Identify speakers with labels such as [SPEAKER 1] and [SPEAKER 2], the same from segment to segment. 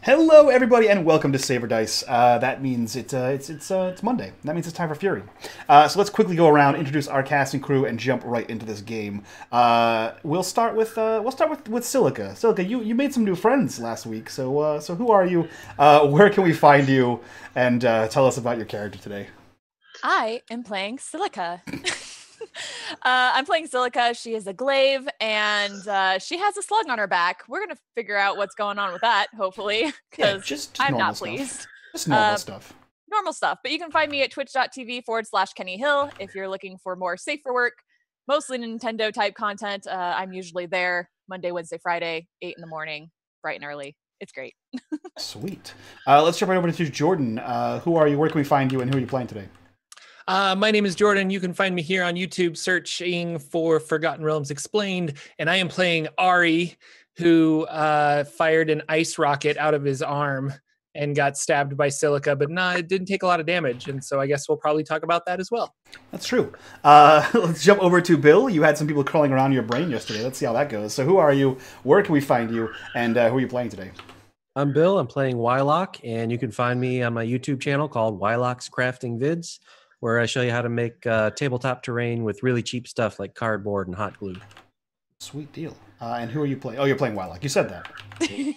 [SPEAKER 1] Hello, everybody, and welcome to Saber Dice. That means it's Monday. That means it's time for Fury. So let's quickly go around, introduce our cast and crew, and jump right into this game. We'll start with Silica. Silica, you made some new friends last week. So who are you? Where can we find you? And tell us about your character today.
[SPEAKER 2] I am playing Silica. I'm playing Silica. She is a glaive, and she has a slug on her back. We're going to figure out what's going on with that, hopefully, because
[SPEAKER 1] just
[SPEAKER 2] I'm not
[SPEAKER 1] stuff.
[SPEAKER 2] pleased.
[SPEAKER 1] Just normal stuff.
[SPEAKER 2] Normal stuff. But you can find me at twitch.tv/Kenny Hill if you're looking for more safe for work, mostly Nintendo-type content. I'm usually there Monday, Wednesday, Friday, 8 in the morning, bright and early. It's great.
[SPEAKER 1] Sweet. Let's jump right over to Jordan. Who are you? Where can we find you? And who are you playing today?
[SPEAKER 3] My name is Jordan. You can find me here on YouTube searching for Forgotten Realms Explained. And I am playing Arri, who fired an ice rocket out of his arm and got stabbed by Silica, but it didn't take a lot of damage. And so I guess we'll probably talk about that as well.
[SPEAKER 1] That's true. Let's jump over to Bill. You had some people crawling around your brain yesterday. Let's see how that goes. So who are you? Where can we find you? And who are you playing today?
[SPEAKER 4] I'm Bill. I'm playing Wyloch, and you can find me on my YouTube channel called Wyloch's Crafting Vids, where I show you how to make tabletop terrain with really cheap stuff like cardboard and hot glue.
[SPEAKER 1] Sweet deal. And who are you playing? Oh, you're playing Wyloch. You said that. Okay.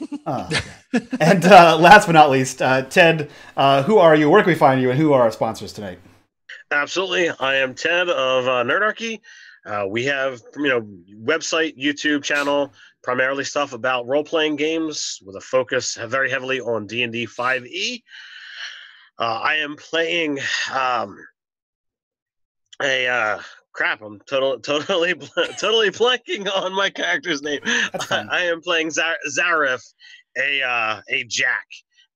[SPEAKER 1] And last but not least, Ted, who are you? Where can we find you? And who are our sponsors tonight?
[SPEAKER 5] Absolutely. I am Ted of Nerdarchy. We have, website, YouTube channel, primarily stuff about role-playing games with a focus very heavily on D&D 5e. I am playing crap, I'm totally blanking on my character's name. I am playing Zariff, a Jack,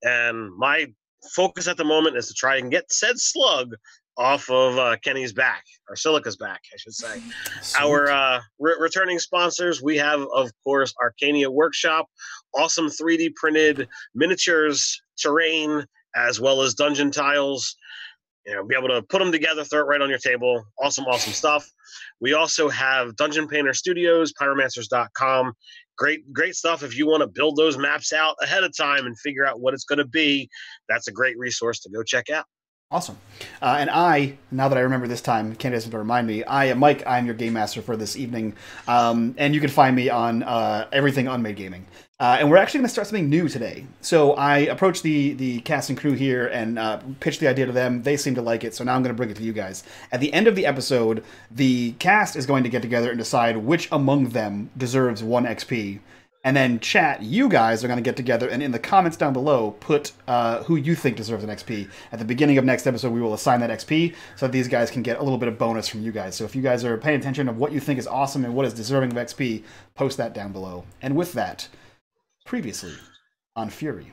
[SPEAKER 5] and my focus at the moment is to try and get said slug off of Kenny's back, or Silica's back, I should say.
[SPEAKER 1] Sweet.
[SPEAKER 5] Our returning sponsors, we have, of course, Archania Workshop, awesome 3D printed miniatures, terrain, as well as dungeon tiles. Be able to put them together, throw it right on your table. Awesome stuff. We also have Dungeon Painter Studios, pyromancers.com. Great stuff. If you want to build those maps out ahead of time and figure out what it's going to be, that's a great resource to go check out.
[SPEAKER 1] Awesome. And now that I remember this time, Candy doesn't remind me, I am Mike. I'm your game master for this evening. And you can find me on everything Unmade Gaming. And we're actually going to start something new today. So I approached the cast and crew here and pitched the idea to them. They seem to like it, so now I'm going to bring it to you guys. At the end of the episode, the cast is going to get together and decide which among them deserves 1 XP. And then chat, you guys are going to get together and in the comments down below, put who you think deserves an XP. At the beginning of next episode, we will assign that XP so that these guys can get a little bit of bonus from you guys. So if you guys are paying attention of what you think is awesome and what is deserving of XP, post that down below. And with that, previously on Fury.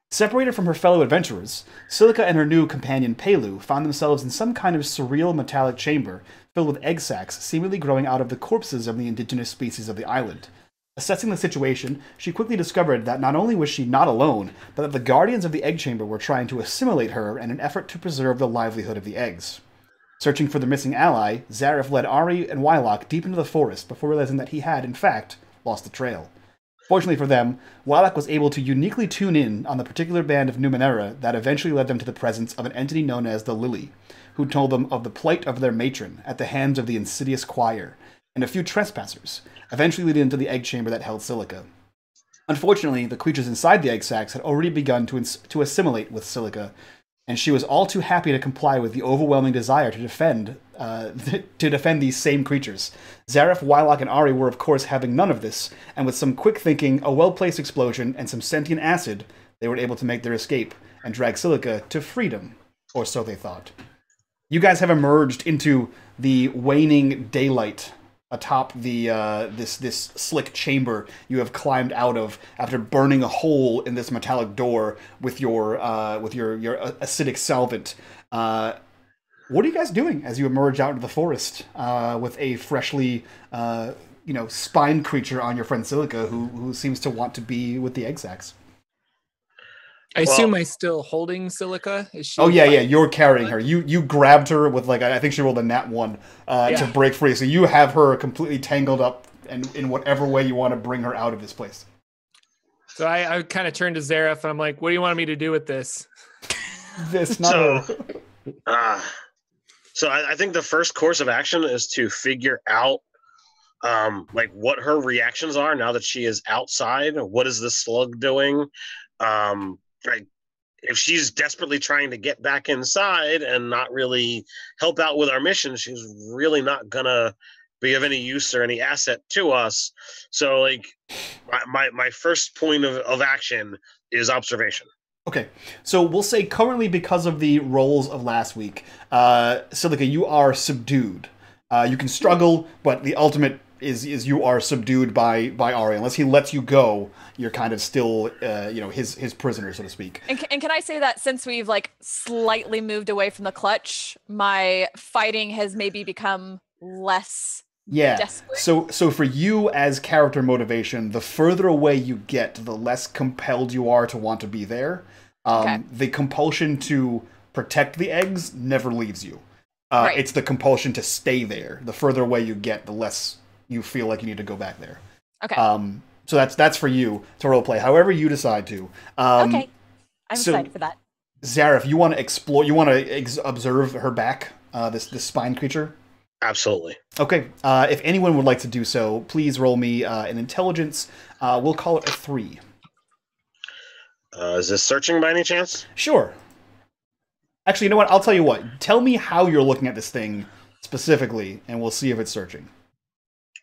[SPEAKER 1] Separated from her fellow adventurers, Silica and her new companion Pelu found themselves in some kind of surreal metallic chamber filled with egg sacs seemingly growing out of the corpses of the indigenous species of the island. Assessing the situation, she quickly discovered that not only was she not alone, but that the guardians of the egg chamber were trying to assimilate her in an effort to preserve the livelihood of the eggs. Searching for the missing ally, Zariff led Arri and Wyloch deep into the forest before realizing that he had, in fact, lost the trail. Fortunately for them, Wyloch was able to uniquely tune in on the particular band of Numenera that eventually led them to the presence of an entity known as the Lily, who told them of the plight of their matron at the hands of the insidious choir, and a few trespassers, eventually leading into the egg chamber that held Silica. Unfortunately, the creatures inside the egg sacs had already begun to assimilate with Silica, and she was all too happy to comply with the overwhelming desire to defend these same creatures. Zariff, Wyloch, and Arri were, of course, having none of this, and with some quick thinking, a well-placed explosion, and some sentient acid, they were able to make their escape and drag Silica to freedom, or so they thought. You guys have emerged into the waning daylight atop the this slick chamber you have climbed out of after burning a hole in this metallic door with your acidic solvent. What are you guys doing as you emerge out into the forest with a freshly spine creature on your friend Silica who seems to want to be with the egg sacs?
[SPEAKER 3] I assume I'm still holding Silica. Is she
[SPEAKER 1] yeah, you're carrying her. You grabbed her with I think she rolled a nat 1 to break free. So you have her completely tangled up and in whatever way you want to bring her out of this place.
[SPEAKER 3] So I kind of turned to Zariff and I'm like, what do you want me to do with this?
[SPEAKER 1] This not
[SPEAKER 5] So,
[SPEAKER 1] her.
[SPEAKER 5] so I think the first course of action is to figure out like what her reactions are now that she is outside. What is the slug doing? Like if she's desperately trying to get back inside and not really help out with our mission, she's really not gonna be of any use or any asset to us. So like my first point of action is observation.
[SPEAKER 1] Okay, so we'll say currently because of the rolls of last week, Silica, you are subdued. You can struggle, but the ultimate is you are subdued by Arri. Unless he lets you go, you're kind of still, his prisoner, so to speak.
[SPEAKER 2] And can I say that since we've like slightly moved away from the clutch, my fighting has maybe become less desperate?
[SPEAKER 1] So for you as character motivation, the further away you get, the less compelled you are to want to be there.
[SPEAKER 2] Okay.
[SPEAKER 1] The compulsion to protect the eggs never leaves you.
[SPEAKER 2] Right.
[SPEAKER 1] It's the compulsion to stay there. The further away you get, the less you feel like you need to go back there.
[SPEAKER 2] Okay.
[SPEAKER 1] So that's for you to roleplay, however you decide to.
[SPEAKER 2] Okay. I'm excited for that.
[SPEAKER 1] Zariff, you want to explore? You want to observe her back? This spine creature.
[SPEAKER 5] Absolutely.
[SPEAKER 1] Okay. If anyone would like to do so, please roll me an intelligence. We'll call it a 3.
[SPEAKER 5] Is this searching by any chance?
[SPEAKER 1] Sure. Actually, you know what? I'll tell you what. Tell me how you're looking at this thing specifically, and we'll see if it's searching.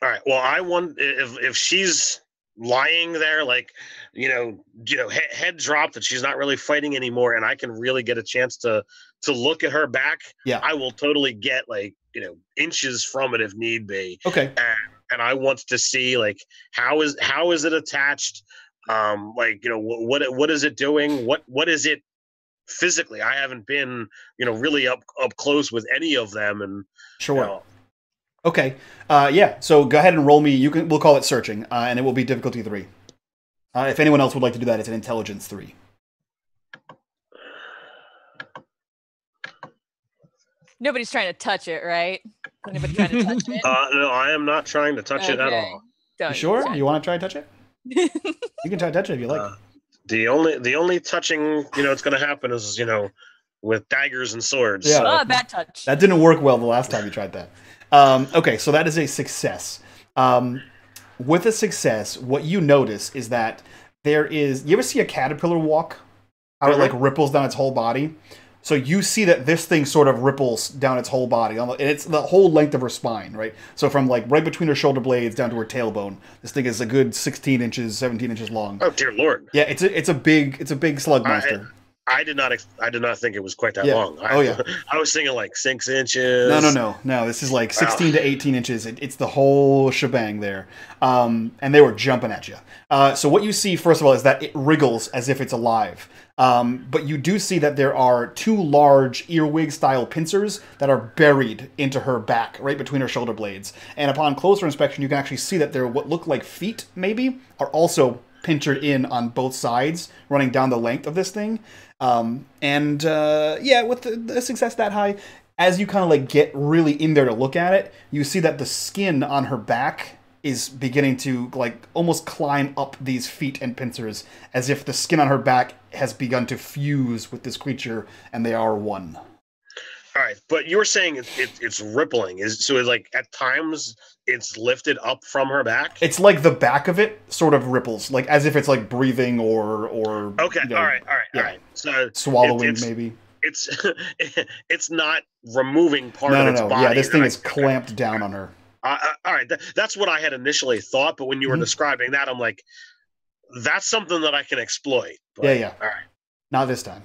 [SPEAKER 5] All right. Well, I want if she's lying there, like head dropped, that she's not really fighting anymore, and I can really get a chance to look at her back.
[SPEAKER 1] Yeah.
[SPEAKER 5] I will totally get inches from it if need be.
[SPEAKER 1] Okay.
[SPEAKER 5] And I want to see how is it attached? What is it doing? What is it physically? I haven't been really up close with any of them, and
[SPEAKER 1] sure. Okay. Yeah. So go ahead and roll me. We'll call it searching, and it will be difficulty 3. If anyone else would like to do that, it's an intelligence 3.
[SPEAKER 2] Nobody's trying to touch it, right? Anybody trying to touch it?
[SPEAKER 5] No, I am not trying to touch it at all.
[SPEAKER 1] You sure? You want to try and touch it? You can try to touch it if you like.
[SPEAKER 5] The only touching it's going to happen is with daggers and swords.
[SPEAKER 1] Yeah.
[SPEAKER 2] Oh, bad touch.
[SPEAKER 1] That didn't work well the last time you tried that. Okay, so that is a success. With a success, what you notice is that there is... You ever see a caterpillar walk? How it ripples down its whole body? So you see that this thing sort of ripples down its whole body. And it's the whole length of her spine, right? So from right between her shoulder blades down to her tailbone. This thing is a good 16 inches, 17 inches long.
[SPEAKER 5] Oh, dear Lord.
[SPEAKER 1] Yeah, it's a big slug monster.
[SPEAKER 5] I did not think it was quite that long.
[SPEAKER 1] Yeah.
[SPEAKER 5] I was thinking 6 inches.
[SPEAKER 1] No. This is 16 to 18 inches. It's the whole shebang there. And they were jumping at you. So what you see, first of all, is that it wriggles as if it's alive. But you do see that there are 2 large earwig-style pincers that are buried into her back, right between her shoulder blades. And upon closer inspection, you can actually see that there what look like feet, maybe, are also pinchered in on both sides, running down the length of this thing. With the success that high, as you kind of get really in there to look at it, you see that the skin on her back is beginning to almost climb up these feet and pincers, as if the skin on her back has begun to fuse with this creature, and they are one.
[SPEAKER 5] All right, but you were saying it's rippling. At times it's lifted up from her back?
[SPEAKER 1] It's like the back of it sort of ripples, as if it's breathing or
[SPEAKER 5] okay. All right. So
[SPEAKER 1] swallowing maybe.
[SPEAKER 5] It's not removing part of its body.
[SPEAKER 1] Yeah, this thing is clamped down on her.
[SPEAKER 5] All right, that's what I had initially thought, but when you were describing that, I'm like, that's something that I can exploit. But,
[SPEAKER 1] yeah.
[SPEAKER 5] All right.
[SPEAKER 1] Not this time.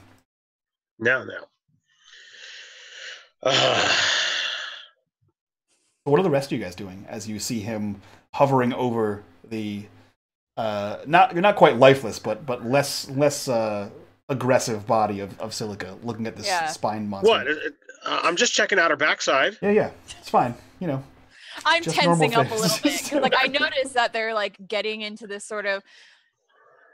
[SPEAKER 5] No.
[SPEAKER 1] What are the rest of you guys doing as you see him hovering over the not quite lifeless, but less aggressive body of Silica, looking at this spine monster?
[SPEAKER 5] What? I'm just checking out her backside.
[SPEAKER 1] Yeah. It's fine.
[SPEAKER 2] I'm tensing up a little bit because I noticed that they're getting into this sort of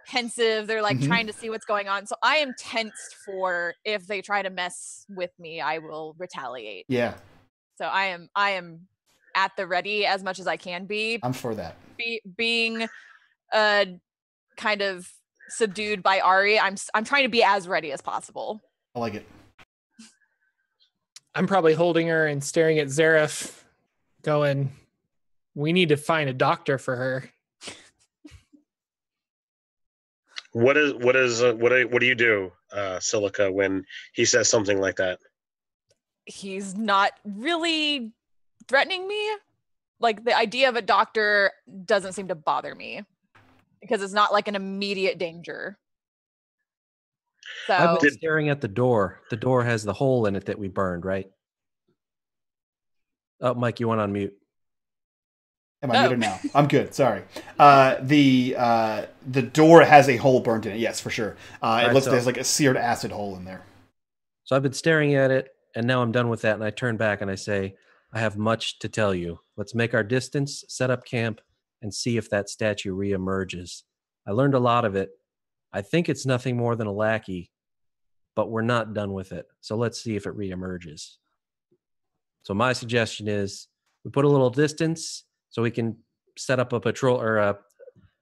[SPEAKER 2] pensive. They're trying to see what's going on. So I am tensed for if they try to mess with me, I will retaliate.
[SPEAKER 1] Yeah.
[SPEAKER 2] So I am at the ready as much as I can be.
[SPEAKER 1] I'm for that.
[SPEAKER 2] Being a kind of subdued by Arri, I'm trying to be as ready as possible.
[SPEAKER 1] I like it.
[SPEAKER 3] I'm probably holding her and staring at Zariff, going, "We need to find a doctor for her."
[SPEAKER 5] What do you do, Silica, when he says something like that?
[SPEAKER 2] He's not really threatening me. Like, the idea of a doctor doesn't seem to bother me because it's not like an immediate danger. So
[SPEAKER 4] I've been staring at the door. The door has the hole in it that we burned, right? Oh, Mike, you went on mute.
[SPEAKER 1] Am I muted now? I'm good. Sorry. The door has a hole burnt in it. Yes, for sure. It looks like there's like a seared acid hole in there.
[SPEAKER 4] So I've been staring at it, and now I'm done with that. And I turn back and I say, "I have much to tell you. Let's make our distance, set up camp, and see if that statue reemerges. I learned a lot of it. I think it's nothing more than a lackey, but we're not done with it. So let's see if it reemerges." So my suggestion is we put a little distance so we can set up a patrol or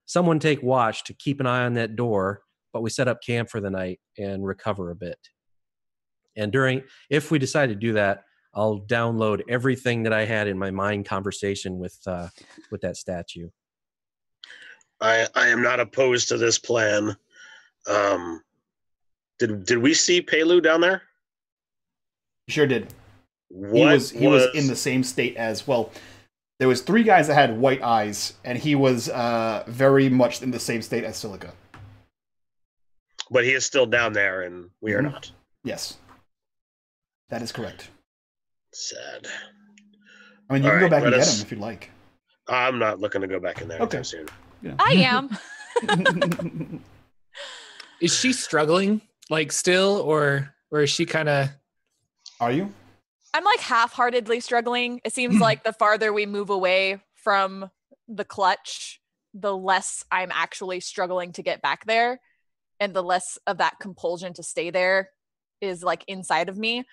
[SPEAKER 4] someone take watch to keep an eye on that door, but we set up camp for the night and recover a bit. And if we decide to do that, I'll download everything that I had in my mind conversation with that statue.
[SPEAKER 5] I am not opposed to this plan. Did we see Pelu down there?
[SPEAKER 1] Sure did. He was in the same state as well. There was 3 guys that had white eyes, and he was very much in the same state as Silica.
[SPEAKER 5] But he is still down there, and we are not.
[SPEAKER 1] Yes, that is correct.
[SPEAKER 5] Sad.
[SPEAKER 1] I mean, you can go back and get him if you'd like.
[SPEAKER 5] I'm not looking to go back in there anytime soon.
[SPEAKER 1] Yeah.
[SPEAKER 2] I am.
[SPEAKER 3] Is she struggling, like, still, or is she kind of...
[SPEAKER 1] Are you?
[SPEAKER 2] I'm like half-heartedly struggling. It seems like the farther we move away from the clutch, the less I'm actually struggling to get back there, and the less of that compulsion to stay there is like inside of me.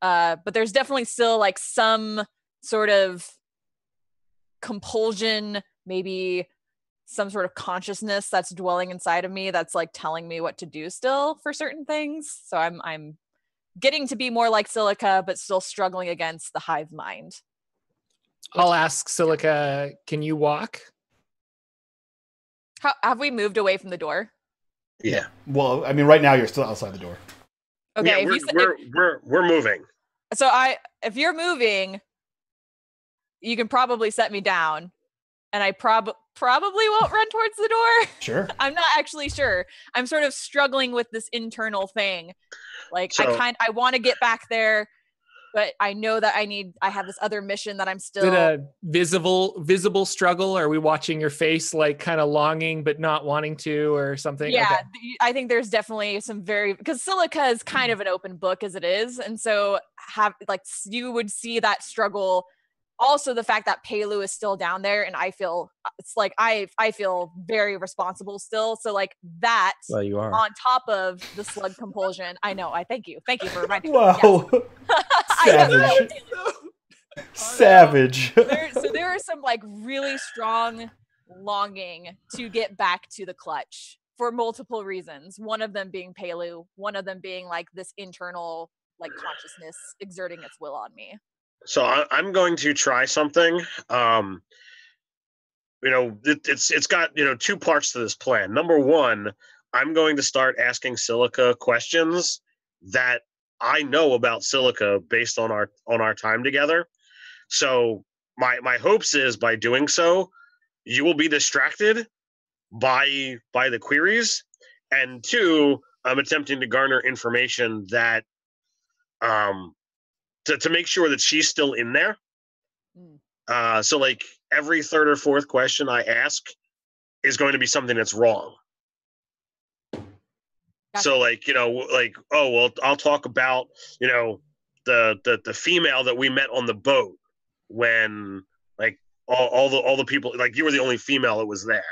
[SPEAKER 2] But there's definitely still like some sort of compulsion, maybe some sort of consciousness that's dwelling inside of me that's like telling me what to do still for certain things. So I'm getting to be more like Silica, but still struggling against the hive mind.
[SPEAKER 3] I'll ask Silica, can you walk?
[SPEAKER 2] How have we moved away from the door?
[SPEAKER 5] Yeah.
[SPEAKER 1] Well, I mean, right now you're still outside the door.
[SPEAKER 2] Okay.
[SPEAKER 5] Yeah, we're moving.
[SPEAKER 2] So if you're moving, you can probably set me down, and I probably won't run towards the door.
[SPEAKER 1] Sure.
[SPEAKER 2] I'm not actually sure. I'm sort of struggling with this internal thing. Like, I want to get back there, but I know that I have this other mission that I'm still...
[SPEAKER 3] Is it a visible struggle? Are we watching your face, like, kind of longing but not wanting to, or something?
[SPEAKER 2] Yeah,
[SPEAKER 3] okay.
[SPEAKER 2] I think there's definitely some because Silica is kind of an open book as it is, and so you would see that struggle. Also, the fact that Pelu is still down there, and I feel it's like I feel very responsible still. So like that,
[SPEAKER 4] Well, you are.
[SPEAKER 2] on top of the slug compulsion. I know. Thank you for reminding me.
[SPEAKER 1] Wow.
[SPEAKER 2] Yes.
[SPEAKER 1] Savage.
[SPEAKER 2] There are some like really strong longing to get back to the clutch for multiple reasons. One of them being Pelu. One of them being like this internal like consciousness exerting its will on me.
[SPEAKER 5] So I'm going to try something. It's got 2 parts to this plan. Number 1, I'm going to start asking Silica questions that I know about Silica based on our time together. So my hopes is by doing so, you will be distracted by the queries, and 2, I'm attempting to garner information that to make sure that she's still in there. So like every 3rd or 4th question I ask is going to be something that's wrong. Gotcha. So like, oh, well, I'll talk about, the female that we met on the boat when like all the people, like you were the only female that was there,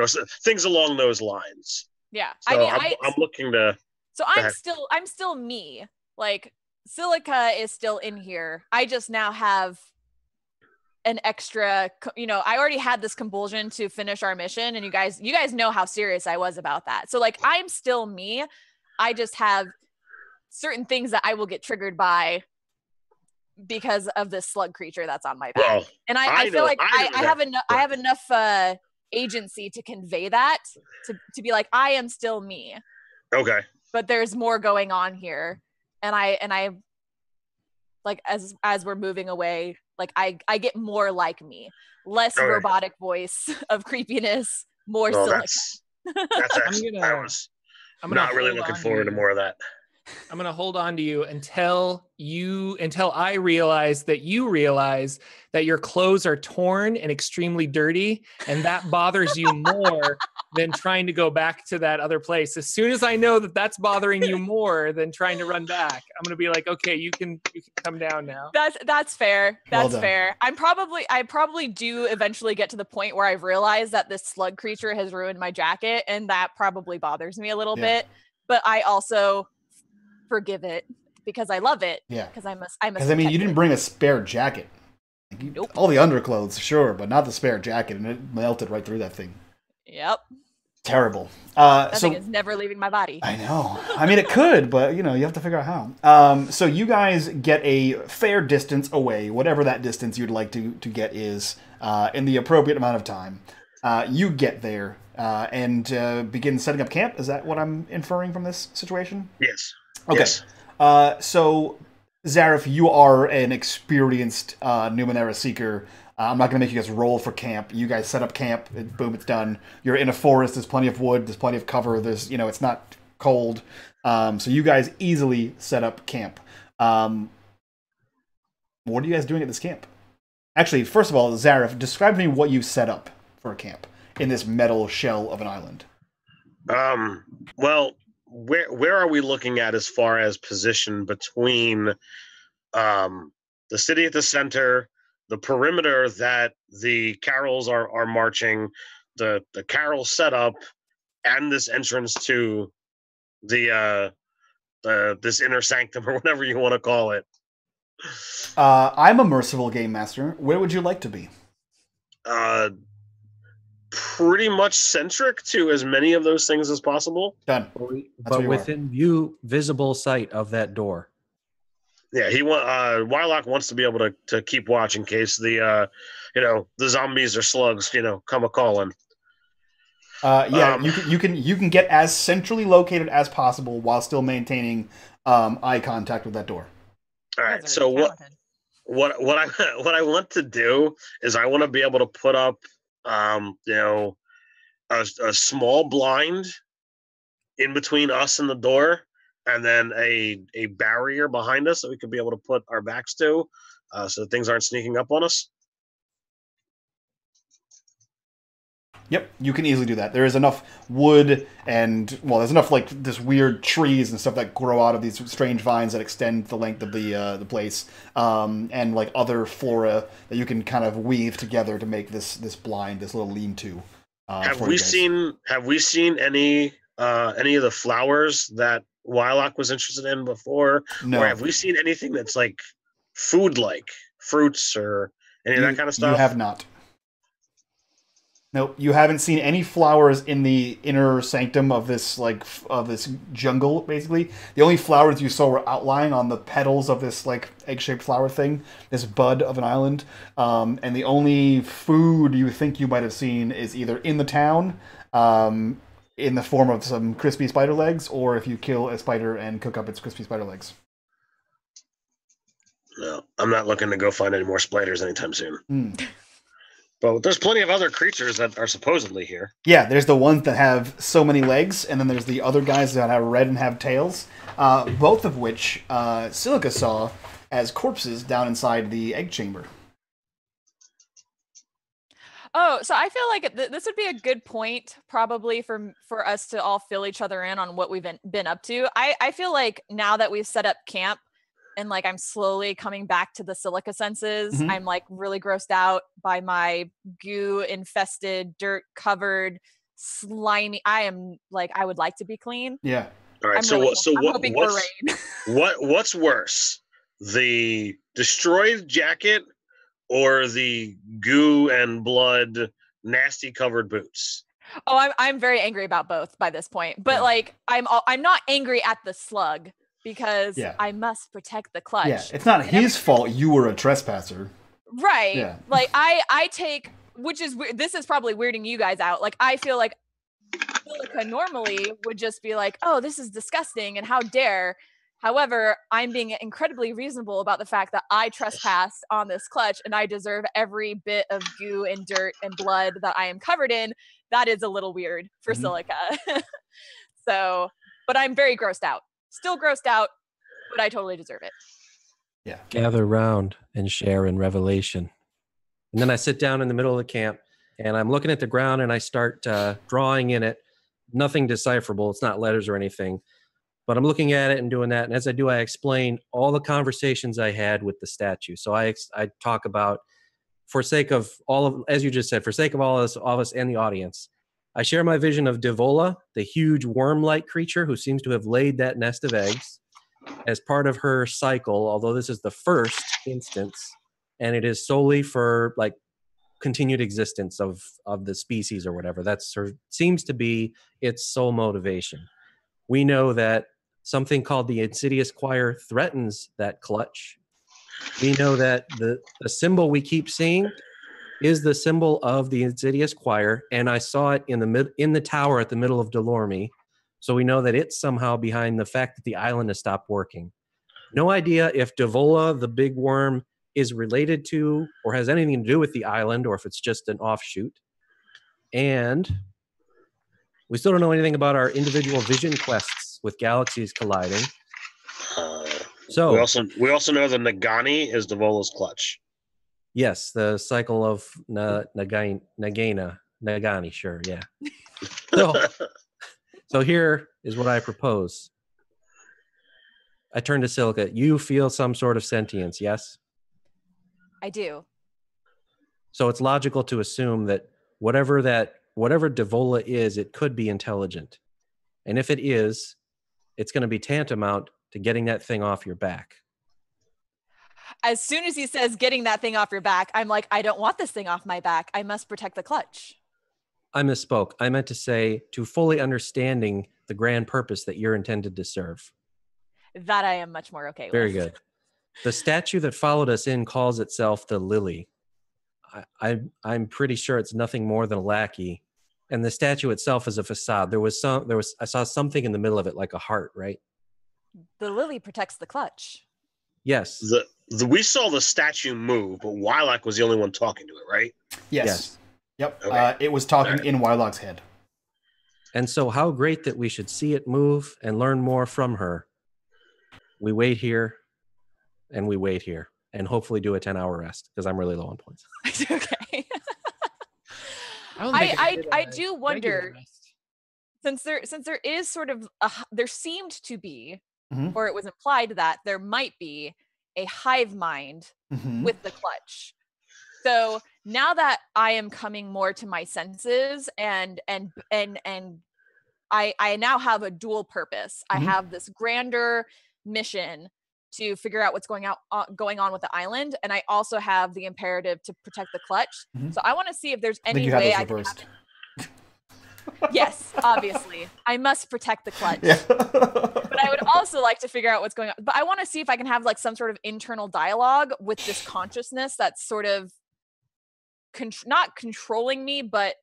[SPEAKER 5] so things along those lines.
[SPEAKER 2] Yeah.
[SPEAKER 5] So I'm looking to.
[SPEAKER 2] So I'm still me. Like, Silica is still in here. I just now have an extra, I already had this compulsion to finish our mission, and you guys know how serious I was about that. So like, I'm still me. I just have certain things that I will get triggered by because of this slug creature that's on my back.
[SPEAKER 5] Well,
[SPEAKER 2] and I feel like I have enough agency to convey that, to be like, I am still me.
[SPEAKER 5] Okay.
[SPEAKER 2] But there's more going on here. And I like, as we're moving away, like I get more like me, less robotic voice of creepiness, more Silica.
[SPEAKER 5] That's actually, I'm not really looking forward to more of that.
[SPEAKER 3] I'm going to hold on to you until I realize that you realize that your clothes are torn and extremely dirty, and that bothers you more than trying to go back to that other place. As soon as I know that that's bothering you more than trying to run back, I'm going to be like, okay, you can come down now.
[SPEAKER 2] That's fair. That's fair. I probably do eventually get to the point where I've realized that this slug creature has ruined my jacket, and that probably bothers me a little bit. But I also forgive it because I love it.
[SPEAKER 1] Yeah.
[SPEAKER 2] Because I must.
[SPEAKER 1] Because I mean, you didn't bring a spare jacket.
[SPEAKER 2] Nope.
[SPEAKER 1] All the underclothes, sure, but not the spare jacket, and it melted right through that thing.
[SPEAKER 2] Yep.
[SPEAKER 1] Terrible.
[SPEAKER 2] That thing is never leaving my body.
[SPEAKER 1] I know. I mean, it could, but you have to figure out how. So you guys get a fair distance away, whatever that distance you'd like to get is, in the appropriate amount of time. You get there and begin setting up camp. Is that what I'm inferring from this situation?
[SPEAKER 5] Yes.
[SPEAKER 1] Okay.
[SPEAKER 5] Yes.
[SPEAKER 1] So, Zariff, you are an experienced Numenera seeker. I'm not going to make you guys roll for camp. You guys set up camp. Boom, it's done. You're in a forest. There's plenty of wood. There's plenty of cover. There's, it's not cold. So you guys easily set up camp. What are you guys doing at this camp? Actually, first of all, Zariff, describe to me what you set up for a camp in this metal shell of an island.
[SPEAKER 5] Well, where are we looking at as far as position between the city at the center, the perimeter that the carols are marching, the carol setup, and this entrance to the this inner sanctum, or whatever you want to call it?
[SPEAKER 1] I'm a merciful game master. Where would you like to be?
[SPEAKER 5] Pretty much centric to as many of those things as possible.
[SPEAKER 1] Done.
[SPEAKER 4] But within visible sight of that door.
[SPEAKER 5] Yeah, Wyloch wants to be able to keep watch in case the zombies or slugs come a calling.
[SPEAKER 1] You can get as centrally located as possible while still maintaining eye contact with that door.
[SPEAKER 5] All right. So what I want to do is I want to be able to put up a small blind in between us and the door, and then a barrier behind us that we could be able to put our backs to, so that things aren't sneaking up on us.
[SPEAKER 1] Yep, you can easily do that. There is enough wood and, there's enough this weird trees and stuff that grow out of these strange vines that extend the length of the place, and other flora that you can kind of weave together to make this blind, this little lean-to.
[SPEAKER 5] Have we seen any of the flowers that Wyloch was interested in before?
[SPEAKER 1] No.
[SPEAKER 5] Or have we seen anything that's food-like, fruits or any of that kind of stuff?
[SPEAKER 1] You have not. Nope, you haven't seen any flowers in the inner sanctum of this this jungle. Basically, the only flowers you saw were outlying on the petals of this egg-shaped flower thing, this bud of an island. And the only food you think you might have seen is either in the town, in the form of some crispy spider legs, or if you kill a spider and cook up its crispy spider legs.
[SPEAKER 5] No, I'm not looking to go find any more spiders anytime soon. But there's plenty of other creatures that are supposedly here.
[SPEAKER 1] Yeah, there's the ones that have so many legs, and then there's the other guys that are red and have tails, both of which Silica saw as corpses down inside the egg chamber.
[SPEAKER 2] Oh, so I feel like this would be a good point probably for us to all fill each other in on what we've been up to. I feel like now that we've set up camp, and I'm slowly coming back to the Silica senses.
[SPEAKER 1] Mm-hmm.
[SPEAKER 2] I'm really grossed out by my goo infested, dirt covered, slimy. I am I would like to be clean.
[SPEAKER 1] Yeah.
[SPEAKER 5] All right. What's worse, the destroyed jacket or the goo and blood nasty covered boots?
[SPEAKER 2] Oh, I'm very angry about both by this point. But like I'm not angry at the slug because I must protect the clutch.
[SPEAKER 1] Yeah, it's not his fault you were a trespasser.
[SPEAKER 2] Right.
[SPEAKER 1] Yeah.
[SPEAKER 2] Like I take, which is this is probably weirding you guys out. Like I feel like Silica normally would just be like, "Oh, this is disgusting and how dare." However, I'm being incredibly reasonable about the fact that I trespassed on this clutch and I deserve every bit of goo and dirt and blood that I am covered in. That is a little weird for Silica. So, but I'm very grossed out. Still grossed out, but I totally deserve it.
[SPEAKER 1] Yeah.
[SPEAKER 4] Gather round and share in revelation. And then I sit down in the middle of the camp and I'm looking at the ground and I start drawing in it. Nothing decipherable. It's not letters or anything. But I'm looking at it and doing that. And as I do, I explain all the conversations I had with the statue. So I talk about, for sake of all of, as you just said, for sake of all of us and the audience, I share my vision of Devola, the huge worm-like creature who seems to have laid that nest of eggs as part of her cycle, although this is the first instance. And it is solely for like continued existence of the species or whatever. That's her, seems to be its sole motivation. We know that something called the Insidious Choir threatens that clutch. We know that the symbol we keep seeing is the symbol of the Insidious Choir, and I saw it in the tower at the middle of Delorme. So we know that it's somehow behind the fact that the island has stopped working. No idea if Devola, the big worm, is related to or has anything to do with the island, or if it's just an offshoot. And we still don't know anything about our individual vision quests with galaxies colliding. So
[SPEAKER 5] we also know that Nagani is Devola's clutch.
[SPEAKER 4] Yes, the cycle of Nagani, sure, yeah. So here is what I propose. I turn to Silica. You feel some sort of sentience, yes?
[SPEAKER 2] I do.
[SPEAKER 4] So it's logical to assume that whatever Devola is, it could be intelligent. And if it is, it's going to be tantamount to getting that thing off your back.
[SPEAKER 2] As soon as he says getting that thing off your back, I'm like, I don't want this thing off my back. I must protect the clutch.
[SPEAKER 4] I misspoke. I meant to say to fully understanding the grand purpose that you're intended to serve.
[SPEAKER 2] That I am much more okay with.
[SPEAKER 4] Very good. The statue that followed us in calls itself the Lily. I'm pretty sure it's nothing more than a lackey, and the statue itself is a facade. I saw something in the middle of it, like a heart, right?
[SPEAKER 2] The Lily protects the clutch.
[SPEAKER 4] Yes.
[SPEAKER 5] We saw the statue move, but Wyloch was the only one talking to it, right?
[SPEAKER 1] Yes. Yep.
[SPEAKER 5] Okay.
[SPEAKER 1] It was talking in Wyloch's head.
[SPEAKER 4] And so how great that we should see it move and learn more from her. We wait here, and we wait here, and hopefully do a 10-hour rest, because I'm really low on points.
[SPEAKER 2] Okay. I do wonder, since there is sort of there seemed to be, or it was implied that there might be a hive mind with the clutch. So now that I am coming more to my senses and I now have a dual purpose. I have this grander mission to figure out what's going on with the island, and I also have the imperative to protect the clutch. So I want to see if there's any way I can Yes, obviously. I must protect the clutch. Yeah. But I would also like to figure out what's going on. But I want to see if I can have like some sort of internal dialogue with this consciousness that's sort of not controlling me, but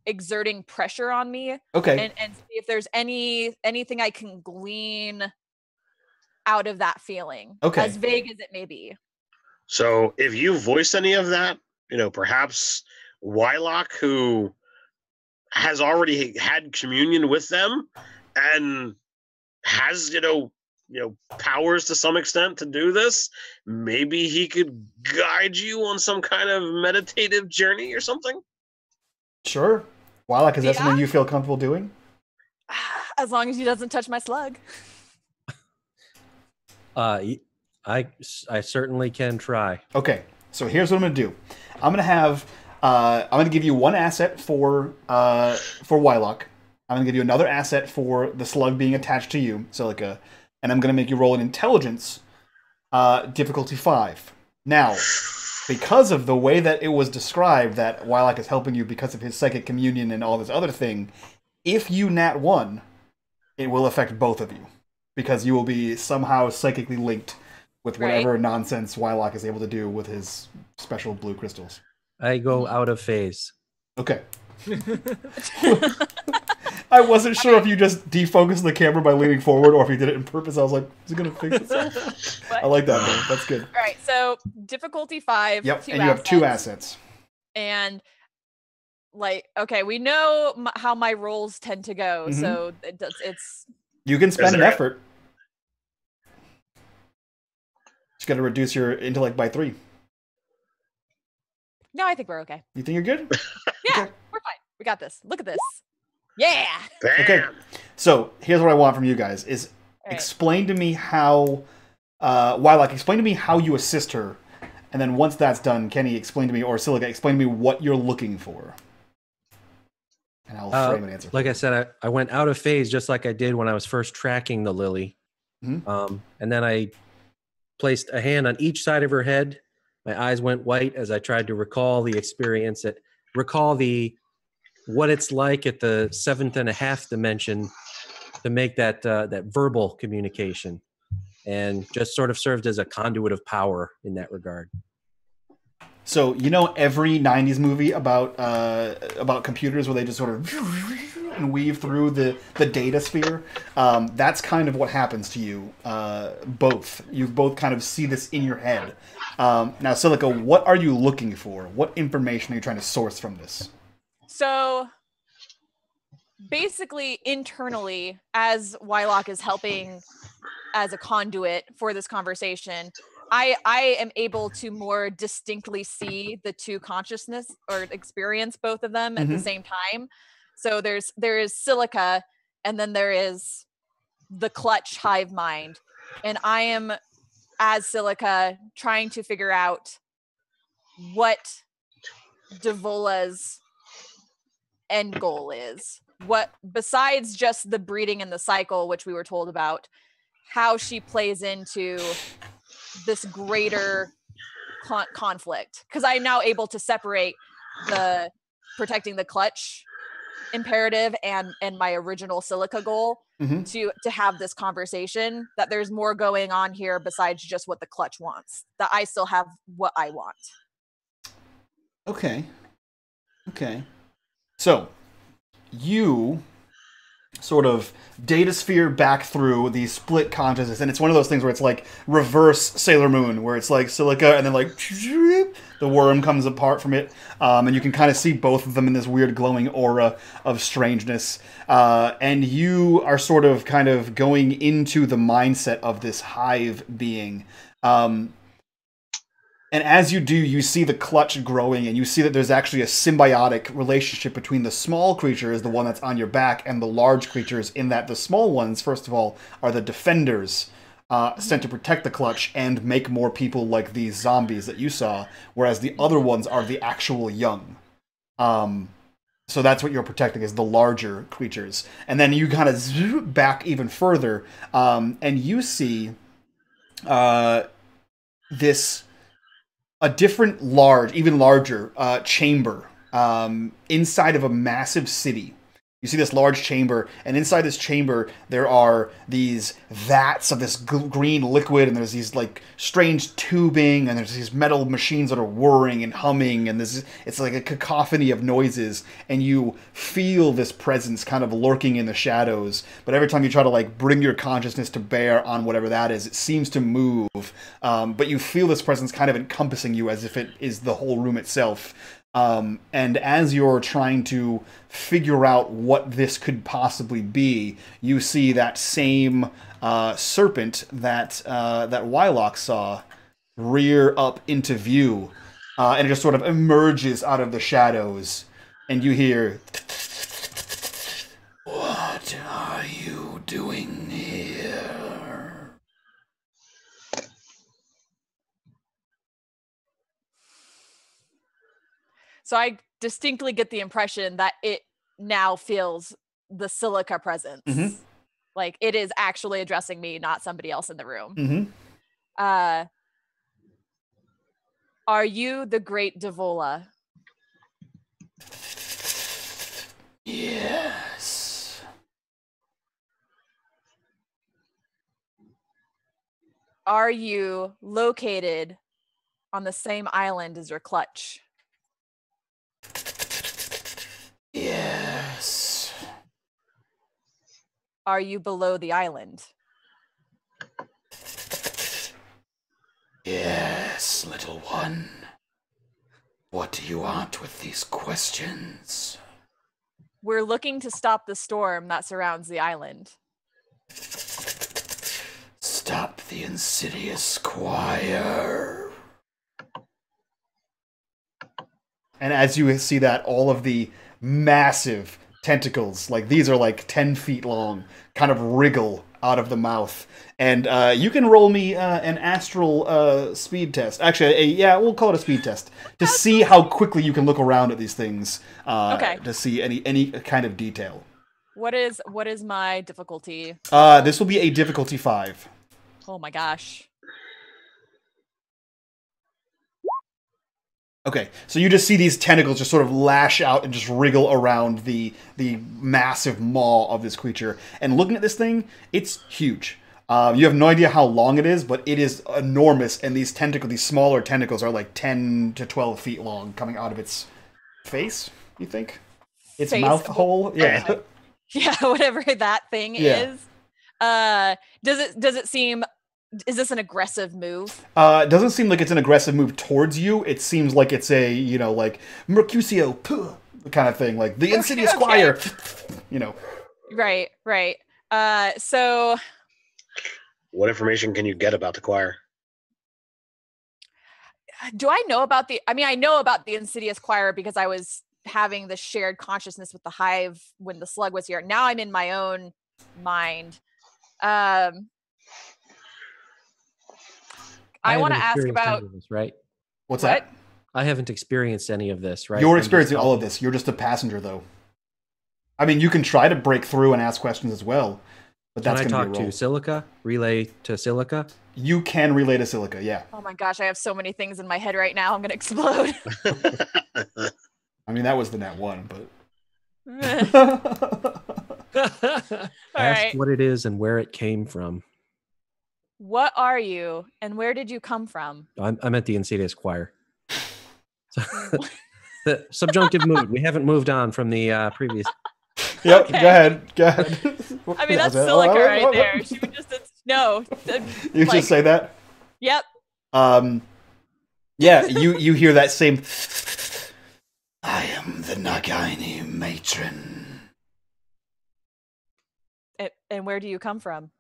[SPEAKER 2] exerting pressure on me.
[SPEAKER 1] Okay.
[SPEAKER 2] And see if there's anything I can glean out of that feeling.
[SPEAKER 1] Okay.
[SPEAKER 2] As vague as it may be.
[SPEAKER 5] So if you voice any of that, perhaps Wyloch, who has already had communion with them and has, powers to some extent to do this, maybe he could guide you on some kind of meditative journey or something?
[SPEAKER 1] Sure. Wyloch, is that something you feel comfortable doing?
[SPEAKER 2] As long as he doesn't touch my slug.
[SPEAKER 4] I certainly can try.
[SPEAKER 1] Okay, so here's what I'm gonna do. I'm gonna give you one asset for Wyloch. I'm gonna give you another asset for the slug being attached to you, Silica, and I'm gonna make you roll an intelligence, difficulty 5. Now, because of the way that it was described, that Wyloch is helping you because of his psychic communion and all this other thing, if you nat 1, it will affect both of you. Because you will be somehow psychically linked with whatever nonsense Wyloch is able to do with his special blue crystals.
[SPEAKER 4] I go out of phase.
[SPEAKER 1] Okay. I wasn't sure if you just defocused the camera by leaning forward or if you did it on purpose. I was like, is it going to fix itself? I like that, man. That's good.
[SPEAKER 2] All right, so difficulty 5.
[SPEAKER 1] Yep, and you have 2 assets.
[SPEAKER 2] And, like, okay, we know how my rolls tend to go, so it's...
[SPEAKER 1] You can spend an effort. Just got to reduce your intellect by 3.
[SPEAKER 2] No, I think we're okay.
[SPEAKER 1] You think you're good?
[SPEAKER 2] Yeah, okay. We're fine. We got this. Look at this. Yeah.
[SPEAKER 5] Damn.
[SPEAKER 1] Okay. So here's what I want from you guys: is explain to me how, Wyloch, explain to me how you assist her, and then once that's done, Kenny, explain to me, or Silica, explain to me what you're looking for, and I'll frame an answer.
[SPEAKER 4] Like I said, I went out of phase just like I did when I was first tracking the lily, and then I placed a hand on each side of her head. My eyes went white as I tried to recall the experience, what it's like at the 7.5 dimension to make that that verbal communication, and just sort of served as a conduit of power in that regard.
[SPEAKER 1] So you know every '90s movie about computers where they just sort of and weave through the data sphere. That's kind of what happens to you. Both you both kind of see this in your head. Now, Silica, what are you looking for? What information are you trying to source from this?
[SPEAKER 2] So basically, internally, as Wyloch is helping as a conduit for this conversation, I am able to more distinctly see the two consciousness, or experience both of them at the same time. So there is Silica, and then there is the clutch hive mind, and I am, as Silica, trying to figure out what Devola's end goal is. What, besides just the breeding and the cycle, which we were told about, how she plays into this greater conflict. Because I'm now able to separate the protecting the clutch imperative and my original Silica goal to have this conversation, that there's more going on here besides just what the clutch wants, that I still have what I want.
[SPEAKER 1] Okay. So you sort of data sphere back through the split consciousness, and it's one of those things where it's like reverse Sailor Moon, where it's like Silica and then like the worm comes apart from it, and you can kind of see both of them in this weird glowing aura of strangeness, and you are sort of kind of going into the mindset of this hive being. And as you do, you see the clutch growing, and you see that there's actually a symbiotic relationship between the small creatures, the one that's on your back, and the large creatures, in that the small ones, first of all, are the defenders sent to protect the clutch and make more people like these zombies that you saw, whereas the other ones are the actual young. So that's what you're protecting, is the larger creatures. And then you kind of zoom back even further, and you see a different even larger chamber inside of a massive city. You see this large chamber, and inside this chamber there are these vats of this green liquid, and there's these like strange tubing, and there's these metal machines that are whirring and humming, and it's like a cacophony of noises, and you feel this presence kind of lurking in the shadows. But every time you try to like bring your consciousness to bear on whatever that is, it seems to move. But you feel this presence kind of encompassing you as if it is the whole room itself. And as you're trying to figure out what this could possibly be, you see that same serpent that Wyloch saw rear up into view, and it just sort of emerges out of the shadows, and you hear, "What are you doing here?"
[SPEAKER 2] So I distinctly get the impression that it now feels the Silica presence. Like it is actually addressing me, not somebody else in the room. Are you the Great Devola?
[SPEAKER 1] Yes.
[SPEAKER 2] Are you located on the same island as your clutch?
[SPEAKER 1] Yes.
[SPEAKER 2] Are you below the island?
[SPEAKER 1] Yes, little one. What do you want with these questions?
[SPEAKER 2] We're looking to stop the storm that surrounds the island.
[SPEAKER 1] Stop the insidious choir. And as you see that, all of the massive tentacles, like these are like 10 feet long, kind of wriggle out of the mouth. And you can roll me an astral speed test. Actually, we'll call it a speed test to see how quickly you can look around at these things.
[SPEAKER 2] Okay.
[SPEAKER 1] To see any kind of detail.
[SPEAKER 2] What is my difficulty?
[SPEAKER 1] This will be a difficulty 5.
[SPEAKER 2] Oh my gosh.
[SPEAKER 1] Okay, so you just see these tentacles just sort of lash out and just wriggle around the massive maw of this creature. And looking at this thing, it's huge. You have no idea how long it is, but it is enormous. And these smaller tentacles are like 10 to 12 feet long, coming out of its face, you think? Its
[SPEAKER 2] Face.
[SPEAKER 1] mouth hole? Yeah.
[SPEAKER 2] Yeah, whatever that thing
[SPEAKER 1] Yeah.
[SPEAKER 2] is. Does it seem... Is this an aggressive move?
[SPEAKER 1] It doesn't seem like it's an aggressive move towards you. It seems like it's a, like, Mercutio, kind of thing. Like, the insidious choir,
[SPEAKER 2] Right. So...
[SPEAKER 5] What information can you get about the choir?
[SPEAKER 2] Do I know about I know about the insidious choir because I was having the shared consciousness with the hive when the slug was here. Now I'm in my own mind. I want to ask about
[SPEAKER 4] this, right?
[SPEAKER 1] What's
[SPEAKER 2] What?
[SPEAKER 1] that?
[SPEAKER 4] I haven't experienced any of this, right?
[SPEAKER 1] You're
[SPEAKER 4] I'm just
[SPEAKER 1] experiencing all of
[SPEAKER 4] helping.
[SPEAKER 1] this. You're just a passenger, though. I mean, you can try to break through and ask questions as well, but
[SPEAKER 4] Can
[SPEAKER 1] that's
[SPEAKER 4] I
[SPEAKER 1] going to
[SPEAKER 4] talk
[SPEAKER 1] be a roll.
[SPEAKER 4] to Silica? Relay to Silica?
[SPEAKER 1] You can relay to Silica, yeah.
[SPEAKER 2] Oh my gosh, I have so many things in my head right now. I'm gonna explode.
[SPEAKER 1] I mean, that was the net 1, but...
[SPEAKER 2] All
[SPEAKER 4] Ask
[SPEAKER 2] right.
[SPEAKER 4] what it is and where it came from.
[SPEAKER 2] What are you and where did you come from?
[SPEAKER 4] I'm at the Insidious Choir. The subjunctive mood. We haven't moved on from the previous.
[SPEAKER 1] Yep,
[SPEAKER 2] Okay.
[SPEAKER 1] go ahead.
[SPEAKER 2] I mean, that's Silica right there. She would just no.
[SPEAKER 1] You should say that?
[SPEAKER 2] Yep.
[SPEAKER 1] Yeah, you hear that same... I am the Nagaini matron.
[SPEAKER 2] And where do you come from?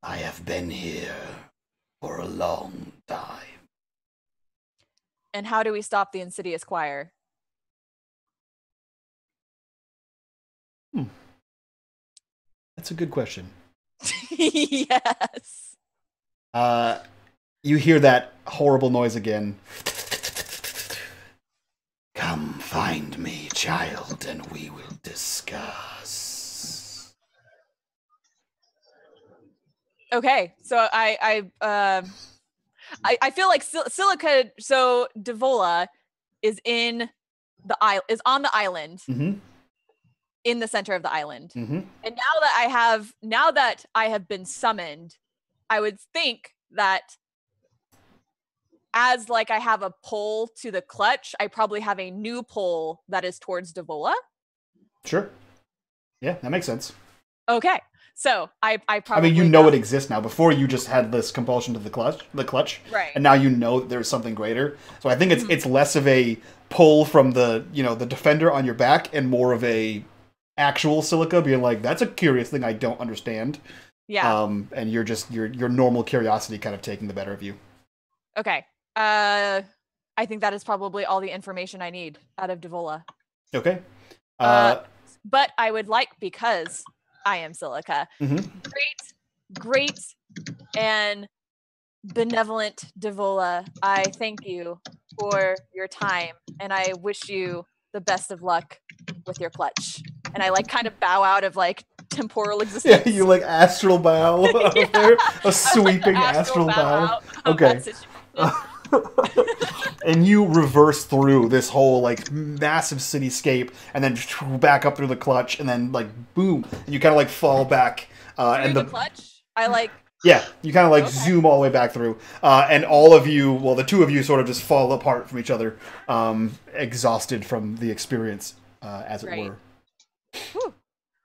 [SPEAKER 1] I have been here for a long time.
[SPEAKER 2] And how do we stop the insidious choir?
[SPEAKER 1] That's a good question.
[SPEAKER 2] Yes.
[SPEAKER 1] You hear that horrible noise again. Come find me, child, and we will discuss.
[SPEAKER 2] Okay, so I feel like Silica. So Devola is on the island,
[SPEAKER 1] Mm-hmm.
[SPEAKER 2] in the center of the island.
[SPEAKER 1] Mm-hmm.
[SPEAKER 2] And now that I have been summoned, I would think that as like I have a pull to the clutch, I probably have a new pull that is towards Devola.
[SPEAKER 1] Sure. Yeah, that makes sense.
[SPEAKER 2] Okay. So I probably
[SPEAKER 1] I mean, you know it exists now. Before you just had this compulsion to the clutch,
[SPEAKER 2] Right.
[SPEAKER 1] and now you know that there's something greater. So I think it's less of a pull from the the defender on your back, and more of a actual Silica being like, that's a curious thing I don't understand.
[SPEAKER 2] Yeah.
[SPEAKER 1] And you're just your normal curiosity kind of taking the better of you.
[SPEAKER 2] Okay. I think that is probably all the information I need out of Devola.
[SPEAKER 1] Okay.
[SPEAKER 2] But I would like, because I am Silica,
[SPEAKER 1] Mhm.
[SPEAKER 2] great and benevolent Devola, I thank you for your time, and I wish you the best of luck with your clutch. And I like kind of bow out of like temporal existence.
[SPEAKER 1] Yeah, you like astral bow up there, a sweeping astral bow.
[SPEAKER 2] out of
[SPEAKER 1] Okay.
[SPEAKER 2] that situation.
[SPEAKER 1] and you reverse through this whole like massive cityscape, and then back up through the clutch, and then like boom, and you kind of like fall back. And
[SPEAKER 2] the clutch, I like.
[SPEAKER 1] Yeah, you kind of like zoom all the way back through, and all of you, well, the two of you sort of just fall apart from each other, exhausted from the experience, as it were.
[SPEAKER 2] Whew.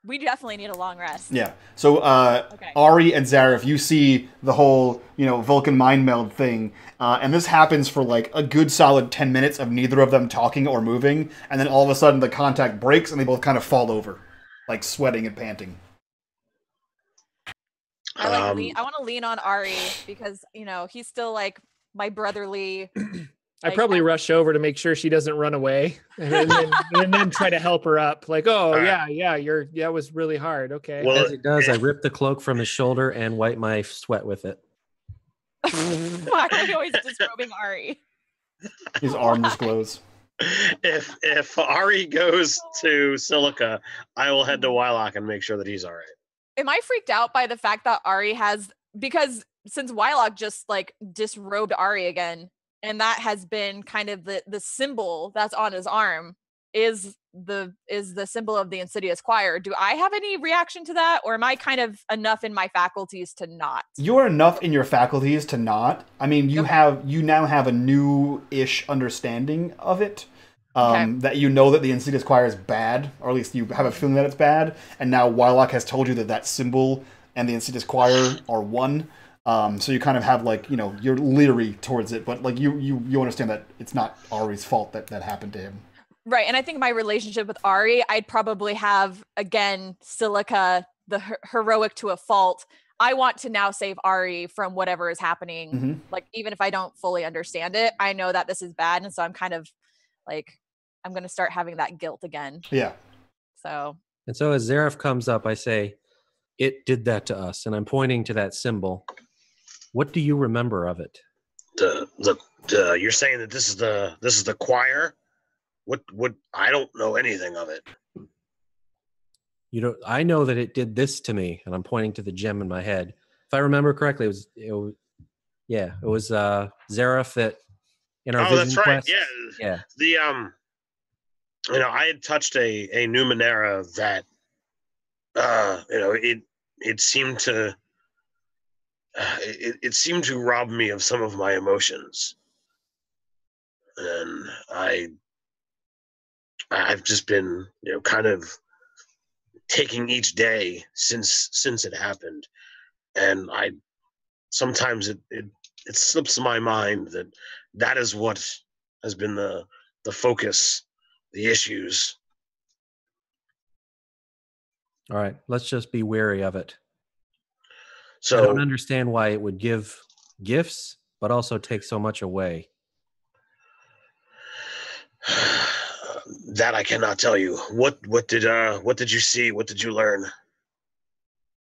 [SPEAKER 2] We definitely need a long rest.
[SPEAKER 1] Yeah. So, Arri and Zariff, you see the whole, Vulcan mind meld thing, and this happens for like a good solid 10 minutes of neither of them talking or moving, and then all of a sudden the contact breaks and they both kind of fall over, like sweating and panting.
[SPEAKER 2] I want to lean on Arri because, he's still like my brotherly.
[SPEAKER 3] I probably rush over to make sure she doesn't run away, and then try to help her up. Like, that was really hard. Okay.
[SPEAKER 4] Well, as he does, I rip the cloak from his shoulder and wipe my sweat with it.
[SPEAKER 2] Why are you always disrobing Arri?
[SPEAKER 1] His arm just glows.
[SPEAKER 5] If Arri goes to Silica, I will head to Wyloch and make sure that he's all right.
[SPEAKER 2] Am I freaked out by the fact that Arri because since Wyloch just like disrobed Arri again, and that has been kind of the symbol that's on his arm is the symbol of the Insidious Choir. Do I have any reaction to that, or am I kind of enough in my faculties to not?
[SPEAKER 1] You're enough in your faculties to not. I mean, you now have a new-ish understanding of it. That you know that the Insidious Choir is bad, or at least you have a feeling that it's bad, and now Wyloch has told you that symbol and the Insidious Choir are one. So you kind of have like, you're leery towards it, but like you understand that it's not Ari's fault that happened to him.
[SPEAKER 2] Right. And I think my relationship with Arri, I'd probably have, again, Silica, the heroic to a fault. I want to now save Arri from whatever is happening.
[SPEAKER 1] Mm-hmm.
[SPEAKER 2] Like, even if I don't fully understand it, I know that this is bad. And so I'm kind of like, I'm going to start having that guilt again.
[SPEAKER 1] Yeah.
[SPEAKER 4] And so as Zariff comes up, I say, it did that to us. And I'm pointing to that symbol. What do you remember of it?
[SPEAKER 5] You're saying that this is the choir? What I don't know anything of it.
[SPEAKER 4] I know that it did this to me, and I'm pointing to the gem in my head. If I remember correctly, it was Zariff that in our vision
[SPEAKER 5] that's right.
[SPEAKER 4] quest.
[SPEAKER 5] Yeah. The I had touched a Numenera that it seemed to it seemed to rob me of some of my emotions, and I've just been kind of taking each day since it happened, and sometimes it slips my mind that is what has been the focus, the issues.
[SPEAKER 4] All right, let's just be wary of it.
[SPEAKER 5] So
[SPEAKER 4] I don't understand why it would give gifts, but also take so much away.
[SPEAKER 5] That I cannot tell you. What did you see? What did you learn?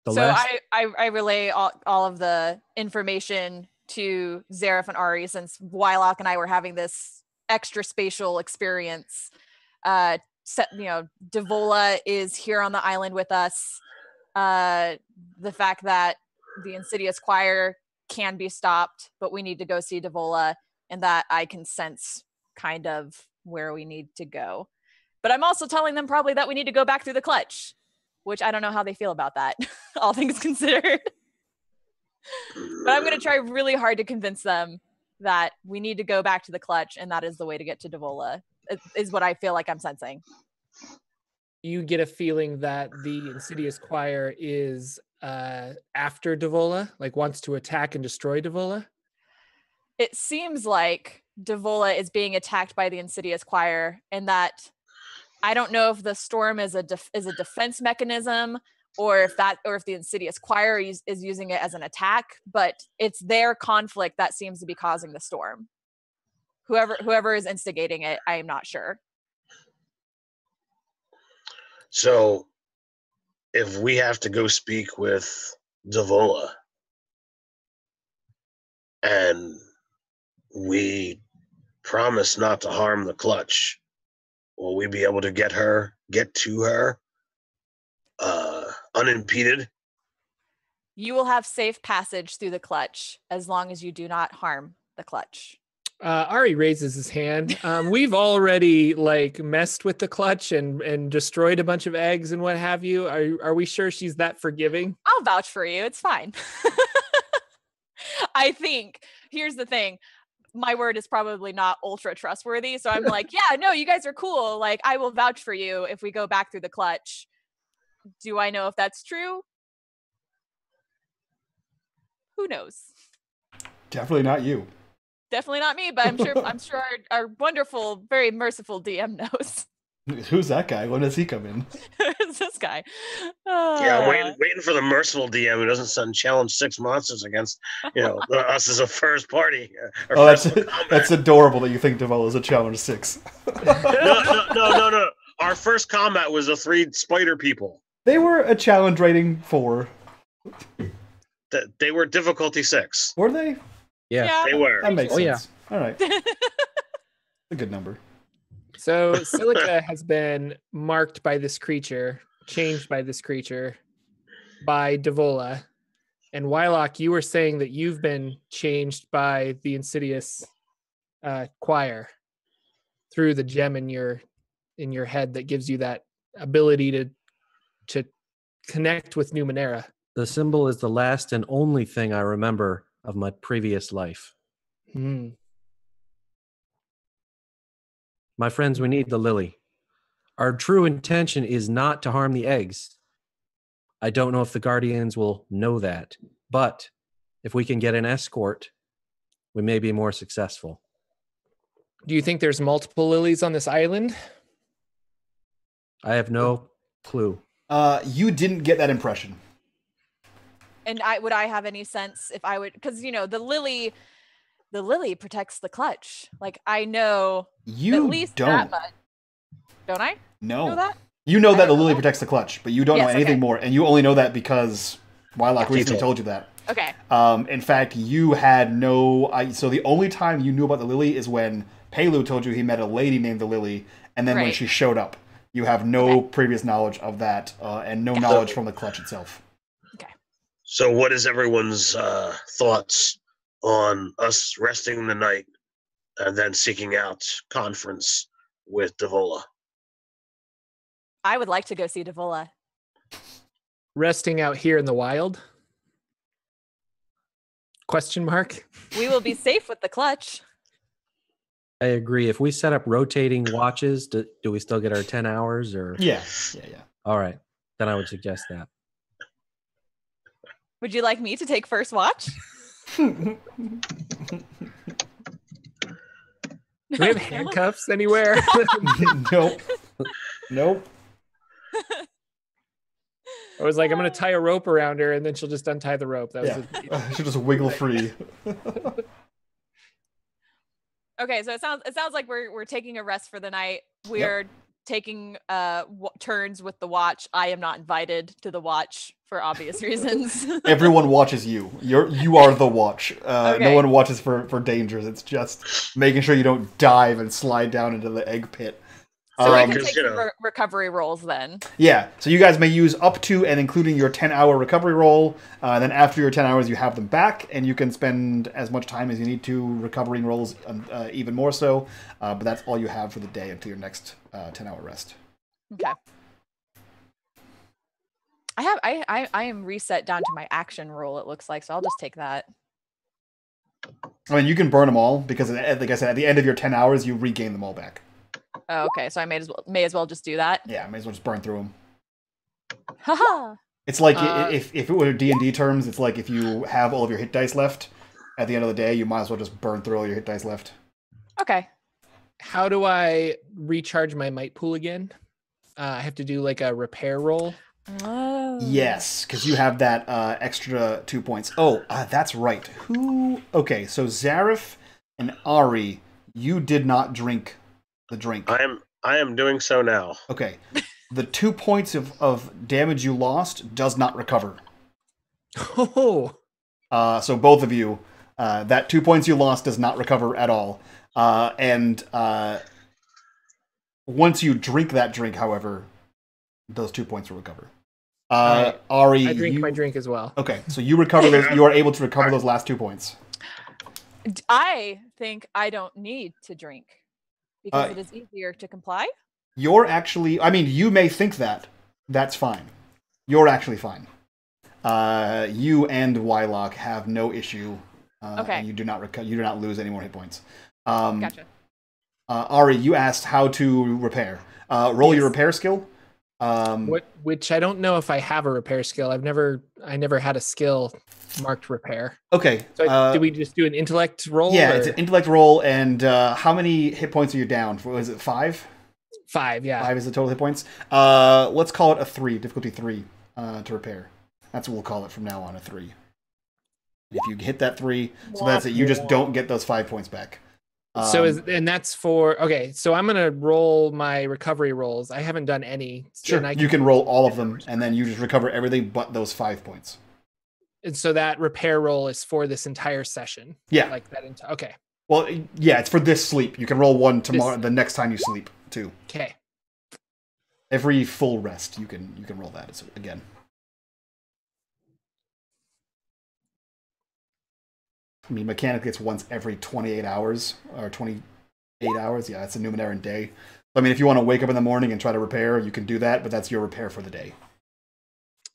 [SPEAKER 2] I relay all of the information to Zariff and Arri, since Wyloch and I were having this extra spatial experience. Devola is here on the island with us. The fact that the Insidious Choir can be stopped, but we need to go see Devola, and that I can sense kind of where we need to go. But I'm also telling them probably that we need to go back through the clutch, which I don't know how they feel about that, all things considered. But I'm going to try really hard to convince them that we need to go back to the clutch, and that is the way to get to Devola, is what I feel like I'm sensing.
[SPEAKER 3] You get a feeling that the Insidious Choir is after Devola, like wants to attack and destroy Devola?
[SPEAKER 2] It seems like Devola is being attacked by the Insidious Choir, and that I don't know if the storm is a defense mechanism, or if the Insidious Choir is using it as an attack, but it's their conflict that seems to be causing the storm. Whoever is instigating it, I am not sure.
[SPEAKER 5] So if we have to go speak with Devola and we promise not to harm the clutch, will we be able to get to her unimpeded?
[SPEAKER 2] You will have safe passage through the clutch as long as you do not harm the clutch.
[SPEAKER 3] Arri raises his hand. We've already like messed with the clutch and destroyed a bunch of eggs and what have you. Are we sure she's that forgiving?
[SPEAKER 2] I'll vouch for you. It's fine. I think here's the thing. My word is probably not ultra trustworthy. So I'm like, yeah, no, you guys are cool. Like, I will vouch for you if we go back through the clutch. Do I know if that's true? Who knows?
[SPEAKER 1] Definitely not you.
[SPEAKER 2] Definitely not me, but I'm sure our wonderful, very merciful DM knows.
[SPEAKER 1] Who's that guy? When does he come in?
[SPEAKER 2] Who's this guy?
[SPEAKER 5] Yeah, I'm waiting for the merciful DM who doesn't sudden challenge 6 monsters against, us as a first party.
[SPEAKER 1] That's adorable that you think Devola is a challenge 6.
[SPEAKER 5] No. Our first combat was the 3 spider people.
[SPEAKER 1] They were a challenge rating 4.
[SPEAKER 5] They were difficulty 6.
[SPEAKER 1] Were they?
[SPEAKER 4] Yeah.
[SPEAKER 5] They were.
[SPEAKER 1] That makes sense.
[SPEAKER 4] Yeah.
[SPEAKER 1] All right. A good number.
[SPEAKER 3] So Silica has been marked by this creature, changed by this creature, by Devola. And Wyloch, you were saying that you've been changed by the insidious choir through the gem in your head that gives you that ability to connect with Numenera.
[SPEAKER 4] The symbol is the last and only thing I remember of my previous life. My friends, we need the lily. Our true intention is not to harm the eggs. I don't know if the Guardians will know that, but if we can get an escort, we may be more successful.
[SPEAKER 3] Do you think there's multiple lilies on this island?
[SPEAKER 4] I have no clue.
[SPEAKER 1] You didn't get that impression.
[SPEAKER 2] And would I have any sense if I would, because the lily protects the clutch. Like, I know
[SPEAKER 1] You
[SPEAKER 2] at least
[SPEAKER 1] don't.
[SPEAKER 2] that much. Don't I?
[SPEAKER 1] No.
[SPEAKER 2] Know that?
[SPEAKER 1] You know that the lily protects the clutch, but you don't know
[SPEAKER 2] Yes,
[SPEAKER 1] anything
[SPEAKER 2] okay.
[SPEAKER 1] more, and you only know that because Wyloch recently told you that.
[SPEAKER 2] Okay.
[SPEAKER 1] In fact, you had no. So the only time you knew about the lily is when Pelu told you he met a lady named the Lily, and then when
[SPEAKER 2] Right.
[SPEAKER 1] she showed up. You have no previous knowledge of that, and no knowledge from the clutch itself.
[SPEAKER 5] So what is everyone's thoughts on us resting the night and then seeking out conference with Devola?
[SPEAKER 2] I would like to go see Devola.
[SPEAKER 3] Resting out here in the wild? Question mark?
[SPEAKER 2] We will be safe with the clutch.
[SPEAKER 4] I agree. If we set up rotating watches, do we still get our 10 hours? Or
[SPEAKER 1] Yeah.
[SPEAKER 4] All right. Then I would suggest that.
[SPEAKER 2] Would you like me to take first watch?
[SPEAKER 3] Do we have handcuffs anywhere?
[SPEAKER 1] Nope.
[SPEAKER 3] I was like, I'm going to tie a rope around her, and then she'll just untie the rope. That was
[SPEAKER 1] She'll just wiggle free.
[SPEAKER 2] Okay, so it sounds like we're taking a rest for the night. We're taking turns with the watch. I am not invited to the watch for obvious reasons.
[SPEAKER 1] Everyone watches you. You are the watch. No
[SPEAKER 2] Okay.
[SPEAKER 1] one watches for dangers. It's just making sure you don't dive and slide down into the egg pit.
[SPEAKER 2] So I can
[SPEAKER 5] because,
[SPEAKER 2] take some recovery rolls then.
[SPEAKER 1] Yeah, so you guys may use up to and including your 10-hour recovery roll. Then after your 10 hours, you have them back, and you can spend as much time as you need to recovering rolls, even more so. But that's all you have for the day until your next 10-hour rest.
[SPEAKER 2] Okay. I am reset down to my action roll, it looks like, so I'll just take that.
[SPEAKER 1] I mean, you can burn them all, because like I said, at the end of your 10 hours, you regain them all back.
[SPEAKER 2] Oh, okay, so I may as well just do that.
[SPEAKER 1] Yeah, may as well just burn through them.
[SPEAKER 2] Haha.
[SPEAKER 1] It's like if it were D&D terms, it's like if you have all of your hit dice left at the end of the day, you might as well just burn through all your hit dice left.
[SPEAKER 2] Okay.
[SPEAKER 3] How do I recharge my might pool again? I have to do like a repair roll.
[SPEAKER 2] Oh.
[SPEAKER 1] Yes, because you have that extra 2 points. Oh, that's right. Okay, so Zariff and Arri, you did not drink the drink.
[SPEAKER 5] I am doing so now.
[SPEAKER 1] Okay. The 2 points of damage you lost does not recover.
[SPEAKER 3] Oh.
[SPEAKER 1] So both of you, that 2 points you lost does not recover at all. And once you drink that drink, however, those 2 points will recover.
[SPEAKER 3] Right.
[SPEAKER 1] Arri,
[SPEAKER 3] I drink my drink as well.
[SPEAKER 1] Okay, so you recover those. You are able to recover those last 2 points.
[SPEAKER 2] I think I don't need to drink because it is easier to comply.
[SPEAKER 1] You're actually, I mean, you may think that. That's fine. You're actually fine. You and Wyloch have no issue.
[SPEAKER 2] Okay.
[SPEAKER 1] And you do not lose any more hit points.
[SPEAKER 2] Gotcha.
[SPEAKER 1] Arri, you asked how to repair. Roll your repair skill.
[SPEAKER 3] Which I don't know if I have a repair skill. I never had a skill marked repair.
[SPEAKER 1] Okay.
[SPEAKER 3] So did we just do an intellect roll?
[SPEAKER 1] Yeah, it's an intellect roll. And how many hit points are you down? Was it 5?
[SPEAKER 3] 5, yeah.
[SPEAKER 1] 5 is the total hit points. Let's call it a 3, difficulty 3 to repair. That's what we'll call it from now on, a 3. If you hit that 3, so that's it. You just don't get those 5 points back.
[SPEAKER 3] And that's for, okay, so I'm going to roll my recovery rolls. I haven't done any.
[SPEAKER 1] Sure, you can roll all of them, and then you just recover everything but those 5 points.
[SPEAKER 3] And so that repair roll is for this entire session?
[SPEAKER 1] Yeah.
[SPEAKER 3] Like that okay.
[SPEAKER 1] Well, yeah, it's for this sleep. You can roll one tomorrow, the next time you sleep, too.
[SPEAKER 3] Okay.
[SPEAKER 1] Every full rest, you can roll that again. I mean, mechanically, it's once every 28 hours, or 28 hours. Yeah, it's a Numeneran day. I mean, if you want to wake up in the morning and try to repair, you can do that, but that's your repair for the day.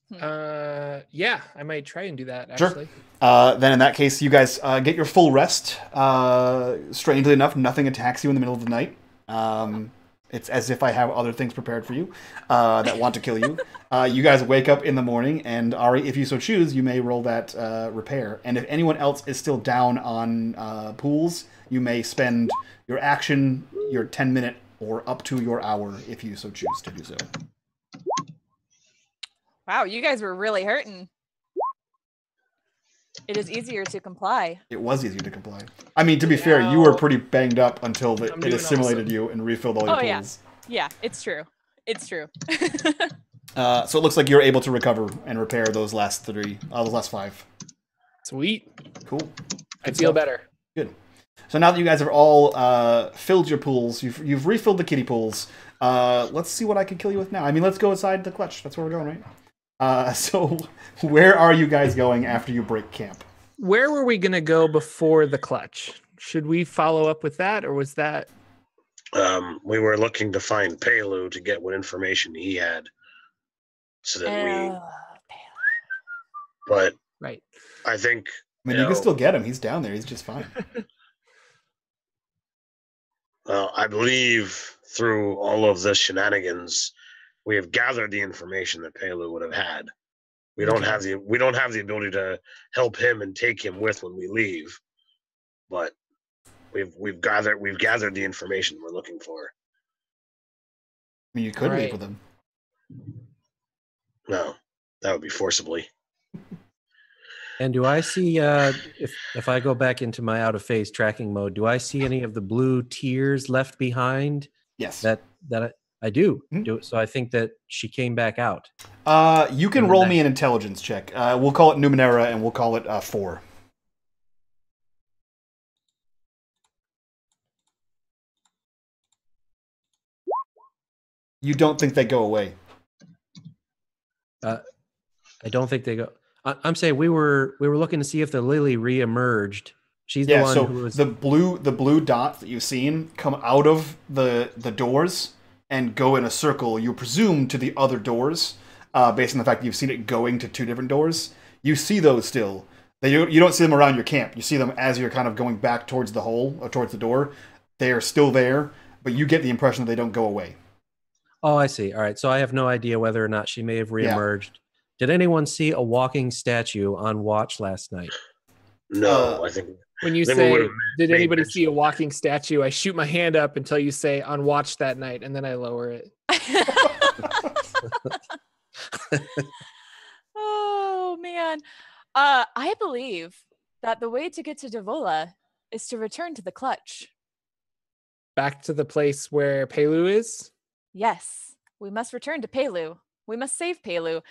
[SPEAKER 3] Yeah, I might try and do that, actually.
[SPEAKER 1] Sure. Then in that case, you guys get your full rest. Strangely enough, nothing attacks you in the middle of the night. It's as if I have other things prepared for you that want to kill you. You guys wake up in the morning, and Arri, if you so choose, you may roll that repair. And if anyone else is still down on pools, you may spend your action, your 10-minute, or up to your hour, if you so choose to do so.
[SPEAKER 2] Wow, you guys were really hurting. It is easier to comply.
[SPEAKER 1] It was easier to comply. I mean, to be fair, you were pretty banged up until it assimilated you and refilled all your pools.
[SPEAKER 2] Yeah, it's true. It's true.
[SPEAKER 1] So it looks like you're able to recover and repair those last 5.
[SPEAKER 3] Sweet.
[SPEAKER 1] Cool.
[SPEAKER 3] I feel better.
[SPEAKER 1] Good. So now that you guys have all filled your pools, you've refilled the kiddie pools. Let's see what I can kill you with now. I mean, let's go inside the clutch. That's where we're going, right? So where are you guys going after you break camp?
[SPEAKER 3] Where were we going to go before the clutch? Should we follow up with that, or was that?
[SPEAKER 5] We were looking to find Pelu to get what information he had, so that But
[SPEAKER 3] right,
[SPEAKER 5] I think.
[SPEAKER 1] I mean, you can still get him. He's down there. He's just fine.
[SPEAKER 5] Well, I believe through all of the shenanigans, we have gathered the information that Pelu would have had. We don't have the ability to help him and take him with when we leave, but we've gathered the information we're looking for.
[SPEAKER 1] I mean, you could leave with him.
[SPEAKER 5] No, that would be forcibly.
[SPEAKER 4] And do I see if I go back into my out of phase tracking mode, do I see any of the blue tears left behind?
[SPEAKER 1] Yes.
[SPEAKER 4] That I do. So I think that she came back out.
[SPEAKER 1] You can roll me an intelligence check. We'll call it Numenera, and we'll call it 4. You don't think they go away?
[SPEAKER 4] I don't think they go. I'm saying we were looking to see if the Lily re-emerged. She's the one who was Oh, I see. All right. So I have no idea whether or not she may have reemerged. Yeah. Did anyone see a walking statue on watch last night?
[SPEAKER 5] No, I think.
[SPEAKER 3] When you say, did anybody see a walking statue, I shoot my hand up until you say on watch that night, and then I lower it.
[SPEAKER 2] Oh, man. I believe that the way to get to Devola is to return to the clutch.
[SPEAKER 3] Back to the place where Pelu is?
[SPEAKER 2] Yes, we must return to Pelu. We must save Pelu.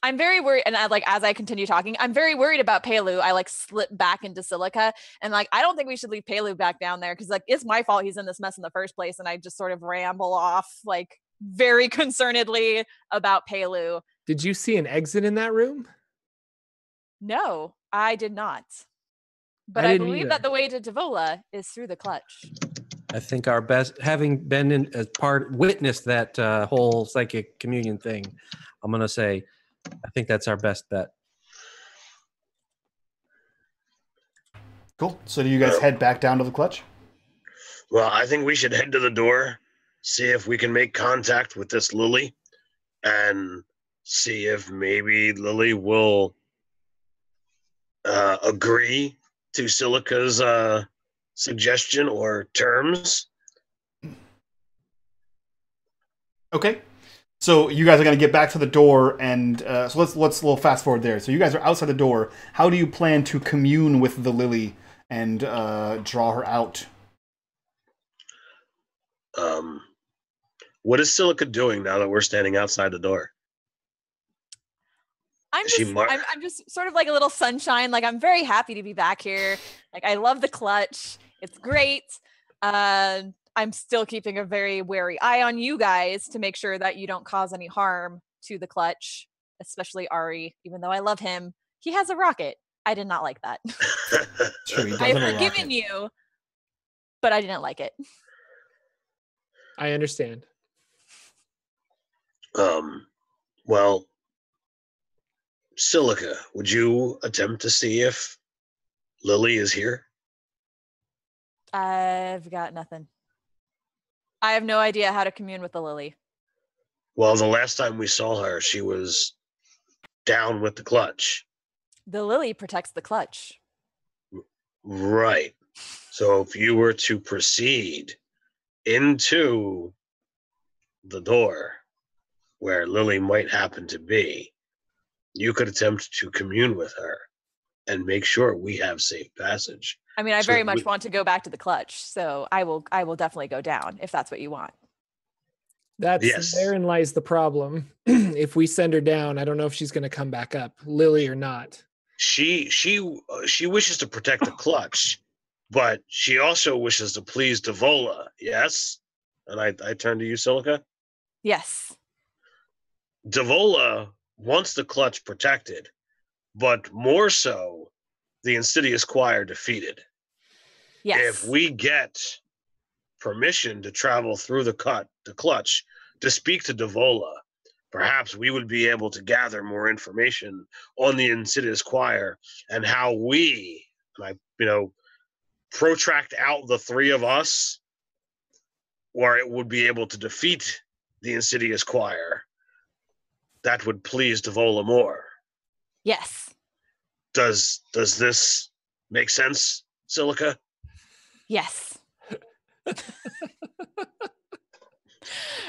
[SPEAKER 2] I'm very worried, and as I continue talking, I'm very worried about Pelu. I slip back into Silica, and I don't think we should leave Pelu back down there because it's my fault he's in this mess in the first place, and I just sort of ramble off very concernedly about Pelu.
[SPEAKER 3] Did you see an exit in that room?
[SPEAKER 2] No, I did not. But I believe that the way to Devola is through the clutch.
[SPEAKER 4] I think our best, having been in as witnessed that whole psychic communion thing, I'm going to say, I think that's our best bet.
[SPEAKER 1] Cool. So do you guys head back down to the clutch?
[SPEAKER 5] Well, I think we should head to the door, see if we can make contact with this Lily, and see if maybe Lily will agree to Silica's suggestion or terms.
[SPEAKER 1] Okay. So you guys are going to get back to the door, and so let's little fast forward there. So you guys are outside the door. How do you plan to commune with the Lily and draw her out?
[SPEAKER 5] What is Silica doing now that we're standing outside the door?
[SPEAKER 2] I'm just sort of like a little sunshine. Like, I'm very happy to be back here. Like, I love the clutch. It's great. I'm still keeping a very wary eye on you guys to make sure that you don't cause any harm to the clutch, especially Arri. Even though I love him, he has a rocket. I did not like that.
[SPEAKER 1] Sure, he does
[SPEAKER 2] I've
[SPEAKER 1] have a
[SPEAKER 2] forgiven
[SPEAKER 1] rocket.
[SPEAKER 2] you, but I didn't like it.
[SPEAKER 3] I understand.
[SPEAKER 5] Well, Silica, would you attempt to see if Lily is here?
[SPEAKER 2] I've got nothing. I have no idea how to commune with the Lily.
[SPEAKER 5] Well, the last time we saw her, she was down with the clutch.
[SPEAKER 2] The Lily protects the clutch.
[SPEAKER 5] Right. So if you were to proceed into the door where Lily might happen to be, you could attempt to commune with her and make sure we have safe passage.
[SPEAKER 2] I mean, I very much want to go back to the clutch, so I will definitely go down if that's what you want.
[SPEAKER 3] Therein lies the problem. If we send her down, I don't know if she's going to come back up, Lily or not.
[SPEAKER 5] She wishes to protect the clutch, but she also wishes to please Devola. Yes, and I turn to you, Silica.
[SPEAKER 2] Yes.
[SPEAKER 5] Devola wants the clutch protected, but more so, the insidious choir defeated.
[SPEAKER 2] Yes.
[SPEAKER 5] If we get permission to travel through the clutch to speak to Devola, perhaps we would be able to gather more information on the insidious choir and how we, protract out the three of us, or it would be able to defeat the insidious choir. That would please Devola more.
[SPEAKER 2] Yes.
[SPEAKER 5] Does this make sense, Silica?
[SPEAKER 2] Yes.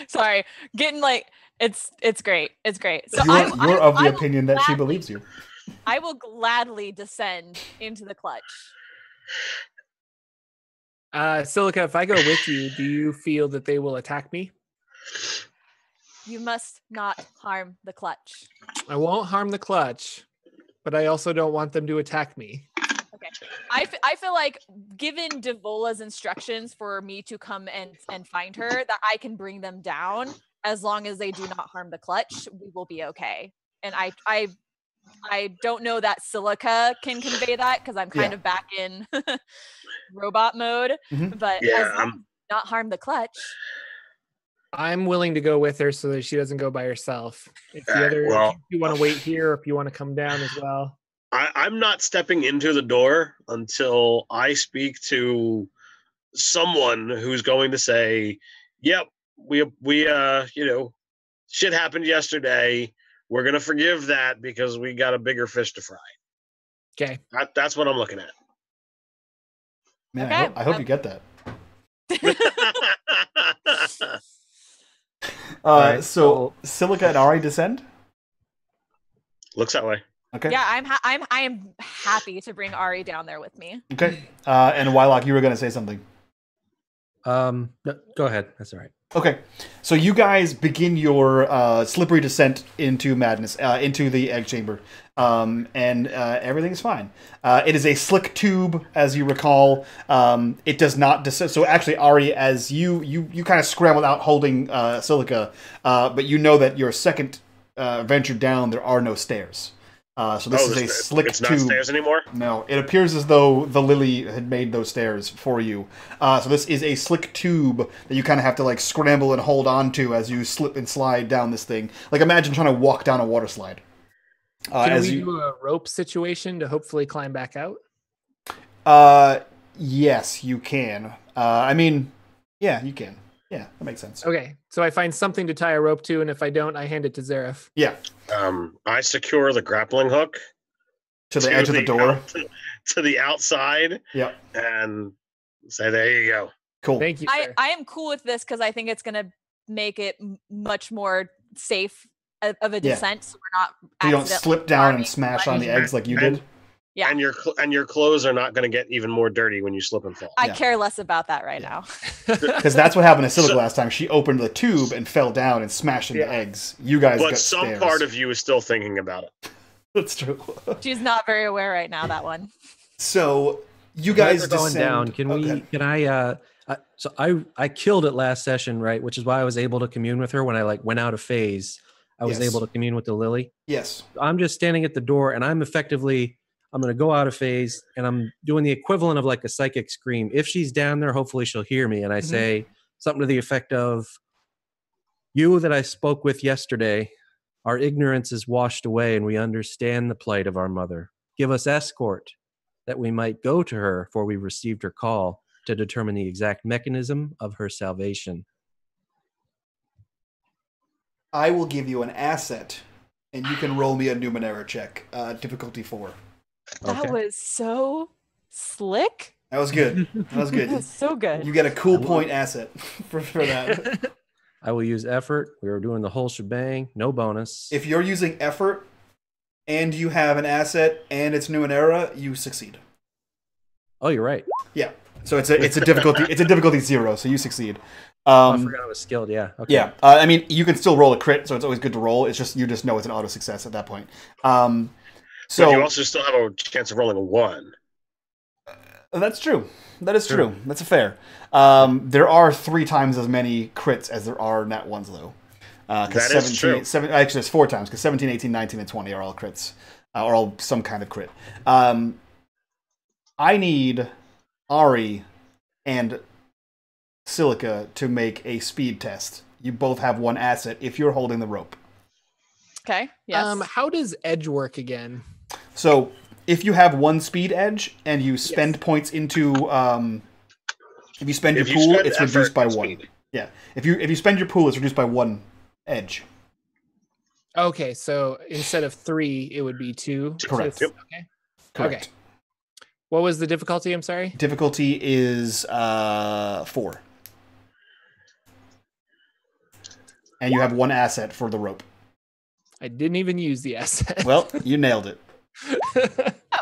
[SPEAKER 2] Sorry, getting like it's great. It's great. So
[SPEAKER 1] you're of the opinion that she believes you.
[SPEAKER 2] I will gladly descend into the clutch.
[SPEAKER 3] Silica, if I go with you, do you feel that they will attack me?
[SPEAKER 2] You must not harm the clutch.
[SPEAKER 3] I won't harm the clutch, but I also don't want them to attack me.
[SPEAKER 2] Okay. I feel like, given Devola's instructions for me to come and find her, that I can bring them down as long as they do not harm the clutch. We will be okay. And I don't know that Silica can convey that because I'm kind of back in robot mode.
[SPEAKER 1] Mm-hmm.
[SPEAKER 2] But as long as not harm the clutch.
[SPEAKER 3] I'm willing to go with her so that she doesn't go by herself. If you want to wait here, or if you want to come down as well.
[SPEAKER 5] I'm not stepping into the door until I speak to someone who's going to say, "Yep, we shit happened yesterday. We're gonna forgive that because we got a bigger fish to fry."
[SPEAKER 3] Okay,
[SPEAKER 5] that's what I'm looking at.
[SPEAKER 1] Man,
[SPEAKER 2] okay.
[SPEAKER 1] I hope you get that.
[SPEAKER 4] Right,
[SPEAKER 1] so Silica and Arri descend.
[SPEAKER 5] Looks that way.
[SPEAKER 1] Okay.
[SPEAKER 2] Yeah, I am happy to bring Arri down there with me.
[SPEAKER 1] Okay. And Wyloch, you were going to say something.
[SPEAKER 4] No, go ahead. That's all right.
[SPEAKER 1] Okay. So you guys begin your slippery descent into madness, into the egg chamber, and everything's fine. It is a slick tube, as you recall. It does not descend. So actually, Arri, as you kind of scrambled out holding Silica, but you know that your second venture down, there are no stairs. So this is a slick
[SPEAKER 5] it's not
[SPEAKER 1] tube.
[SPEAKER 5] stairs anymore?
[SPEAKER 1] No, it appears as though the lily had made those stairs for you. So this is a slick tube that you kind of have to like scramble and hold on to as you slip and slide down this thing. Like imagine trying to walk down a water slide.
[SPEAKER 3] Can we do a rope situation to hopefully climb back out?
[SPEAKER 1] Yes, you can. I mean, yeah, you can. Yeah, that makes sense.
[SPEAKER 3] Okay, so I find something to tie a rope to, and if I don't, I hand it to Zariff.
[SPEAKER 1] Yeah.
[SPEAKER 5] I secure the grappling hook
[SPEAKER 1] To the edge of the door.
[SPEAKER 5] to the outside.
[SPEAKER 1] Yep.
[SPEAKER 5] And say, there you go.
[SPEAKER 1] Cool.
[SPEAKER 3] Thank you, sir.
[SPEAKER 2] I am cool with this because I think it's going to make it much more safe of a descent, so we're not.
[SPEAKER 1] So you don't
[SPEAKER 2] accidentally
[SPEAKER 1] slip down and
[SPEAKER 2] harming
[SPEAKER 1] smash on
[SPEAKER 2] somebody.
[SPEAKER 1] the eggs like you did.
[SPEAKER 2] Yeah.
[SPEAKER 5] And your clothes are not going to get even more dirty when you slip and fall.
[SPEAKER 2] I
[SPEAKER 1] Yeah.
[SPEAKER 2] care less about that right now.
[SPEAKER 1] Because that's what happened to Silica last time. She opened the tube and fell down and smashed into eggs. You guys
[SPEAKER 5] But
[SPEAKER 1] got
[SPEAKER 5] some
[SPEAKER 1] stairs.
[SPEAKER 5] part of you is still thinking about it.
[SPEAKER 1] That's true.
[SPEAKER 2] She's not very aware right now, that one.
[SPEAKER 1] So you guys
[SPEAKER 4] are going
[SPEAKER 1] descend.
[SPEAKER 4] down. Can we?
[SPEAKER 1] Okay.
[SPEAKER 4] Can I? So I killed it last session, right? Which is why I was able to commune with her when I like went out of phase. I was
[SPEAKER 1] Yes.
[SPEAKER 4] able to commune with the lily.
[SPEAKER 1] Yes.
[SPEAKER 4] I'm just standing at the door, and I'm going to go out of phase, and I'm doing the equivalent of like a psychic scream. If she's down there, hopefully she'll hear me. And I say something to the effect of, "You that I spoke with yesterday, our ignorance is washed away, and we understand the plight of our mother. Give us escort that we might go to her, for we received her call to determine the exact mechanism of her salvation."
[SPEAKER 1] I will give you an asset, and you can roll me a Numenera check. Difficulty 4.
[SPEAKER 2] That was so slick.
[SPEAKER 1] That was good. That was
[SPEAKER 2] That was
[SPEAKER 1] good.
[SPEAKER 2] so good.
[SPEAKER 1] You get a cool point asset for that.
[SPEAKER 4] I will use effort. We were doing the whole shebang. No bonus.
[SPEAKER 1] If you're using effort, and you have an asset, and it's Numenera, you succeed.
[SPEAKER 4] Oh, you're right.
[SPEAKER 1] Yeah. So it's a difficulty 0, so you succeed.
[SPEAKER 4] I forgot I was skilled. Yeah. Okay.
[SPEAKER 1] Yeah. I mean, you can still roll a crit, so it's always good to roll. It's just you just know it's an auto success at that point. So
[SPEAKER 5] But you also still have a chance of rolling a 1.
[SPEAKER 1] that's true. That is true. That's fair. There are 3 times as many crits as there are nat ones, though.
[SPEAKER 5] That is true.
[SPEAKER 1] Actually, there's 4 times, because 17, 18, 19, and 20 are all crits. Or all some kind of crit. I need Arri and Silica to make a speed test. You both have 1 asset if you're holding the rope.
[SPEAKER 2] Okay. Yes.
[SPEAKER 3] How does edge work again?
[SPEAKER 1] So if you have 1 speed edge and you spend points into, if you spend your pool, it's reduced by 1. Yeah. If you spend your pool, it's reduced by 1 edge.
[SPEAKER 3] Okay, so instead of 3, it would be 2.
[SPEAKER 1] Correct.
[SPEAKER 3] So okay.
[SPEAKER 1] Correct.
[SPEAKER 3] Okay. What was the difficulty? I'm sorry.
[SPEAKER 1] Difficulty is 4. And you have 1 asset for the rope.
[SPEAKER 3] I didn't even use the asset.
[SPEAKER 1] Well, you nailed it.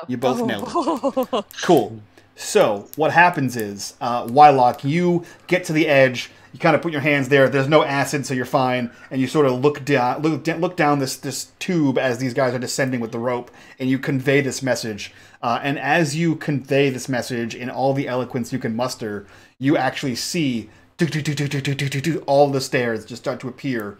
[SPEAKER 1] You both nailed it. Cool. So what happens is, Wyloch, you get to the edge. You kind of put your hands there. There's no acid, so you're fine. And you sort of look down this tube as these guys are descending with the rope, and you convey this message. And as you convey this message in all the eloquence you can muster, you actually see all the stairs just start to appear.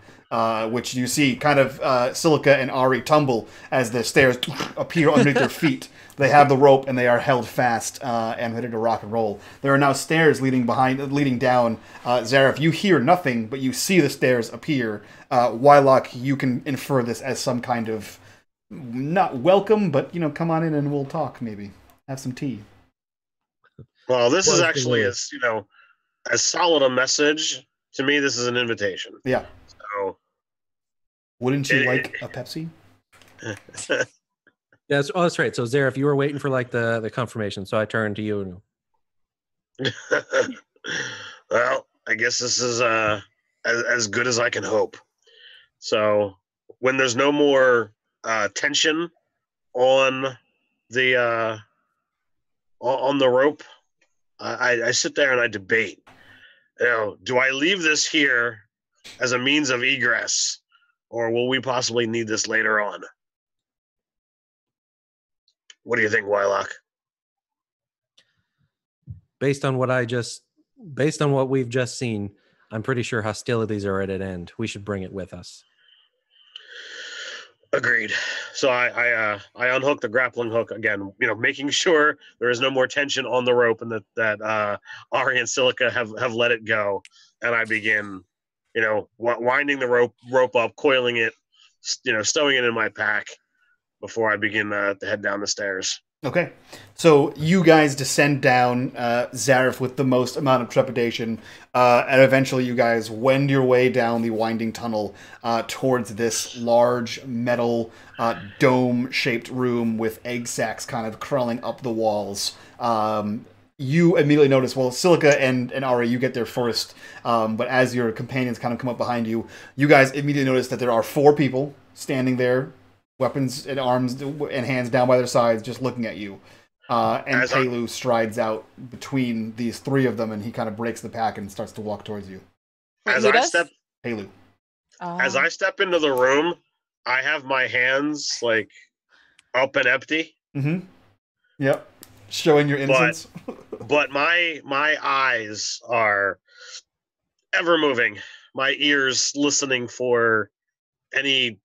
[SPEAKER 1] Which you see kind of Silica and Arri tumble as the stairs appear underneath their feet. They have the rope and they are held fast and ready to rock and roll. There are now stairs leading down. Zariff, you hear nothing, but you see the stairs appear. Wyloch, you can infer this as some kind of not welcome, but come on in and we'll talk. Maybe have some tea.
[SPEAKER 5] Well, this is actually as solid a message to me. This is an invitation.
[SPEAKER 1] Yeah.
[SPEAKER 5] So,
[SPEAKER 1] wouldn't you like a Pepsi?
[SPEAKER 4] Yeah, that's right. So Zariff, you were waiting for like the confirmation, so I turned to you.
[SPEAKER 5] Well, I guess this is as good as I can hope. So when there's no more tension on the rope, I sit there and I debate. Do I leave this here as a means of egress, or will we possibly need this later on? What do you think, Wyloch?
[SPEAKER 4] Based on what we've just seen, I'm pretty sure hostilities are at an end. We should bring it with us.
[SPEAKER 5] Agreed. So I unhook the grappling hook again, making sure there is no more tension on the rope and that Arri and Silica have let it go, and I begin, winding the rope up, coiling it, stowing it in my pack before I begin to head down the stairs.
[SPEAKER 1] Okay, so you guys descend down Zariff with the most amount of trepidation, and eventually you guys wend your way down the winding tunnel towards this large metal dome-shaped room with egg sacs kind of crawling up the walls. You immediately notice, well, Silica and Arri, you get there first, but as your companions kind of come up behind you, you guys immediately notice that there are 4 people standing there, weapons and arms and hands down by their sides, just looking at you. And Pelu strides out between these 3 of them, and he kind of breaks the pack and starts to walk towards you. Pelu.
[SPEAKER 5] As I step into the room, I have my hands like up and empty.
[SPEAKER 1] Mm-hmm. Yep. Showing your innocence.
[SPEAKER 5] But my eyes are ever moving. My ears listening for any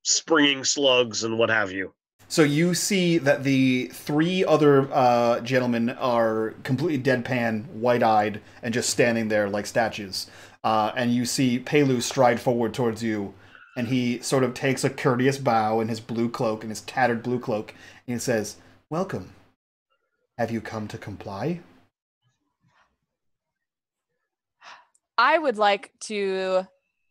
[SPEAKER 5] springing slugs and what have you.
[SPEAKER 1] So you see that the 3 other gentlemen are completely deadpan, wide-eyed, and just standing there like statues. And you see Pelu stride forward towards you, and he sort of takes a courteous bow in his blue cloak, in his tattered blue cloak, and he says, "Welcome. Have you come to comply?"
[SPEAKER 2] I would like to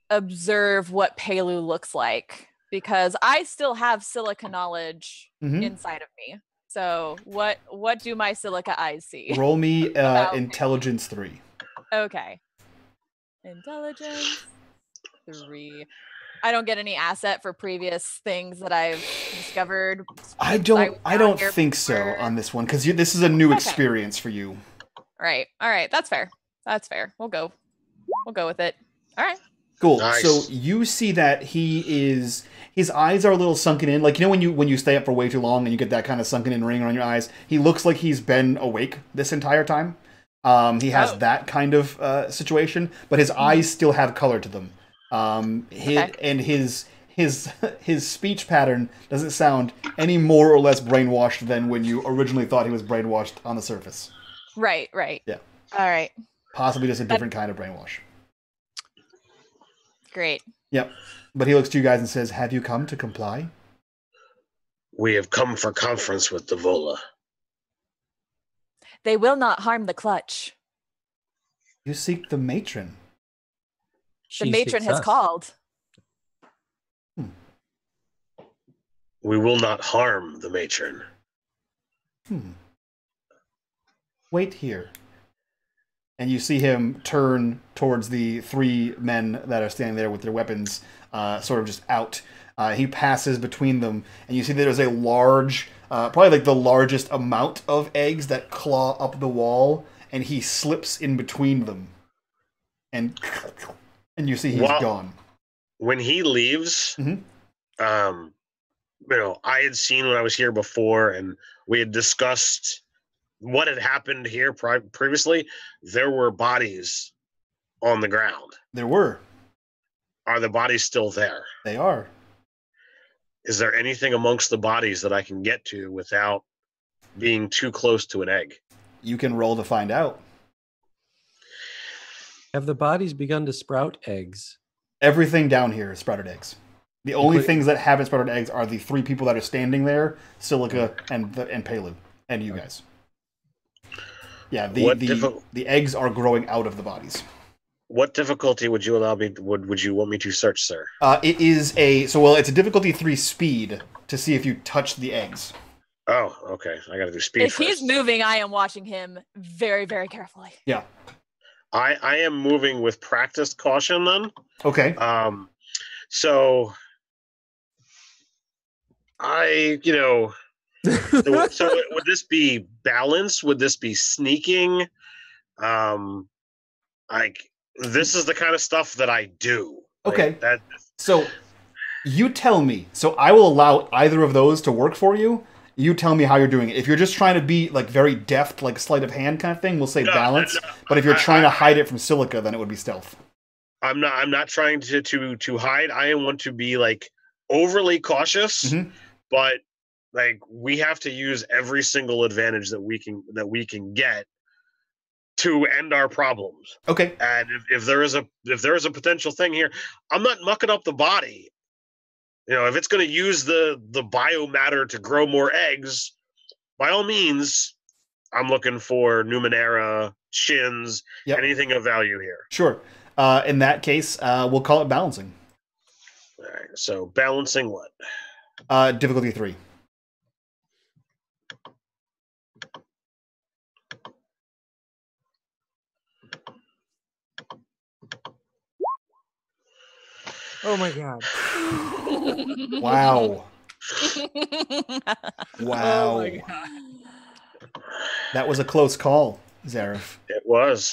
[SPEAKER 2] observe what Pelu looks like, because I still have Silica knowledge inside of me. So what do my Silica eyes see?
[SPEAKER 1] Roll me Intelligence 3.
[SPEAKER 2] Okay. Intelligence 3. I don't get any asset for previous things that I've discovered.
[SPEAKER 1] I don't think so on this one, because this is a new experience for you.
[SPEAKER 2] Right. All right. That's fair. That's fair. We'll go with it. All right.
[SPEAKER 1] Cool.
[SPEAKER 5] Nice.
[SPEAKER 1] So you see that his eyes are a little sunken in, like when you stay up for way too long and you get that kind of sunken in ring around your eyes. He looks like he's been awake this entire time. He has that kind of situation, but his eyes still have color to them. His speech pattern doesn't sound any more or less brainwashed than when you originally thought he was brainwashed on the surface.
[SPEAKER 2] Right.
[SPEAKER 1] Yeah.
[SPEAKER 2] All right.
[SPEAKER 1] Possibly just a different kind of brainwash.
[SPEAKER 2] Great.
[SPEAKER 1] Yep. But he looks to you guys and says, "Have you come to comply?"
[SPEAKER 5] "We have come for conference with the Vola."
[SPEAKER 2] "They will not harm the clutch."
[SPEAKER 1] "You seek the matron."
[SPEAKER 2] "The matron has called."
[SPEAKER 5] "We will not harm the matron."
[SPEAKER 1] "Wait here." And you see him turn towards the 3 men that are standing there with their weapons sort of just out. He passes between them, and you see that there's a large, probably like the largest amount of eggs that claw up the wall, and he slips in between them. And you see he's gone.
[SPEAKER 5] When he leaves, I had seen when I was here before, and we had discussed what had happened here previously. There were bodies on the ground.
[SPEAKER 1] There were.
[SPEAKER 5] Are the bodies still there?
[SPEAKER 1] They are.
[SPEAKER 5] Is there anything amongst the bodies that I can get to without being too close to an egg?
[SPEAKER 1] You can roll to find out.
[SPEAKER 4] Have the bodies begun to sprout eggs?
[SPEAKER 1] Everything down here is sprouted eggs. The only things that haven't sprouted eggs are the 3 people that are standing there, Silica and Pelu, and you guys. Yeah, the eggs are growing out of the bodies.
[SPEAKER 5] What difficulty would you allow me? Would you want me to search, sir?
[SPEAKER 1] It is it's a difficulty 3 speed to see if you touch the eggs.
[SPEAKER 5] Oh, okay. I got to do speed.
[SPEAKER 2] If
[SPEAKER 5] first.
[SPEAKER 2] He's moving, I am watching him very, very carefully.
[SPEAKER 1] Yeah.
[SPEAKER 5] I am moving with practiced caution then.
[SPEAKER 1] Okay.
[SPEAKER 5] So so would this be balance? Would this be sneaking? This is the kind of stuff that I do.
[SPEAKER 1] Okay. So you tell me. So I will allow either of those to work for you. You tell me how you're doing it. If you're just trying to be like very deft, like sleight of hand kind of thing, we'll say balance. No. But if you're trying to hide it from Silica, then it would be stealth.
[SPEAKER 5] I'm not trying to hide. I want to be like overly cautious,
[SPEAKER 1] Mhm.
[SPEAKER 5] but like we have to use every single advantage that we can get to end our problems.
[SPEAKER 1] Okay.
[SPEAKER 5] And if there is a potential thing here, I'm not mucking up the body. You know, if it's going to use the biomatter to grow more eggs, by all means, I'm looking for Numenera, shins,
[SPEAKER 1] Yep.
[SPEAKER 5] anything of value here.
[SPEAKER 1] Sure. In that case, we'll call it balancing.
[SPEAKER 5] All right. So balancing what?
[SPEAKER 1] Difficulty 3.
[SPEAKER 3] Oh my god.
[SPEAKER 1] Wow. Wow.
[SPEAKER 3] Oh my god.
[SPEAKER 1] That was a close call, Zariff.
[SPEAKER 5] It was.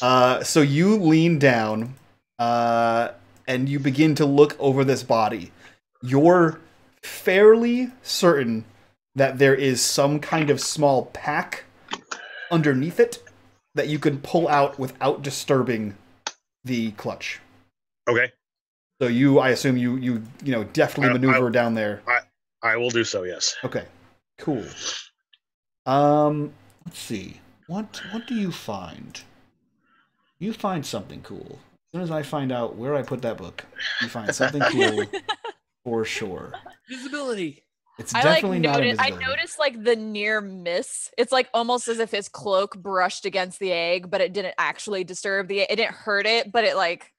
[SPEAKER 1] So you lean down and you begin to look over this body. You're fairly certain that there is some kind of small pack underneath it that you can pull out without disturbing the clutch.
[SPEAKER 5] Okay.
[SPEAKER 1] So I assume you definitely maneuver down there.
[SPEAKER 5] I will do so, yes.
[SPEAKER 1] Okay. Cool. Let's see. What do you find? You find something cool. As soon as I find out where I put that book, you find something cool for sure.
[SPEAKER 3] Visibility.
[SPEAKER 1] It's definitely not
[SPEAKER 2] I
[SPEAKER 1] invisibility.
[SPEAKER 2] noticed like the near miss. It's like almost as if his cloak brushed against the egg, but it didn't actually disturb the egg. It didn't hurt it, but it like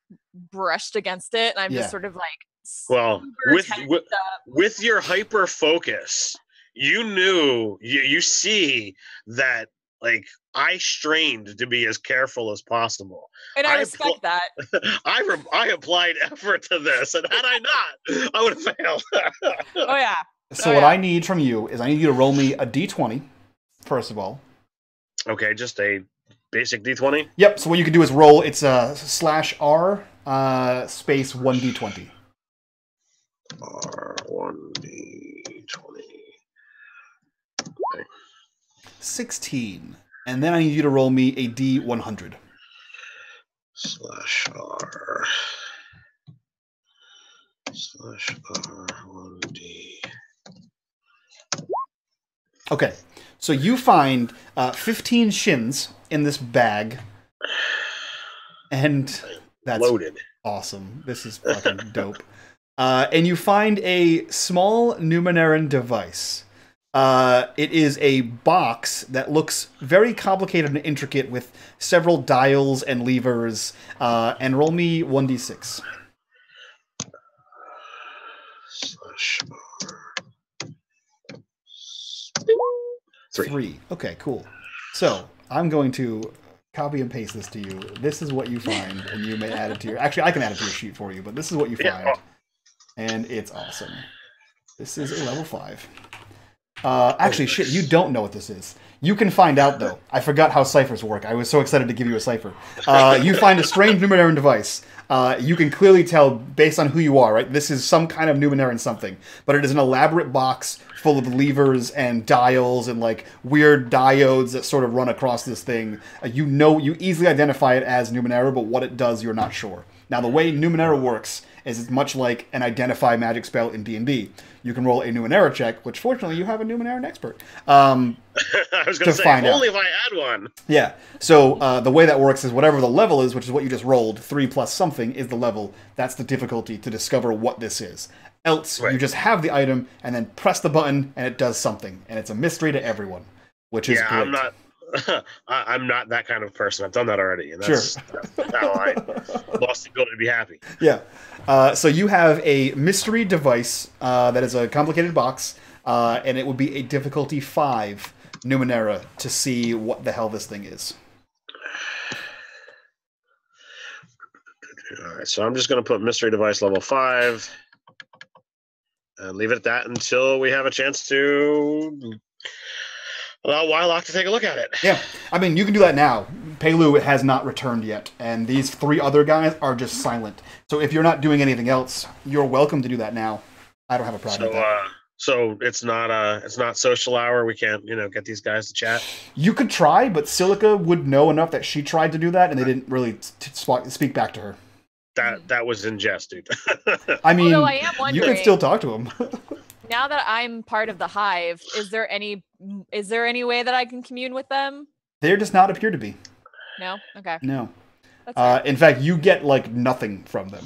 [SPEAKER 2] brushed against it. And I'm
[SPEAKER 1] Yeah.
[SPEAKER 2] just sort of like,
[SPEAKER 5] Well,
[SPEAKER 2] super
[SPEAKER 5] with your hyper focus, you knew you see that like I strained to be as careful as possible.
[SPEAKER 2] and I respect that.
[SPEAKER 5] I applied effort to this, and had I not, I would have failed.
[SPEAKER 2] Oh yeah.
[SPEAKER 1] So what I need from you is I need you to roll me a d20, first of all.
[SPEAKER 5] Okay, just a basic d20.
[SPEAKER 1] Yep, so what you can do is roll, it's a /R space 1d20.
[SPEAKER 5] R1d20.
[SPEAKER 1] 16. And then I need you to roll me a d100.
[SPEAKER 5] /R. /R1d.
[SPEAKER 1] Okay, so you find 15 shins in this bag, and that's
[SPEAKER 5] Loaded.
[SPEAKER 1] awesome. This is fucking dope. And you find a small Numeneran device. It is a box that looks very complicated and intricate with several dials and levers. And roll me 1d6.
[SPEAKER 5] /R.
[SPEAKER 1] 3. Okay, cool. So I'm going to copy and paste this to you. This is what you find, and you may add it to your... Actually, I can add it to your sheet for you, but this is what you find.
[SPEAKER 5] Yeah.
[SPEAKER 1] And it's awesome. This is a level 5. Actually, shit, you don't know what this is. You can find out, though. I forgot how ciphers work. I was so excited to give you a cipher. You find a strange Numeneran device. You can clearly tell, based on who you are, right? This is some kind of Numeneran something. But it is an elaborate box full of levers and dials and, like, weird diodes that sort of run across this thing. You easily identify it as Numenera, but what it does, you're not sure. Now, the way Numenera works is it's much like an identify magic spell in D&D. You can roll a Numenera check, which fortunately you have a Numeneran expert.
[SPEAKER 5] I was going to say,
[SPEAKER 1] find out.
[SPEAKER 5] only if I had one.
[SPEAKER 1] Yeah. So the way that works is whatever the level is, which is what you just rolled, 3 plus something is the level. That's the difficulty to discover what this is. Else,
[SPEAKER 5] Right.
[SPEAKER 1] you just have the item and then press the button and it does something. And it's a mystery to everyone, which is great.
[SPEAKER 5] I'm not that kind of person. I've done that already. And
[SPEAKER 1] Sure.
[SPEAKER 5] that's how I lost the ability to be happy.
[SPEAKER 1] Yeah. So you have a mystery device that is a complicated box, and it would be a difficulty 5 Numenera to see what the hell this thing is.
[SPEAKER 5] All right, so I'm just going to put mystery device level 5 and leave it at that until we have a chance to allow Wyloch to take a look at it.
[SPEAKER 1] Yeah, I mean, you can do that now. Pelu has not returned yet, and these 3 other guys are just silent. So if you're not doing anything else, you're welcome to do that now. I don't have a problem with that.
[SPEAKER 5] So it's not social hour. We can't, get these guys to chat.
[SPEAKER 1] You could try, but Silica would know enough that she tried to do that, and they didn't really speak back to her.
[SPEAKER 5] that was in jest, dude.
[SPEAKER 1] I mean,
[SPEAKER 2] Although I am
[SPEAKER 1] you
[SPEAKER 2] wondering,
[SPEAKER 1] can still talk to him.
[SPEAKER 2] now that I'm part of the hive, is there any way that I can commune with them?
[SPEAKER 1] There does not appear to be.
[SPEAKER 2] No? Okay.
[SPEAKER 1] No.
[SPEAKER 2] That's fair.
[SPEAKER 1] In fact, you get like nothing from them.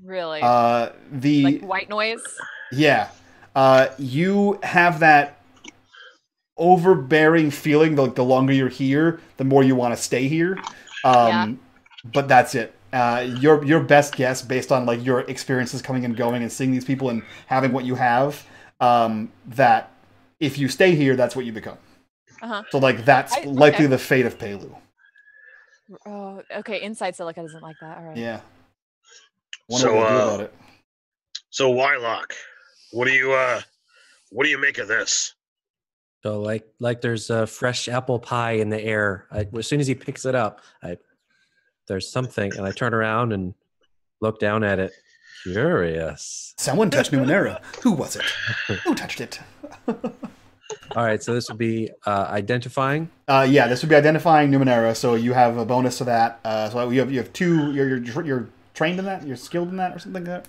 [SPEAKER 2] Really?
[SPEAKER 1] The
[SPEAKER 2] like white noise?
[SPEAKER 1] Yeah. You have that overbearing feeling that, like, the longer you're here, the more you want to stay here.
[SPEAKER 2] Yeah.
[SPEAKER 1] But that's it. Your best guess, based on like your experiences coming and going and seeing these people and having what you have, that if you stay here, that's what you become. So like that's likely the fate of Pelu.
[SPEAKER 2] Oh, okay. Inside Silica doesn't like that. All right.
[SPEAKER 1] Yeah. Wonder what to do about it.
[SPEAKER 5] So Wyloch, what do you make of this?
[SPEAKER 4] So like there's a fresh apple pie in the air. As soon as he picks it up, there's something, and I turn around and look down at it. Curious.
[SPEAKER 1] Someone touched Numenera. Who was it? Who touched it?
[SPEAKER 4] All right, so this would be identifying.
[SPEAKER 1] Yeah, this would be identifying Numenera. So you have a bonus to that. So you have two. You're trained in that. You're skilled in that, or something like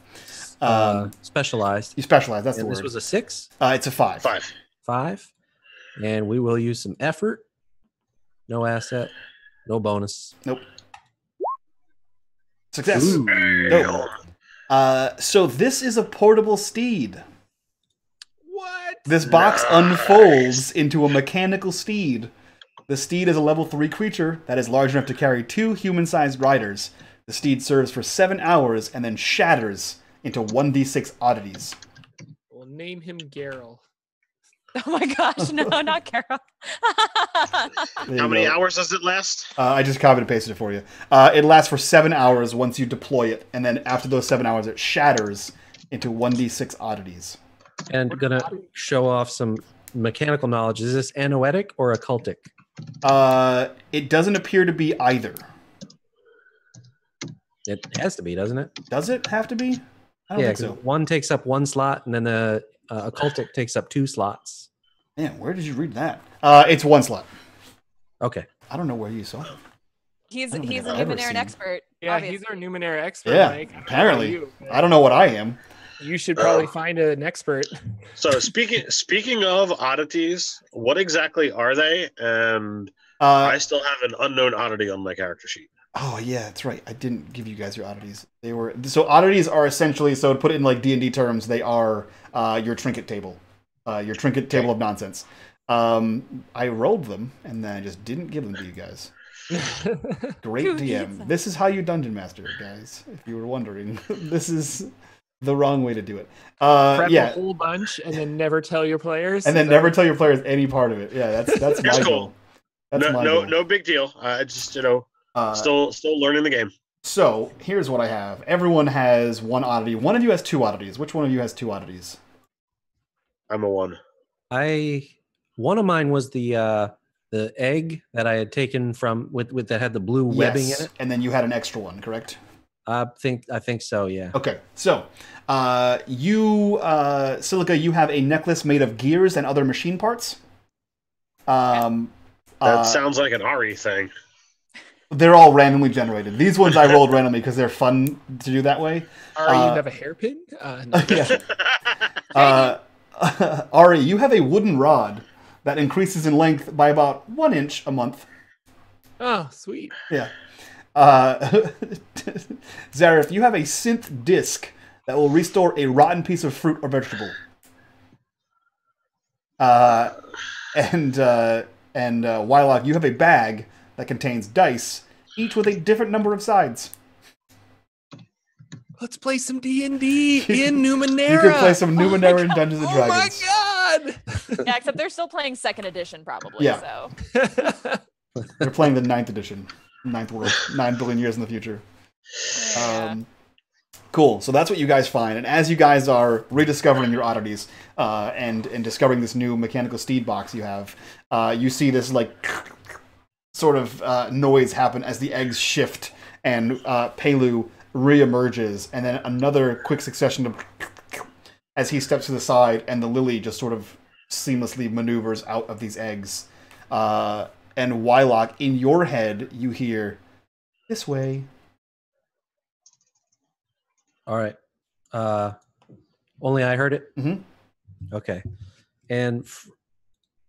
[SPEAKER 1] that.
[SPEAKER 4] Specialized.
[SPEAKER 1] You specialize. That's the word.
[SPEAKER 4] This was a 6.
[SPEAKER 1] It's a 5.
[SPEAKER 4] 5, and we will use some effort. No asset. No bonus.
[SPEAKER 1] Nope. Success.
[SPEAKER 4] Ooh.
[SPEAKER 1] Nope. So this is a portable steed.
[SPEAKER 3] What?
[SPEAKER 1] This box unfolds into a mechanical steed. The steed is a level 3 creature that is large enough to carry 2 human-sized riders. The steed serves for 7 hours and then shatters into 1d6 oddities.
[SPEAKER 3] We'll name him Geralt.
[SPEAKER 2] Oh my gosh, no, not Carol.
[SPEAKER 5] How many hours does it last?
[SPEAKER 1] I just copied and pasted it for you. It lasts for 7 hours once you deploy it, and then after those 7 hours, it shatters into 1d6 oddities.
[SPEAKER 4] And gonna show off some mechanical knowledge. Is this anoetic or occultic?
[SPEAKER 1] It doesn't appear to be either.
[SPEAKER 4] It has to be, doesn't it?
[SPEAKER 1] Does it have to be? I don't think so.
[SPEAKER 4] One takes up 1 slot, and then the occultic takes up 2 slots.
[SPEAKER 1] Man, where did you read that? It's 1 slot.
[SPEAKER 4] Okay.
[SPEAKER 1] I don't know where you saw it.
[SPEAKER 2] He's a
[SPEAKER 1] I've ever
[SPEAKER 2] Numenera
[SPEAKER 1] seen-
[SPEAKER 2] expert.
[SPEAKER 3] Yeah,
[SPEAKER 2] obviously.
[SPEAKER 3] he's our Numenera expert,
[SPEAKER 1] Yeah,
[SPEAKER 3] Mike.
[SPEAKER 1] apparently.
[SPEAKER 3] I
[SPEAKER 1] I don't know what I am.
[SPEAKER 3] You should probably find an expert.
[SPEAKER 5] So speaking of oddities, what exactly are they? And I still have an unknown oddity on my character sheet.
[SPEAKER 1] Oh yeah, that's right. I didn't give you guys your oddities. So oddities are essentially, so to put it in like D&D terms, they are your trinket table, your trinket table of nonsense. I rolled them and then I just didn't give them to you guys. Great
[SPEAKER 2] Who needs
[SPEAKER 1] DM.
[SPEAKER 2] them?
[SPEAKER 1] This is how you dungeon master, guys. If you were wondering, this is the wrong way to do it.
[SPEAKER 3] Prep a
[SPEAKER 1] Yeah,
[SPEAKER 3] whole bunch and then never tell your players.
[SPEAKER 1] and then never tell your players any part of it. Yeah, that's my
[SPEAKER 5] That's cool.
[SPEAKER 1] goal. That's my goal.
[SPEAKER 5] No big deal. Just still learning the game.
[SPEAKER 1] So here's what I have. Everyone has 1 oddity. One of you has 2 oddities. Which one of you has 2 oddities?
[SPEAKER 5] I'm a 1.
[SPEAKER 4] One of mine was the egg that I had taken from with that had the blue webbing in it.
[SPEAKER 1] And then you had an extra one, correct?
[SPEAKER 4] I think so. Yeah.
[SPEAKER 1] Okay. So you, Silica, you have a necklace made of gears and other machine parts.
[SPEAKER 5] That sounds like an Arri thing.
[SPEAKER 1] They're all randomly generated. These ones I rolled randomly because they're fun to do that way.
[SPEAKER 3] Ari, you have a hairpin? No.
[SPEAKER 1] Yeah. Arri, you have a wooden rod that increases in length by about 1 inch a month.
[SPEAKER 3] Oh, sweet.
[SPEAKER 1] Yeah. Zariff, you have a synth disc that will restore a rotten piece of fruit or vegetable. And Wyloch, you have a bag that contains dice, each with a different number of sides.
[SPEAKER 3] Let's play some D&D in Numenera.
[SPEAKER 1] You can play some Numenera in Dungeons and Dragons.
[SPEAKER 3] Oh my god!
[SPEAKER 2] Yeah, except they're still playing 2nd edition probably.
[SPEAKER 1] Yeah.
[SPEAKER 2] So
[SPEAKER 1] They're playing the 9th edition. 9th world. 9 billion years in the future.
[SPEAKER 2] yeah.
[SPEAKER 1] Cool. So that's what you guys find. And as you guys are rediscovering your oddities and discovering this new mechanical steed box you have, you see this like sort of noise happen as the eggs shift and Pelu reemerges, and then another quick succession of as he steps to the side, and the lily just sort of seamlessly maneuvers out of these eggs. And Wyloch, in your head, you hear, "This way."
[SPEAKER 4] All right. Only I heard it?
[SPEAKER 1] Mhm.
[SPEAKER 4] Okay. And,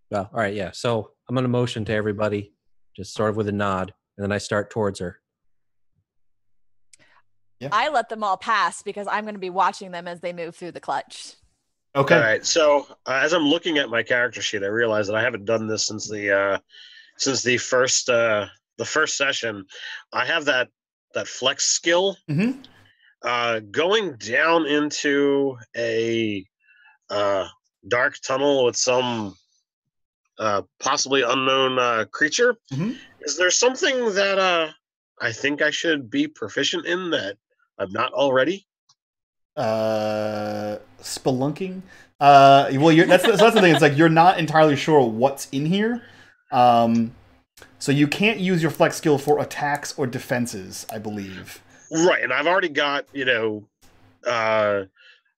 [SPEAKER 4] well, all right, yeah. So I'm going to motion to everybody, just sort of with a nod, and then I start towards her.
[SPEAKER 2] I let them all pass because I'm going to be watching them as they move through the clutch.
[SPEAKER 1] Okay.
[SPEAKER 5] All right. So as I'm looking at my character sheet, I realize that I haven't done this since the first session. I have that flex skill.
[SPEAKER 1] Mhm.
[SPEAKER 5] Going down into a dark tunnel with some possibly unknown creature.
[SPEAKER 1] Mhm.
[SPEAKER 5] Is there something that I think I should be proficient in that I'm not already?
[SPEAKER 1] Spelunking. Well, that's the thing. It's like you're not entirely sure what's in here, so you can't use your flex skill for attacks or defenses, I believe.
[SPEAKER 5] Right, and I've already got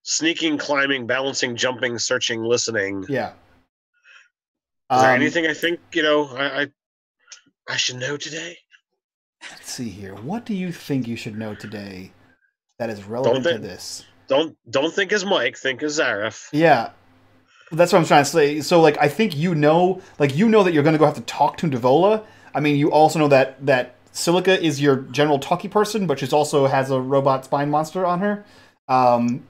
[SPEAKER 5] sneaking, climbing, balancing, jumping, searching, listening.
[SPEAKER 1] Yeah.
[SPEAKER 5] Is there anything I think I should know today?
[SPEAKER 1] Let's see here. What do you think you should know today that is relevant to this?
[SPEAKER 5] Don't think as Mike. Think as Zariff.
[SPEAKER 1] Yeah. That's what I'm trying to say. So, like, I think you know that you're going to go have to talk to Devola. I mean, you also know that Silica is your general talkie person, but she also has a robot spine monster on her.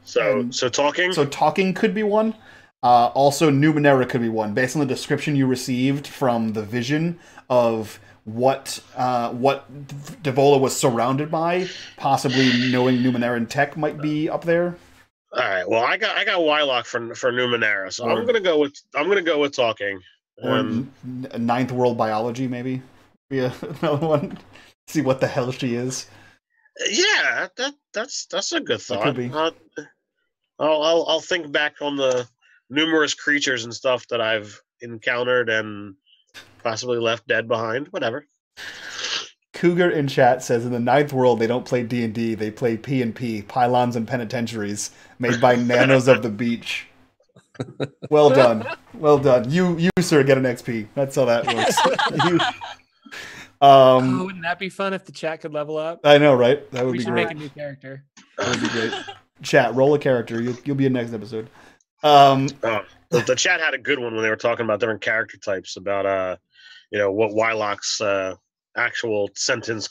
[SPEAKER 5] So talking?
[SPEAKER 1] So talking could be one. Also, Numenera could be one, based on the description you received from the vision of what Devola was surrounded by. Possibly knowing Numenera and tech might be up there.
[SPEAKER 5] All right. Well, I got Wyloch for Numenera, so I'm gonna go with talking.
[SPEAKER 1] Or ninth world biology, maybe. Be another one. See what the hell she is.
[SPEAKER 5] Yeah, that's a good thought.
[SPEAKER 1] That could be.
[SPEAKER 5] I'll think back on the numerous creatures and stuff that I've encountered and possibly left dead behind. Whatever.
[SPEAKER 1] Cougar in chat says in the ninth world they don't play D&D, they play P&P, pylons and penitentiaries, made by nanos of the beach. Well done. Well done. You sir, get an XP. That's how that works.
[SPEAKER 3] Wouldn't that be fun if the chat could level up?
[SPEAKER 1] I know, right? That would
[SPEAKER 3] We
[SPEAKER 1] be
[SPEAKER 3] should
[SPEAKER 1] great.
[SPEAKER 3] make a new character.
[SPEAKER 1] That would be great. Chat, roll a character. You'll be in next episode.
[SPEAKER 5] The chat had a good one when they were talking about different character types, about what Wyloch's actual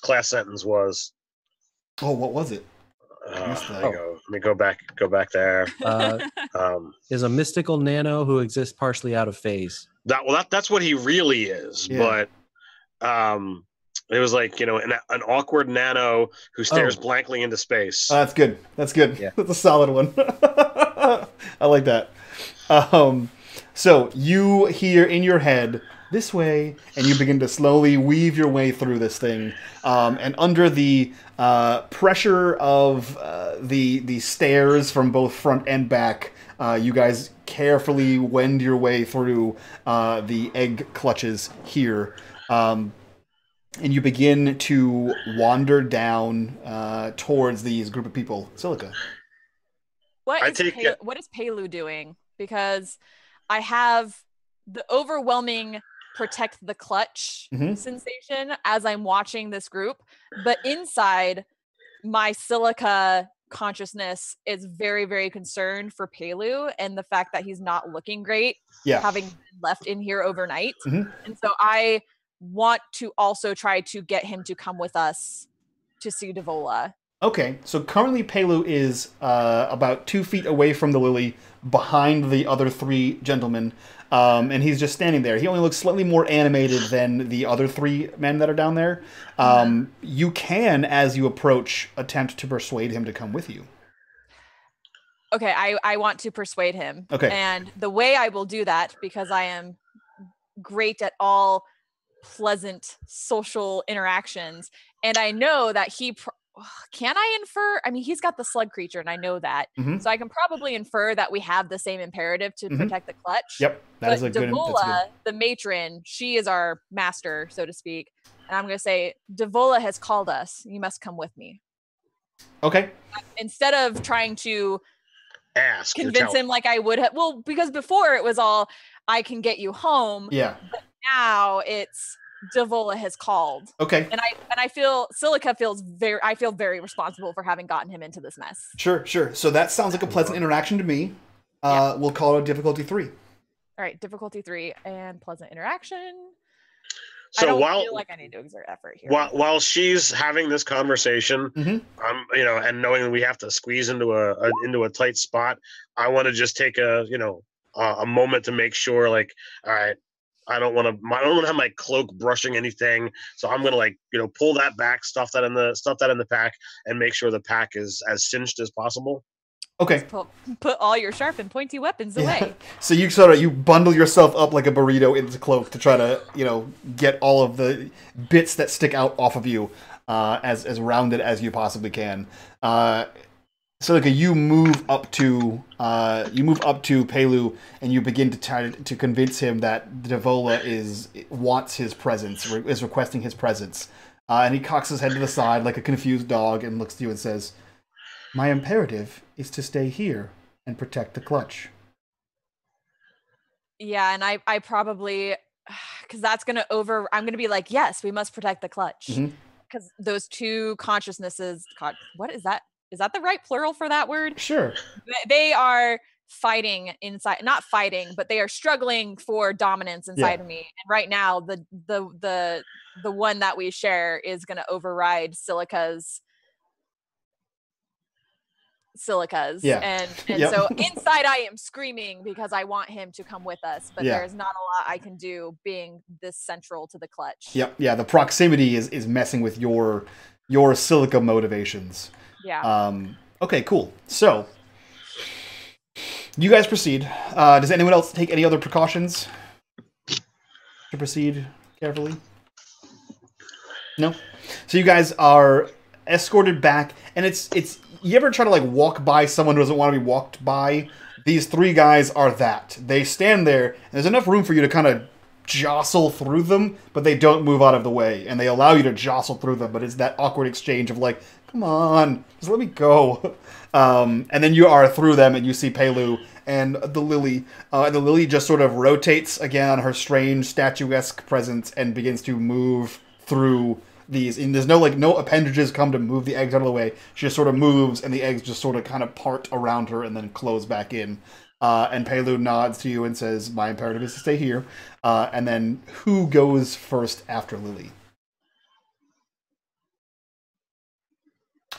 [SPEAKER 5] class sentence was.
[SPEAKER 1] Oh, what was it?
[SPEAKER 5] Let me go back there.
[SPEAKER 4] Is a mystical nano who exists partially out of phase.
[SPEAKER 5] That's what he really is. Yeah. But it was like an awkward nano who stares blankly into space.
[SPEAKER 1] That's good. That's good.
[SPEAKER 4] Yeah.
[SPEAKER 1] That's a solid one. I like that. So you hear in your head this way, and you begin to slowly weave your way through this thing. And under the pressure of the stairs from both front and back, you guys carefully wend your way through the egg clutches here. And you begin to wander down towards these group of people. Silica.
[SPEAKER 2] What is Pelu doing? Because I have the overwhelming protect the clutch sensation as I'm watching this group, but inside my Silica consciousness is very, very concerned for Pelu and the fact that he's not looking great, having been left in here overnight. And so I want to also try to get him to come with us to see Devola.
[SPEAKER 1] Okay, so currently Pelu is about 2 feet away from the lily, behind the other 3 gentlemen, and he's just standing there. He only looks slightly more animated than the other 3 men that are down there. You can, as you approach, attempt to persuade him to come with you.
[SPEAKER 2] Okay, I want to persuade him.
[SPEAKER 1] Okay.
[SPEAKER 2] And the way I will do that, because I am great at all pleasant social interactions, and I know that can I infer? I mean, he's got the slug creature, and I know that. So I can probably infer that we have the same imperative to protect the clutch.
[SPEAKER 1] Yep, that's good.
[SPEAKER 2] Devola, the matron, she is our master, so to speak. And I'm going to say, Devola has called us. You must come with me.
[SPEAKER 1] Okay.
[SPEAKER 2] Instead of trying to convince him like I would have. Well, because before it was all, I can get you home.
[SPEAKER 1] Yeah.
[SPEAKER 2] But now it's, Devola has called.
[SPEAKER 1] Okay.
[SPEAKER 2] And I feel Silica feels I feel very responsible for having gotten him into this mess.
[SPEAKER 1] Sure. So that sounds like a pleasant interaction to me.
[SPEAKER 2] Yeah.
[SPEAKER 1] We'll call it difficulty 3.
[SPEAKER 2] All right, difficulty 3 and pleasant interaction.
[SPEAKER 5] So
[SPEAKER 2] I don't feel like I need to exert effort here.
[SPEAKER 5] While she's having this conversation, and knowing that we have to squeeze into a tight spot, I want to just take a moment to make sure, like, all right, I don't want to have my cloak brushing anything, so I'm gonna pull that back, stuff that in the pack, and make sure the pack is as cinched as possible.
[SPEAKER 1] Okay.
[SPEAKER 2] Put all your sharp and pointy weapons away.
[SPEAKER 1] So you bundle yourself up like a burrito into the cloak to try to get all of the bits that stick out off of you as rounded as you possibly can. Silica, you move up to Pelu and you begin to try to convince him that Devola wants his presence, is requesting his presence, and he cocks his head to the side like a confused dog and looks to you and says, "My imperative is to stay here and protect the clutch."
[SPEAKER 2] Yeah, and I probably, because that's I'm gonna be like, yes, we must protect the clutch, because those two consciousnesses. What is that? Is that the right plural for that word?
[SPEAKER 1] Sure.
[SPEAKER 2] They are fighting inside, not fighting, but they are struggling for dominance inside of me. And right now, the one that we share is gonna override Silica's. And so inside I am screaming because I want him to come with us, but there's not a lot I can do being this central to the clutch.
[SPEAKER 1] The proximity is messing with your Silica motivations. Okay, cool. So you guys proceed. Does anyone else take any other precautions to proceed carefully? No. So you guys are escorted back, and it's you ever try to walk by someone who doesn't want to be walked by? These 3 guys are that. They stand there, and there's enough room for you to kind of jostle through them, but they don't move out of the way, and they allow you to jostle through them, but it's that awkward exchange of like, come on, just let me go. And then you are through them, and you see Pelu and the Lily. And the Lily just sort of rotates again on her strange statuesque presence and begins to move through these. And there's no appendages come to move the eggs out of the way. She just sort of moves, and the eggs just sort of kind of part around her and then close back in. And Pelu nods to you and says, "My imperative is to stay here." And then who goes first after Lily?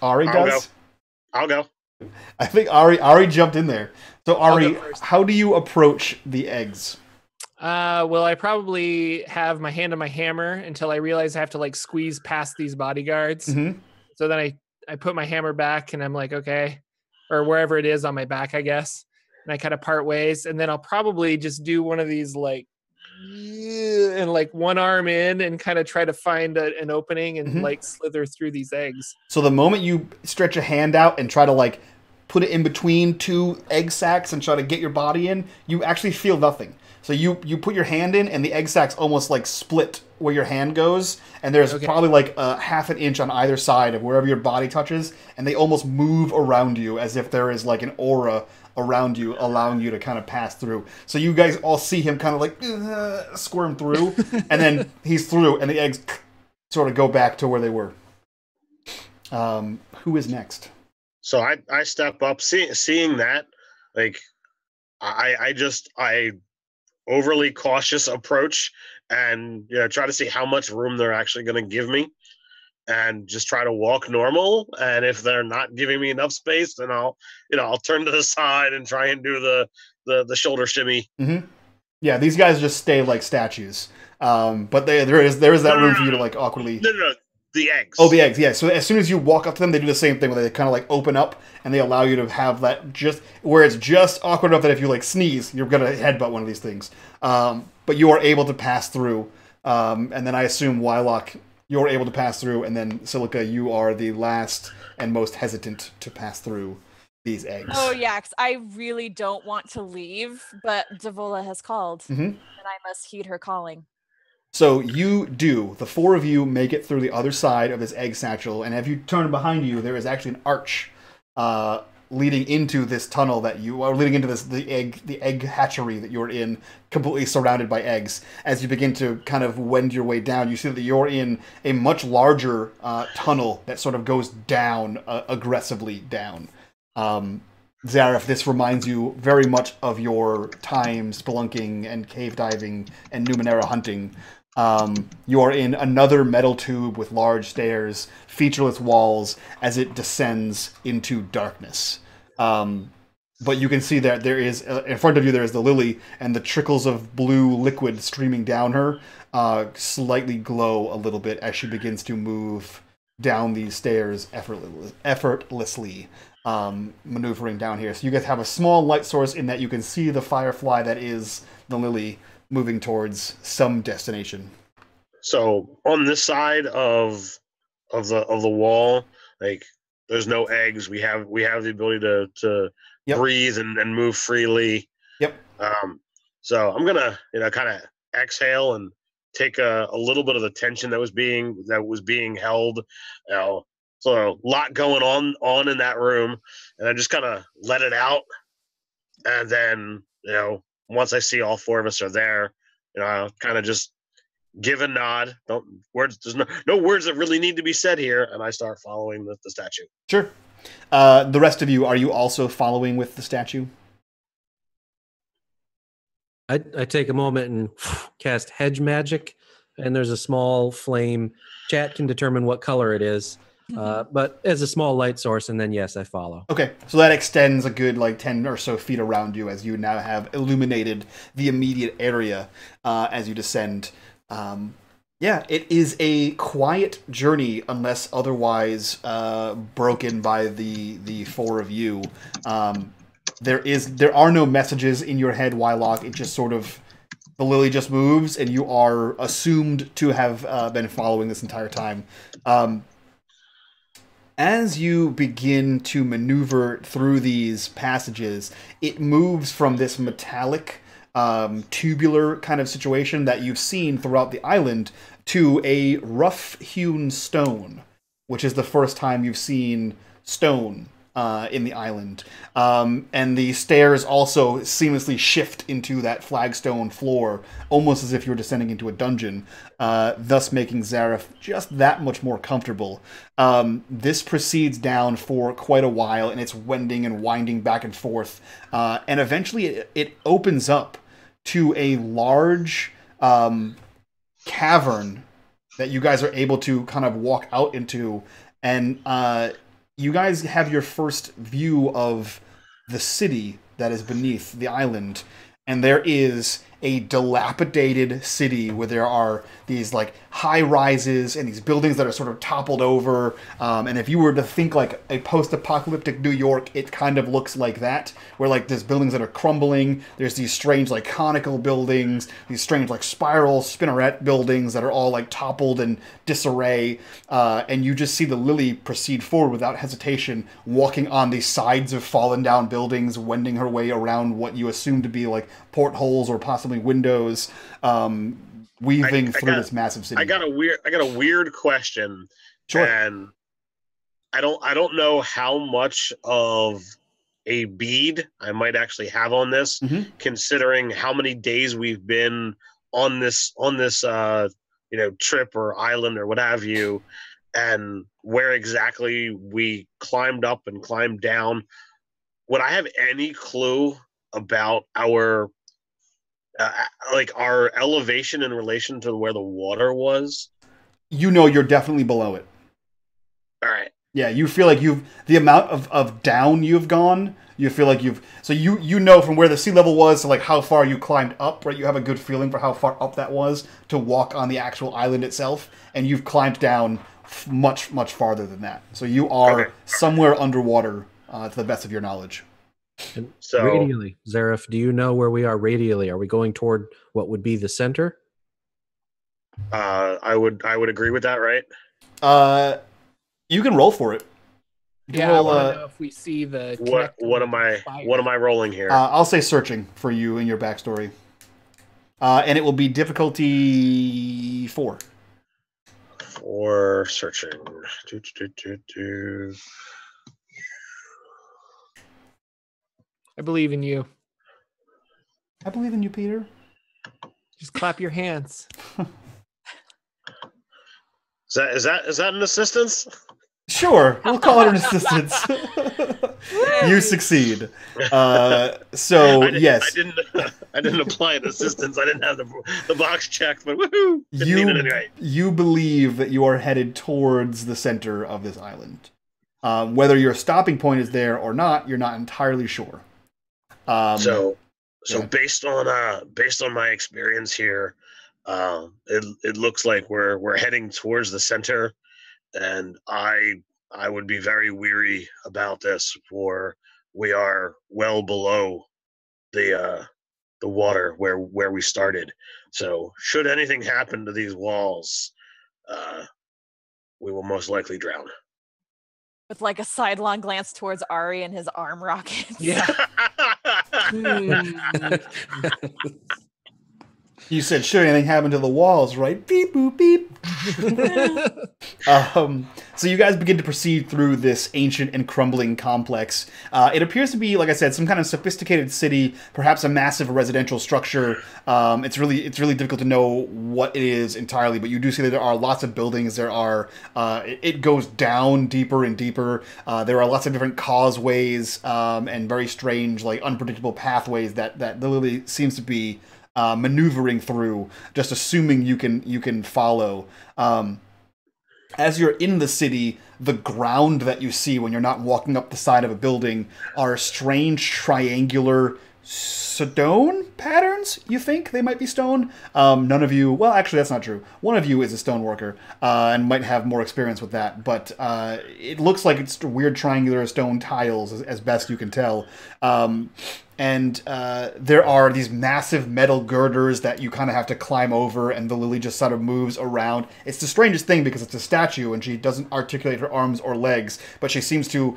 [SPEAKER 1] Arri does?
[SPEAKER 5] I'll go.
[SPEAKER 1] I think Arri jumped in there. So Arri, how do you approach the eggs?
[SPEAKER 3] Well, I probably have my hand on my hammer until I realize I have to squeeze past these bodyguards. So then I put my hammer back and I'm like, okay, or wherever it is on my back, I guess. And I kind of part ways, and then I'll probably just do one of these and one arm in and kind of try to find an opening and slither through these eggs.
[SPEAKER 1] So the moment you stretch a hand out and try to put it in between 2 egg sacs and try to get your body in, you actually feel nothing. So you put your hand in, and the egg sacs almost split where your hand goes, and there's probably a half an inch on either side of wherever your body touches, and they almost move around you as if there is an aura around you, allowing you to kind of pass through. So you guys all see him kind of squirm through, and then he's through, and the eggs sort of go back to where they were. Who is next?
[SPEAKER 5] So I step up, seeing that, I overly cautious approach and try to see how much room they're actually going to give me, and just try to walk normal. And if they're not giving me enough space, then I'll turn to the side and try and do the shoulder shimmy.
[SPEAKER 1] Yeah, these guys just stay like statues. But there is that room for you to awkwardly.
[SPEAKER 5] No. The eggs.
[SPEAKER 1] Oh, the eggs, yeah. So as soon as you walk up to them, they do the same thing where they kind of open up, and they allow you to have that just where it's just awkward enough that if you sneeze, you're going to headbutt one of these things. But you are able to pass through. And then I assume Wyloch, you're able to pass through, and then Silica, you are the last and most hesitant to pass through these eggs.
[SPEAKER 2] Oh, yeah, 'cause I really don't want to leave, but Devola has called, and I must heed her calling.
[SPEAKER 1] So you do. The 4 of you make it through the other side of this egg satchel, and if you turn behind you, there is actually an arch leading into this tunnel that you are leading into the egg hatchery that you're in, completely surrounded by eggs. As you begin to kind of wend your way down, you see that you're in a much larger tunnel that sort of goes down aggressively down. Zariff, this reminds you very much of your time spelunking and cave diving and Numenera hunting. You are in another metal tube with large stairs, featureless walls, as it descends into darkness. But you can see that there is, in front of you, there is the lily, and the trickles of blue liquid streaming down her slightly glow a little bit as she begins to move down these stairs effortlessly, maneuvering down here. So you guys have a small light source in that you can see the firefly that is the lily moving towards some destination.
[SPEAKER 5] So on this side of the wall, like there's no eggs. We have the ability to
[SPEAKER 1] Yep.
[SPEAKER 5] breathe and move freely.
[SPEAKER 1] Yep.
[SPEAKER 5] So I'm gonna kind of exhale and take a little bit of the tension that was being held. So a lot going on in that room, and I just kind of let it out, and then once I see all four of us are there, I'll kind of just give a nod. There's no words that really need to be said here, and I start following the statue.
[SPEAKER 1] Sure. The rest of you, are you also following with the statue?
[SPEAKER 4] I take a moment and cast hedge magic, and there's a small flame. Chat can determine what color it is, but as a small light source, and then yes, I follow.
[SPEAKER 1] Okay, so that extends a good 10 or so feet around you as you now have illuminated the immediate area as you descend. Yeah, it is a quiet journey unless otherwise broken by the four of you. There are no messages in your head, Wyloch. It just sort of, the lily just moves, and you are assumed to have been following this entire time. As you begin to maneuver through these passages, it moves from this metallic, tubular kind of situation that you've seen throughout the island to a rough-hewn stone, which is the first time you've seen stone in the island. And the stairs also seamlessly shift into that flagstone floor, almost as if you were descending into a dungeon, thus making Zariff just that much more comfortable. This proceeds down for quite a while, and it's wending and winding back and forth. And eventually it opens up to a large cavern that you guys are able to kind of walk out into, and you guys have your first view of the city that is beneath the island, and there is a dilapidated city where there are these high rises and these buildings that are sort of toppled over. And if you were to think like a post-apocalyptic New York, it kind of looks like that, where there's buildings that are crumbling. There's these strange conical buildings, these strange spiral spinneret buildings that are all toppled and disarray. And you just see the lily proceed forward without hesitation, walking on the sides of fallen down buildings, wending her way around what you assume to be portholes or possibly windows, weaving through this massive city.
[SPEAKER 5] I got a weird question.
[SPEAKER 1] Sure.
[SPEAKER 5] And I don't know how much of a bead I might actually have on this, considering how many days we've been on this trip or island or what have you, and where exactly we climbed up and climbed down. Would I have any clue about our our elevation in relation to where the water was?
[SPEAKER 1] You're definitely below it.
[SPEAKER 5] All right.
[SPEAKER 1] Yeah, you feel like the amount of down you've gone, you feel like you know from where the sea level was to how far you climbed up, right? You have a good feeling for how far up that was to walk on the actual island itself, and you've climbed down much, much farther than that. So you are somewhere underwater, to the best of your knowledge.
[SPEAKER 4] And radially, Zariff, do you know where we are radially? Are we going toward what would be the center?
[SPEAKER 5] I would agree with that, right?
[SPEAKER 1] You can roll for it.
[SPEAKER 3] I want to know if we see the
[SPEAKER 5] what am I rolling here?
[SPEAKER 1] I'll say searching for you and your backstory. And it will be difficulty 4.
[SPEAKER 5] For searching.
[SPEAKER 3] I believe in you.
[SPEAKER 1] I believe in you, Peter.
[SPEAKER 3] Just clap your hands.
[SPEAKER 5] Is that an assistance?
[SPEAKER 1] Sure, we'll call it an assistance. You succeed. Yes,
[SPEAKER 5] I didn't apply an assistance. I didn't have the box checked, but woohoo! Didn't need it anyway.
[SPEAKER 1] You believe that you are headed towards the center of this island. Whether your stopping point is there or not, you're not entirely sure.
[SPEAKER 5] So based on my experience here, it looks like we're heading towards the center. And I would be very weary about this, for we are well below the water where we started. So should anything happen to these walls, we will most likely drown.
[SPEAKER 2] With like a sidelong glance towards Arri and his arm rockets.
[SPEAKER 3] Yeah.
[SPEAKER 1] You said, should anything happen to the walls, right? Beep, boop, beep. So you guys begin to proceed through this ancient and crumbling complex. It appears to be, like I said, some kind of sophisticated city, perhaps a massive residential structure. It's really difficult to know what it is entirely, but you do see that there are lots of buildings. There are, it goes down deeper and deeper. There are lots of different causeways and very strange, like unpredictable pathways that the Lily seems to be maneuvering through, just assuming you can follow. As you're in the city, the ground that you see when you're not walking up the side of a building are strange triangular stone patterns. You think they might be stone? None of you, well, actually that's not true. One of you is a stone worker and might have more experience with that, but it looks like it's weird triangular stone tiles as best you can tell. And there are these massive metal girders that you kind of have to climb over, and the Lily just sort of moves around. It's the strangest thing because it's a statue, and she doesn't articulate her arms or legs, but she seems to,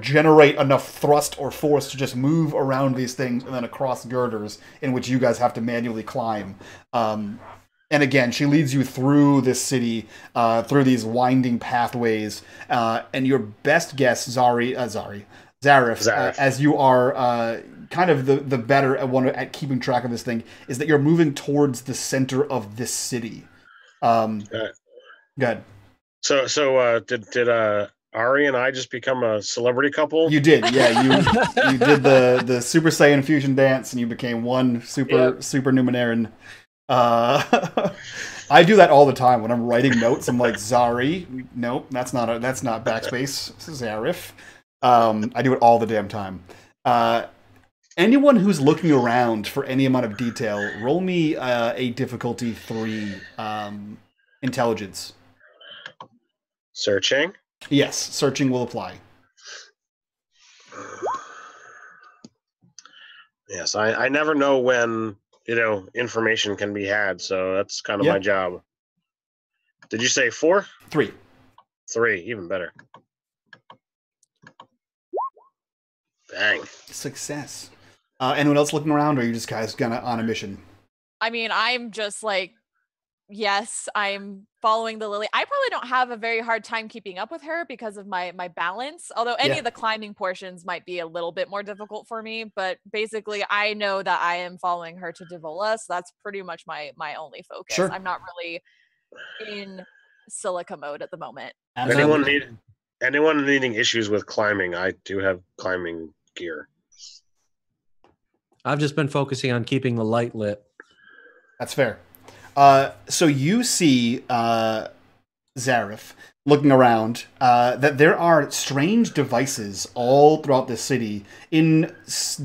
[SPEAKER 1] generate enough thrust or force to just move around these things and then across girders in which you guys have to manually climb. And again, she leads you through this city, through these winding pathways, and your best guess, Zariff, as you are kind of the better at keeping track of this thing, is that you're moving towards the center of this city. Good.
[SPEAKER 5] So did Arri and I just become a celebrity couple?
[SPEAKER 1] You did, yeah. You did the Super Saiyan fusion dance, and you became one super Numeneran. I do that all the time when I'm writing notes. I'm like, Zari. Nope, that's not backspace. Zariff. I do it all the damn time. Anyone who's looking around for any amount of detail, roll me a difficulty 3 intelligence.
[SPEAKER 5] Searching?
[SPEAKER 1] Yes, searching will apply.
[SPEAKER 5] Yes, I never know when, information can be had, so that's kind of my job. Did you say 4?
[SPEAKER 1] 3.
[SPEAKER 5] 3, even better. Dang.
[SPEAKER 1] Success. Anyone else looking around, or are you just guys on a mission?
[SPEAKER 2] I mean, I'm just like, yes, I'm following the Lily. I probably don't have a very hard time keeping up with her because of my balance, although any of the climbing portions might be a little bit more difficult for me, but basically I know that I am following her to Devola, so that's pretty much my only focus.
[SPEAKER 1] Sure.
[SPEAKER 2] I'm not really in Silica mode at the moment.
[SPEAKER 5] Anyone needing issues with climbing, I do have climbing gear.
[SPEAKER 4] I've just been focusing on keeping the light lit.
[SPEAKER 1] That's fair. So you see Zariff looking around, that there are strange devices all throughout the city in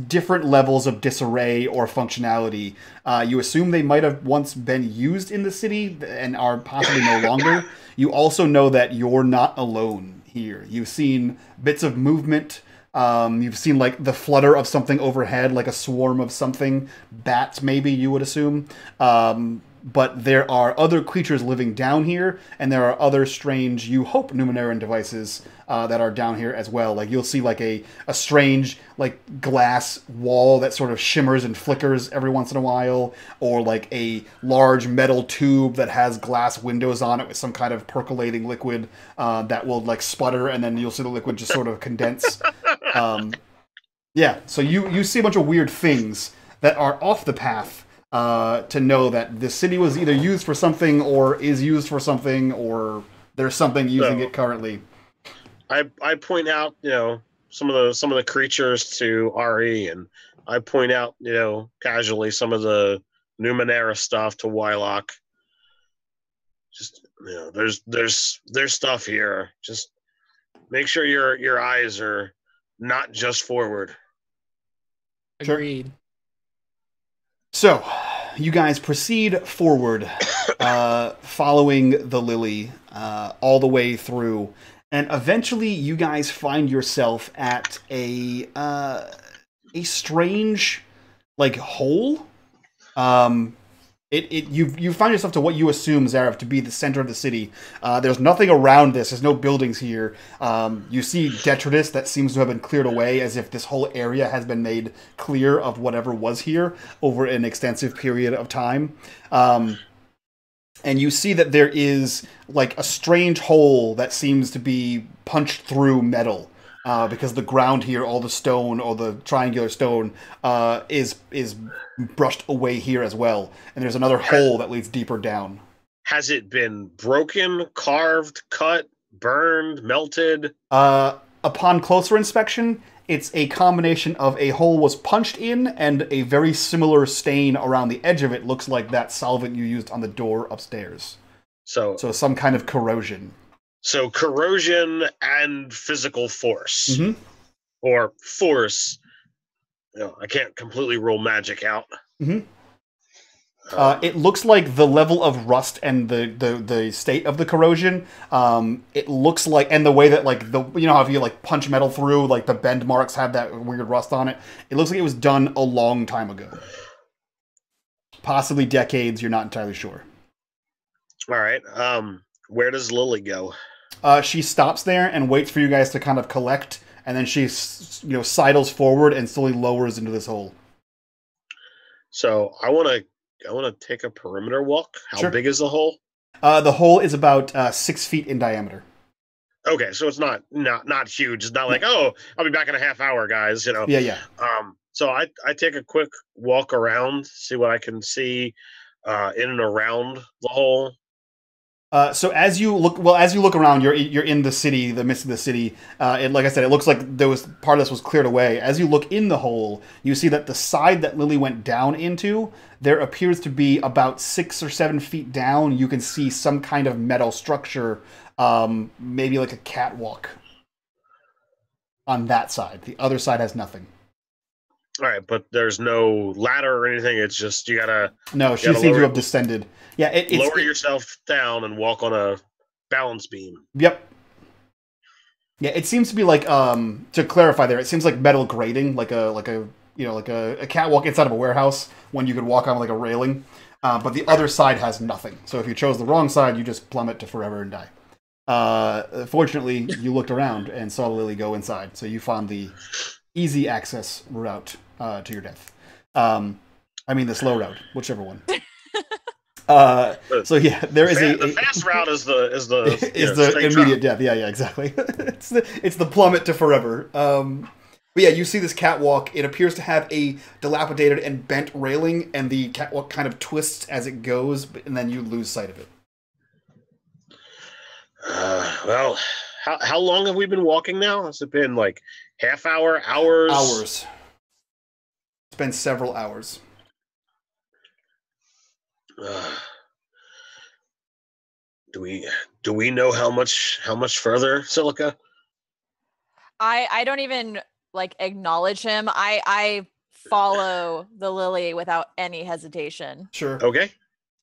[SPEAKER 1] different levels of disarray or functionality. You assume they might have once been used in the city and are possibly no longer. You also know that you're not alone here. You've seen bits of movement. You've seen like the flutter of something overhead, like a swarm of something, bats maybe, you would assume. But there are other creatures living down here, and there are other strange, you hope, Numeneran devices that are down here as well. Like you'll see like a strange like glass wall that sort of shimmers and flickers every once in a while, or like a large metal tube that has glass windows on it with some kind of percolating liquid that will like sputter, and then you'll see the liquid just sort of condense. Yeah, so you see a bunch of weird things that are off the path to know that the city was either used for something or is used for something or there's something using it currently.
[SPEAKER 5] I point out, some of the creatures to Arri, and I point out, casually some of the Numenera stuff to Wyloch. Just there's stuff here. Just make sure your eyes are not just forward.
[SPEAKER 3] Agreed.
[SPEAKER 1] So, you guys proceed forward, following the lily all the way through, and eventually you guys find yourself at a strange, like, hole. You find yourself to what you assume, Zariff, to be the center of the city. There's nothing around this. There's no buildings here. You see detritus that seems to have been cleared away, as if this whole area has been made clear of whatever was here over an extensive period of time. And you see that there is like a strange hole that seems to be punched through metal. Because the ground here, all the stone, or the triangular stone, is brushed away here as well. And there's another hole that leads deeper down.
[SPEAKER 5] Has it been broken, carved, cut, burned, melted?
[SPEAKER 1] Upon closer inspection, it's a combination of a hole was punched in and a very similar stain around the edge of it looks like that solvent you used on the door upstairs. So some kind of corrosion.
[SPEAKER 5] So corrosion and physical force.
[SPEAKER 1] Mm-hmm.
[SPEAKER 5] Or force. I can't completely rule magic out.
[SPEAKER 1] Mm-hmm. It looks like the level of rust and the state of the corrosion. It looks like, and the way that like how if you like punch metal through, like the bend marks have that weird rust on it. It looks like it was done a long time ago. Possibly decades. You're not entirely sure.
[SPEAKER 5] All right. Where does Lily go?
[SPEAKER 1] She stops there and waits for you guys to kind of collect, and then she, sidles forward and slowly lowers into this hole.
[SPEAKER 5] So I want to take a perimeter walk. How big is the hole?
[SPEAKER 1] The hole is about 6 feet in diameter.
[SPEAKER 5] Okay, so it's not huge. It's not like, oh, I'll be back in a half hour, guys.
[SPEAKER 1] Yeah.
[SPEAKER 5] So I take a quick walk around, see what I can see in and around the hole.
[SPEAKER 1] So as you look around, you're in the city, the midst of the city. Like I said, it looks like part of this was cleared away. As you look in the hole, you see that the side that Lily went down into, there appears to be about 6 or 7 feet down. You can see some kind of metal structure, maybe like a catwalk. On that side, the other side has nothing.
[SPEAKER 5] All right, but there's no ladder or anything. It's just you gotta.
[SPEAKER 1] No, she seems to have descended. Yeah,
[SPEAKER 5] lower yourself down and walk on a balance beam.
[SPEAKER 1] Yep. Yeah, it seems to be like to clarify there. It seems like metal grating, like a catwalk inside of a warehouse when you could walk on like a railing. But the other side has nothing. So if you chose the wrong side, you just plummet to forever and die. Fortunately, you looked around and saw Lily go inside, so you found the easy access route to your death. I mean the slow route, whichever one. So yeah, there is
[SPEAKER 5] the fast route is the
[SPEAKER 1] immediate death. Yeah, exactly. it's the plummet to forever. But yeah, you see this catwalk. It appears to have a dilapidated and bent railing, and the catwalk kind of twists as it goes, and then you lose sight of it.
[SPEAKER 5] Well, how long have we been walking now? Has it been like half hour, hours?
[SPEAKER 1] Hours. It's been several hours.
[SPEAKER 5] Do we know how much further, Silica?
[SPEAKER 2] I don't even acknowledge him. I follow the lily without any hesitation.
[SPEAKER 1] Sure.
[SPEAKER 5] Okay.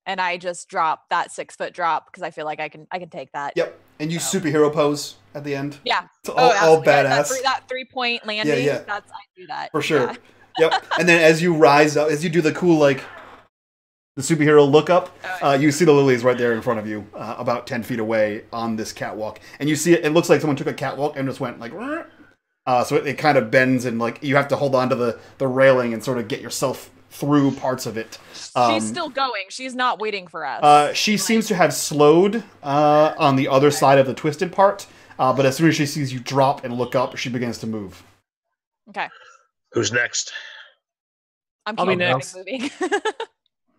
[SPEAKER 2] And I just drop that 6 foot drop because I feel like I can take that.
[SPEAKER 1] Yep. And you superhero pose at the end.
[SPEAKER 2] Yeah.
[SPEAKER 1] It's all badass.
[SPEAKER 2] That 3-point landing.
[SPEAKER 1] Yeah.
[SPEAKER 2] I do that.
[SPEAKER 1] For sure.
[SPEAKER 2] Yeah.
[SPEAKER 1] Yep. And then as you rise up, as you do the cool the superhero look up, you see the lilies right there in front of you, about 10 feet away on this catwalk. And you see it looks like someone took a catwalk and just went so it kind of bends and you have to hold on to the railing and sort of get yourself through parts of it.
[SPEAKER 2] She's still going. She's not waiting for us.
[SPEAKER 1] She seems to have slowed on the other side of the twisted part, but as soon as she sees you drop and look up, she begins to move.
[SPEAKER 2] Okay.
[SPEAKER 5] Who's next?
[SPEAKER 2] I'm
[SPEAKER 3] be
[SPEAKER 2] next.
[SPEAKER 3] moving.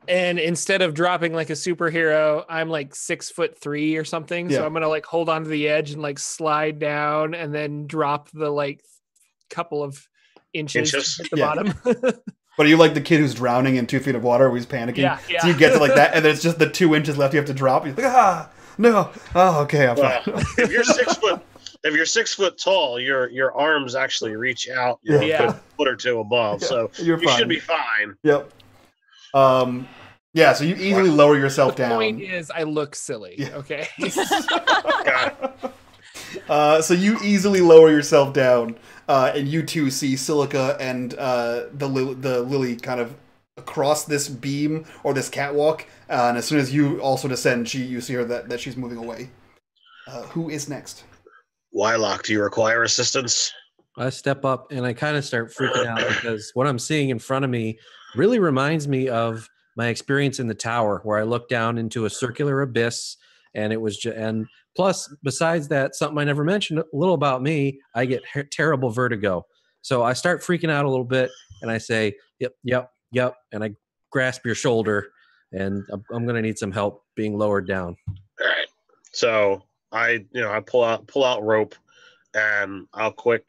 [SPEAKER 3] And instead of dropping like a superhero, I'm like 6'3" or something.
[SPEAKER 1] Yeah.
[SPEAKER 3] So I'm gonna like hold onto the edge and like slide down and then drop the like couple of inches at the bottom.
[SPEAKER 1] But are you like the kid who's drowning in 2 feet of water where he's panicking?
[SPEAKER 3] Yeah.
[SPEAKER 1] So you get to like that, and there's just the 2 inches left you have to drop. You're like, no. Oh, okay, I'm fine.
[SPEAKER 5] If you're 6 foot, if you're 6 foot tall, your arms actually reach out a foot or two above, so you should be fine.
[SPEAKER 1] Yep. Yeah, so you easily lower yourself down.
[SPEAKER 3] The point is, I look silly. Yeah. Okay.
[SPEAKER 1] So you easily lower yourself down, and you two see Silica and the Lily kind of across this beam or this catwalk. And as soon as you also descend, you see her that she's moving away. Who is next?
[SPEAKER 5] Wyloch, do you require assistance?
[SPEAKER 4] I step up and I kind of start freaking out because what I'm seeing in front of me really reminds me of my experience in the tower, where I looked down into a circular abyss, and it was and plus, besides that, something I never mentioned, a little about me, I get terrible vertigo. So I start freaking out a little bit, and I say, yep, and I grasp your shoulder, and I'm going to need some help being lowered down.
[SPEAKER 5] All right. So I pull out rope, and I'll quick,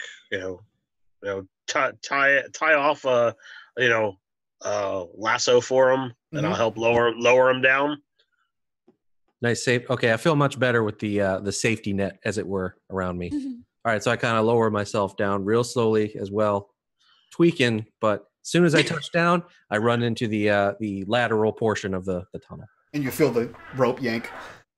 [SPEAKER 5] tie off lasso for him, and I'll help lower him down.
[SPEAKER 4] Nice safe. Okay, I feel much better with the safety net, as it were, around me. All right, so I kind of lower myself down real slowly as well, tweaking. But as soon as I touch down, I run into the lateral portion of the tunnel. And
[SPEAKER 1] you feel the rope yank.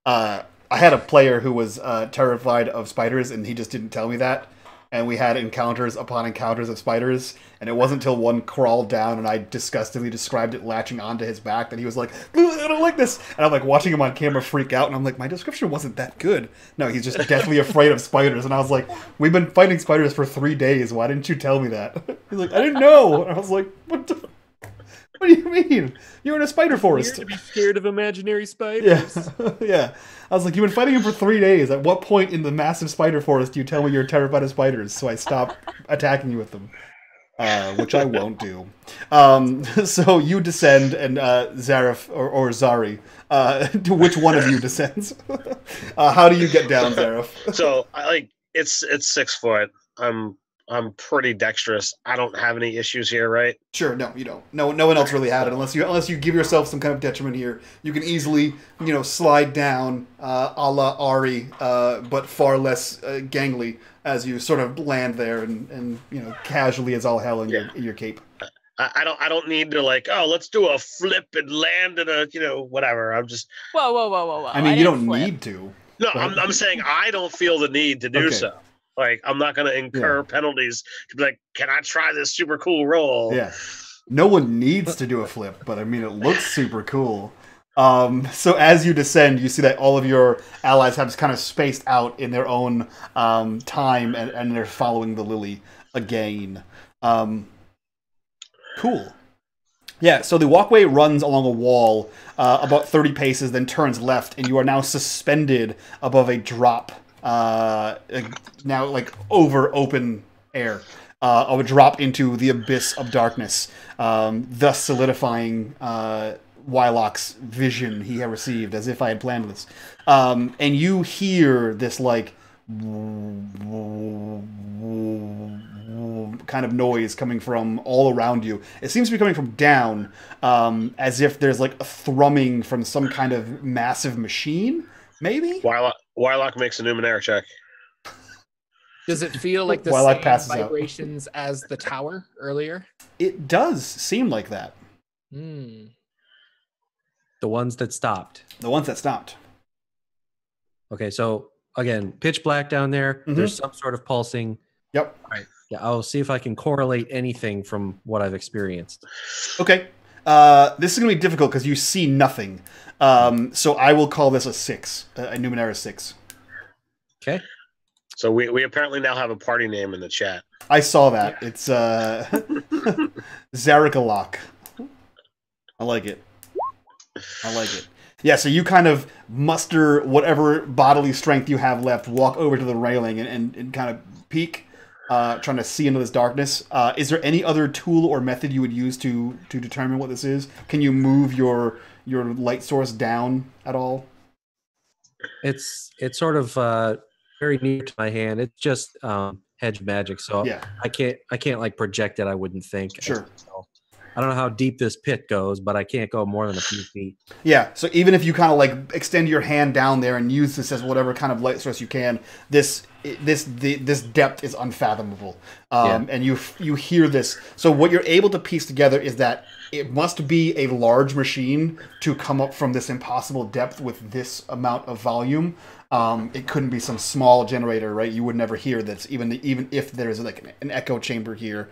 [SPEAKER 1] I had a player who was terrified of spiders, and he just didn't tell me that. And we had encounters upon encounters of spiders, and it wasn't until one crawled down and I disgustingly described it latching onto his back that he was like, I don't like this. And I'm like watching him on camera freak out, and I'm like, my description wasn't that good. No, he's just deathly afraid of spiders. And I was like, we've been fighting spiders for 3 days. Why didn't you tell me that? He's like, I didn't know. And I was like, what do you mean? You're in a spider forest.
[SPEAKER 3] You're to be scared of imaginary spiders.
[SPEAKER 1] Yeah. I was like, you've been fighting him for 3 days. At what point in the massive spider forest do you tell me you're terrified of spiders? So I stop attacking you with them, which I won't do. So you descend, and Zariff or Zari, to which one of you descends? How do you get down, Zariff?
[SPEAKER 5] So it's 6 foot. I'm pretty dexterous. I don't have any issues here, right?
[SPEAKER 1] Sure, no, you don't. No one else really had it, unless you give yourself some kind of detriment here. You can easily, slide down a la Arri, but far less gangly as you sort of land there and casually as all hell in your cape.
[SPEAKER 5] I don't need to let's do a flip and land in a whatever. I'm just
[SPEAKER 2] whoa.
[SPEAKER 1] I mean, you don't need to.
[SPEAKER 5] No, I'm saying I don't feel the need to do so. Like, I'm not going to incur penalties to be like, can I try this super cool roll?
[SPEAKER 1] Yeah. No one needs to do a flip, but I mean, it looks super cool. So as you descend, you see that all of your allies have kind of spaced out in their own time, and they're following the Lily again. Cool. Yeah, so the walkway runs along a wall about 30 paces, then turns left, and you are now suspended above a drop. Now over open air, of a drop into the abyss of darkness, thus solidifying Wyloch's vision he had received, as if I had planned this. And you hear this kind of noise coming from all around you. It seems to be coming from down, as if there's a thrumming from some kind of massive machine. Maybe?
[SPEAKER 5] Wyloch makes a Numenera check.
[SPEAKER 3] Does it feel like the
[SPEAKER 1] Wyloch
[SPEAKER 3] same vibrations as the tower earlier?
[SPEAKER 1] It does seem like that.
[SPEAKER 4] The ones that stopped.
[SPEAKER 1] The ones that stopped.
[SPEAKER 4] Okay, so again, pitch black down there. There's some sort of pulsing.
[SPEAKER 1] Yep.
[SPEAKER 4] All right. Yeah, I'll see if I can correlate anything from what I've experienced.
[SPEAKER 1] Okay. This is going to be difficult because you see nothing. So I will call this a 6, a Numenera 6.
[SPEAKER 4] Okay.
[SPEAKER 5] So we apparently now have a party name in the chat.
[SPEAKER 1] I saw that. It's Zaricalock. I like it. Yeah, so you kind of muster whatever bodily strength you have left, walk over to the railing and kind of peek. trying to see into this darkness. Is there any other tool or method you would use to determine what this is? Can you move your light source down at all?
[SPEAKER 4] It's sort of very near to my hand. It's just hedge magic, so
[SPEAKER 1] Yeah.
[SPEAKER 4] I can't like project it. I wouldn't think.
[SPEAKER 1] Sure.
[SPEAKER 4] So, I don't know how deep this pit goes, but I can't go more than a few feet.
[SPEAKER 1] Yeah, so even if you kind of like extend your hand down there and use this as whatever kind of light source you can, this depth is unfathomable. And you hear this. So what you're able to piece together is that it must be a large machine to come up from this impossible depth with this amount of volume. It couldn't be some small generator, right? You would never hear this, even if there's like an echo chamber here.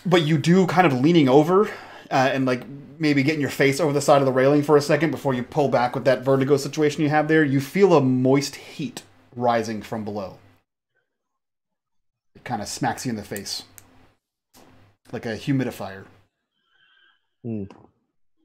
[SPEAKER 1] But you do kind of leaning over and like maybe getting your face over the side of the railing for a second before you pull back with that vertigo situation you have there. You feel a moist heat rising from below. It kind of smacks you in the face. Like a humidifier.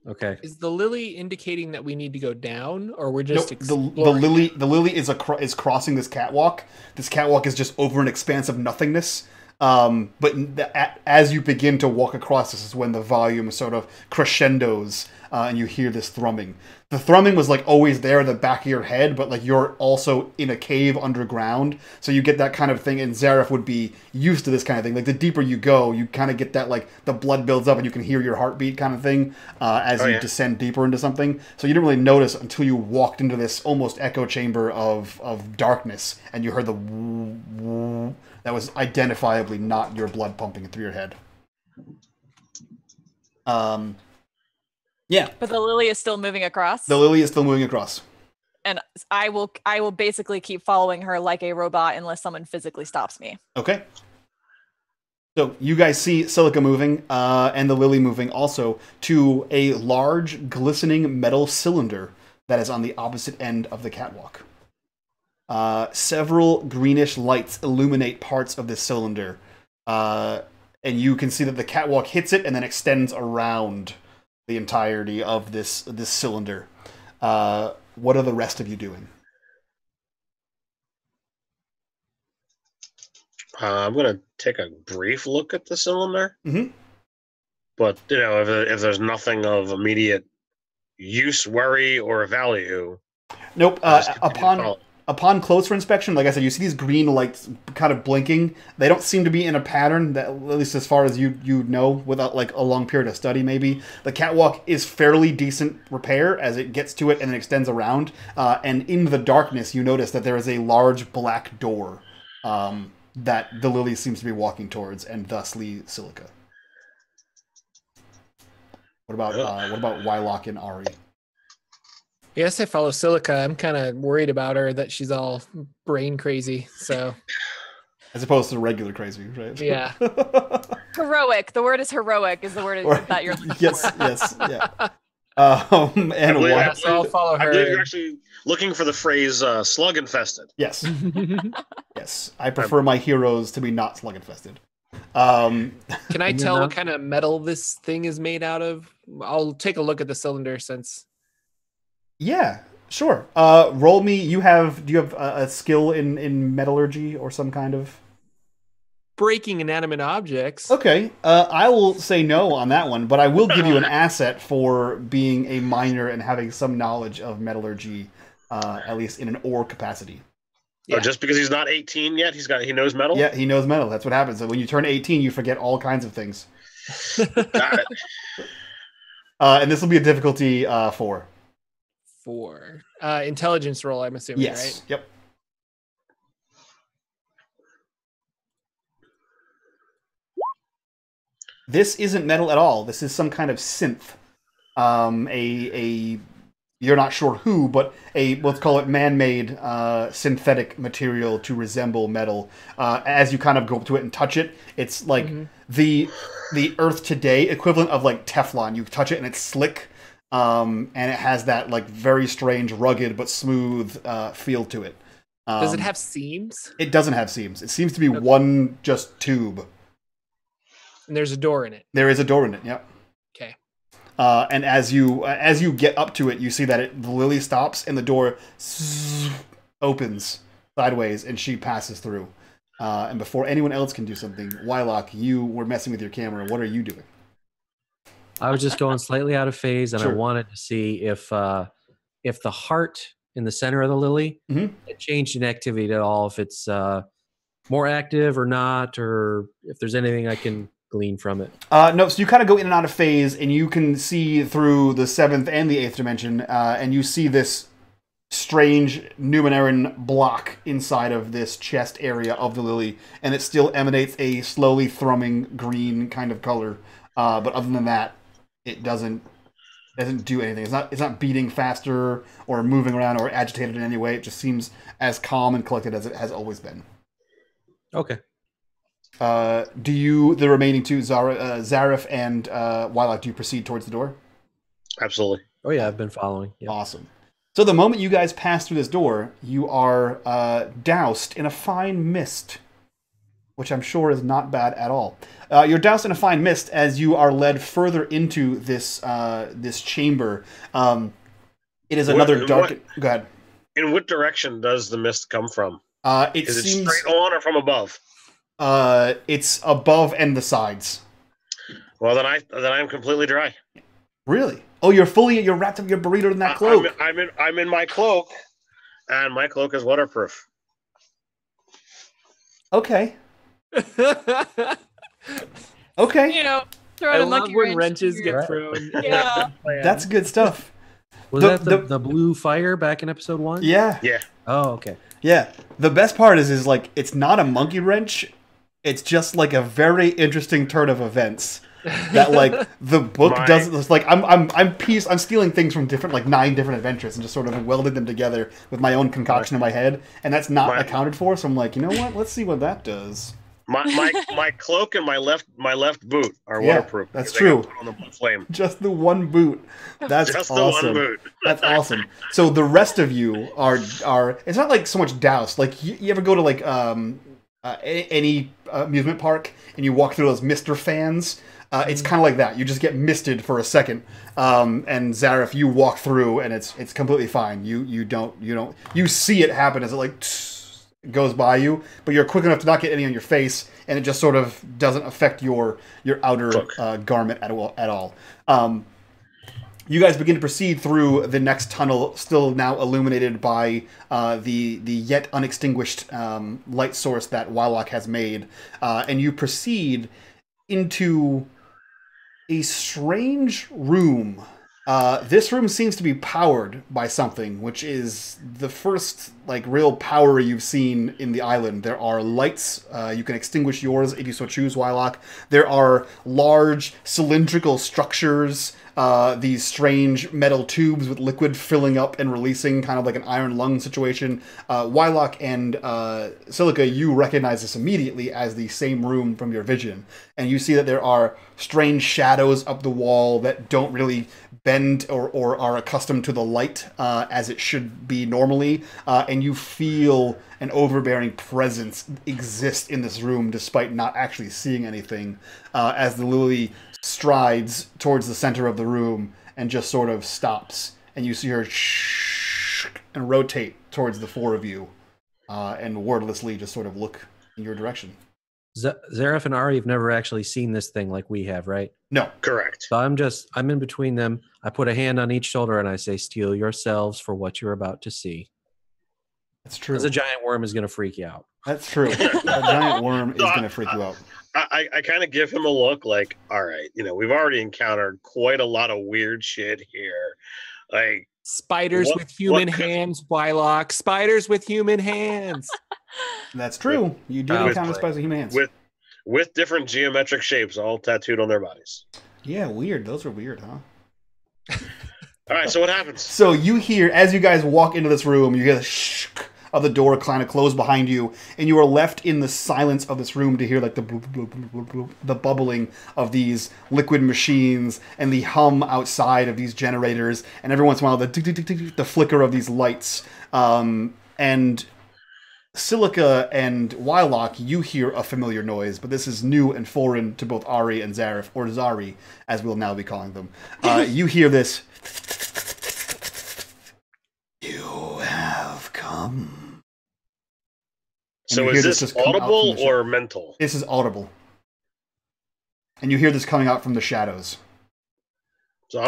[SPEAKER 4] Okay.
[SPEAKER 3] Is the lily indicating that we need to go down, or we're just
[SPEAKER 1] the lily is crossing this catwalk. This catwalk is just over an expanse of nothingness. But as you begin to walk across, this is when the volume sort of crescendos, and you hear this thrumming. The thrumming was like always there in the back of your head, but like you're also in a cave underground, so you get that kind of thing. And Zariff would be used to this kind of thing. Like the deeper you go, you kind of get that like the blood builds up and you can hear your heartbeat kind of thing as you descend deeper into something. So you didn't really notice until you walked into this almost echo chamber of darkness, and you heard the woo. That was identifiably not your blood pumping through your head. Yeah.
[SPEAKER 2] But the lily is still moving across.
[SPEAKER 1] The lily is still moving across.
[SPEAKER 2] And I will basically keep following her like a robot unless someone physically stops me.
[SPEAKER 1] Okay. So you guys see Silica moving and the lily moving also to a large glistening metal cylinder that is on the opposite end of the catwalk. Several greenish lights illuminate parts of this cylinder. And you can see that the catwalk hits it and then extends around the entirety of this cylinder. What are the rest of you doing?
[SPEAKER 5] I'm going to take a brief look at the cylinder.
[SPEAKER 1] Mm-hmm.
[SPEAKER 5] But, if there's nothing of immediate use, worry, or value...
[SPEAKER 1] Nope. Upon closer inspection, like I said, you see these green lights kind of blinking. They don't seem to be in a pattern, that, at least as far as you know, without like a long period of study maybe. The catwalk is fairly decent repair as it gets to it and it extends around. And in the darkness, you notice that there is a large black door that the lily seems to be walking towards, and thusly Silica. What about Wyloch and Arri?
[SPEAKER 3] Yes, I follow Silica. I'm kind of worried about her, that she's all brain crazy. So,
[SPEAKER 1] as opposed to regular crazy, right?
[SPEAKER 3] Yeah.
[SPEAKER 2] Heroic. The word is heroic. Is the word that you're looking
[SPEAKER 1] yes,
[SPEAKER 2] for?
[SPEAKER 1] Yes, yeah. And
[SPEAKER 3] so I'll follow her.
[SPEAKER 5] I believe you're actually looking for the phrase "slug infested."
[SPEAKER 1] Yes, yes. I prefer my heroes to be not slug infested. Can
[SPEAKER 3] I tell what kind of metal this thing is made out of? I'll take a look at the cylinder since.
[SPEAKER 1] Yeah, sure. Roll me. Do you have a skill in metallurgy or some kind of
[SPEAKER 3] breaking inanimate objects?
[SPEAKER 1] Okay. I will say no on that one, but I will give you an asset for being a miner and having some knowledge of metallurgy, at least in an ore capacity.
[SPEAKER 5] Yeah. Oh, just because he's not 18 yet, he knows metal?
[SPEAKER 1] Yeah, he knows metal. That's what happens. So when you turn 18, you forget all kinds of things.
[SPEAKER 5] Got it.
[SPEAKER 1] And this will be a difficulty 4.
[SPEAKER 3] 4. Intelligence roll, I'm assuming,
[SPEAKER 1] yes.
[SPEAKER 3] Right?
[SPEAKER 1] Yep. This isn't metal at all. This is some kind of synth. You're not sure who, but let's call it man-made synthetic material to resemble metal. As you kind of go up to it and touch it, it's like the Earth today equivalent of like Teflon. You touch it and it's slick. And it has that like very strange, rugged but smooth feel to it.
[SPEAKER 3] Does it have seams?
[SPEAKER 1] It doesn't have seams. It seems to be one just tube.
[SPEAKER 3] And there's a door in it.
[SPEAKER 1] There is a door in it. Yep.
[SPEAKER 3] Okay.
[SPEAKER 1] And as you get up to it, you see that the lily stops and the door opens sideways, and she passes through. And before anyone else can do something, Wyloch, you were messing with your camera. What are you doing?
[SPEAKER 4] I was just going slightly out of phase, and
[SPEAKER 1] Sure.
[SPEAKER 4] I wanted to see if the heart in the center of the lily
[SPEAKER 1] Mhm.
[SPEAKER 4] it changed in activity at all, if it's more active or not, or if there's anything I can glean from it.
[SPEAKER 1] No, so you kind of go in and out of phase, and you can see through the 7th and the 8th dimension, and you see this strange Numeneran block inside of this chest area of the lily, and it still emanates a slowly thrumming green kind of color. But other than that, it doesn't do anything. It's not beating faster or moving around or agitated in any way. It just seems as calm and collected as it has always been.
[SPEAKER 4] Okay.
[SPEAKER 1] Do you, the remaining two, Zariff and Wyloch, do you proceed towards the door?
[SPEAKER 5] Absolutely.
[SPEAKER 4] Oh yeah, I've been following. Yep.
[SPEAKER 1] Awesome. So the moment you guys pass through this door, you are doused in a fine mist, which I'm sure is not bad at all. You're doused in a fine mist as you are led further into this this chamber. It is another dark. Go ahead.
[SPEAKER 5] In what direction does the mist come from?
[SPEAKER 1] Is
[SPEAKER 5] it straight on or from above?
[SPEAKER 1] It's above and the sides.
[SPEAKER 5] Well, then I'm completely dry.
[SPEAKER 1] Really? Oh, you're wrapped up your burrito in that cloak.
[SPEAKER 5] I'm in my cloak, and my cloak is waterproof.
[SPEAKER 1] Okay. Okay.
[SPEAKER 2] You know, throw
[SPEAKER 3] I
[SPEAKER 2] a
[SPEAKER 3] love
[SPEAKER 2] monkey
[SPEAKER 3] when
[SPEAKER 2] wrench.
[SPEAKER 3] wrenches get
[SPEAKER 4] Right.
[SPEAKER 3] thrown.
[SPEAKER 2] Yeah.
[SPEAKER 1] That's good stuff.
[SPEAKER 4] Was that the blue fire back in episode 1?
[SPEAKER 1] Yeah.
[SPEAKER 5] Yeah.
[SPEAKER 4] Oh, okay.
[SPEAKER 1] Yeah. The best part is like it's not a monkey wrench. It's just like a very interesting turn of events that like the book doesn't. It's like I'm stealing things from different like 9 different adventures and just sort of welding them together with my own concoction in my head, and that's not accounted for. So I'm like, you know what? Let's see what that does.
[SPEAKER 5] My cloak and my left boot are waterproof.
[SPEAKER 1] That's true.
[SPEAKER 5] On the flame.
[SPEAKER 1] Just the one boot. That's
[SPEAKER 5] Just
[SPEAKER 1] awesome.
[SPEAKER 5] the one boot.
[SPEAKER 1] That's awesome. So the rest of you are. It's not like so much doused. Like you ever go to like any amusement park and you walk through those mister fans. It's kind of like that. You just get misted for a second. And Zariff, you walk through and it's completely fine. You see it happen as it like goes by you, but you're quick enough to not get any on your face, and it just sort of doesn't affect your outer garment at all. You guys begin to proceed through the next tunnel, still now illuminated by the yet unextinguished light source that Wyloch has made, and you proceed into a strange room. This room seems to be powered by something, which is the first like real power you've seen in the island. There are lights. You can extinguish yours if you so choose, Wyloch. There are large cylindrical structures, these strange metal tubes with liquid filling up and releasing, kind of like an iron lung situation. Wyloch and Silica, you recognize this immediately as the same room from your vision. And you see that there are strange shadows up the wall that don't really bend or are accustomed to the light as it should be normally, and you feel an overbearing presence exist in this room despite not actually seeing anything, as the lily strides towards the center of the room and just sort of stops, and you see her and rotate towards the 4 of you, and wordlessly just sort of look in your direction.
[SPEAKER 4] Zariff and Arri have never actually seen this thing like we have, right?
[SPEAKER 1] No.
[SPEAKER 5] Correct.
[SPEAKER 4] So I'm in between them. I put a hand on each shoulder and I say, "Steel yourselves for what you're about to see."
[SPEAKER 1] That's true.
[SPEAKER 4] Because a giant worm is going to freak you out.
[SPEAKER 1] That's true. A giant worm is going to freak you out.
[SPEAKER 5] I kind of give him a look like, all right, we've already encountered quite a lot of weird shit here. Like
[SPEAKER 3] spiders with human hands, Wyloch. Spiders with human hands.
[SPEAKER 1] That's true. You do encounter spiders with human hands.
[SPEAKER 5] With different geometric shapes all tattooed on their bodies.
[SPEAKER 1] Yeah, weird. Those are weird, huh?
[SPEAKER 5] All right, so what happens? So
[SPEAKER 1] you hear, as you guys walk into this room, you hear the shh of the door kind of close behind you, and you are left in the silence of this room to hear like the bloop, bloop, bloop, bloop, bloop, the bubbling of these liquid machines and the hum outside of these generators, and every once in a while the flicker of these lights. And Silica and Wyloch, you hear a familiar noise, but this is new and foreign to both Arri and Zariff, or Zari, as we'll now be calling them. You hear this. You have come. And you
[SPEAKER 5] So
[SPEAKER 1] hear
[SPEAKER 5] is this
[SPEAKER 1] just come out from
[SPEAKER 5] audible
[SPEAKER 1] the
[SPEAKER 5] or mental?
[SPEAKER 1] This is audible. And you hear this coming out from the shadows.
[SPEAKER 5] So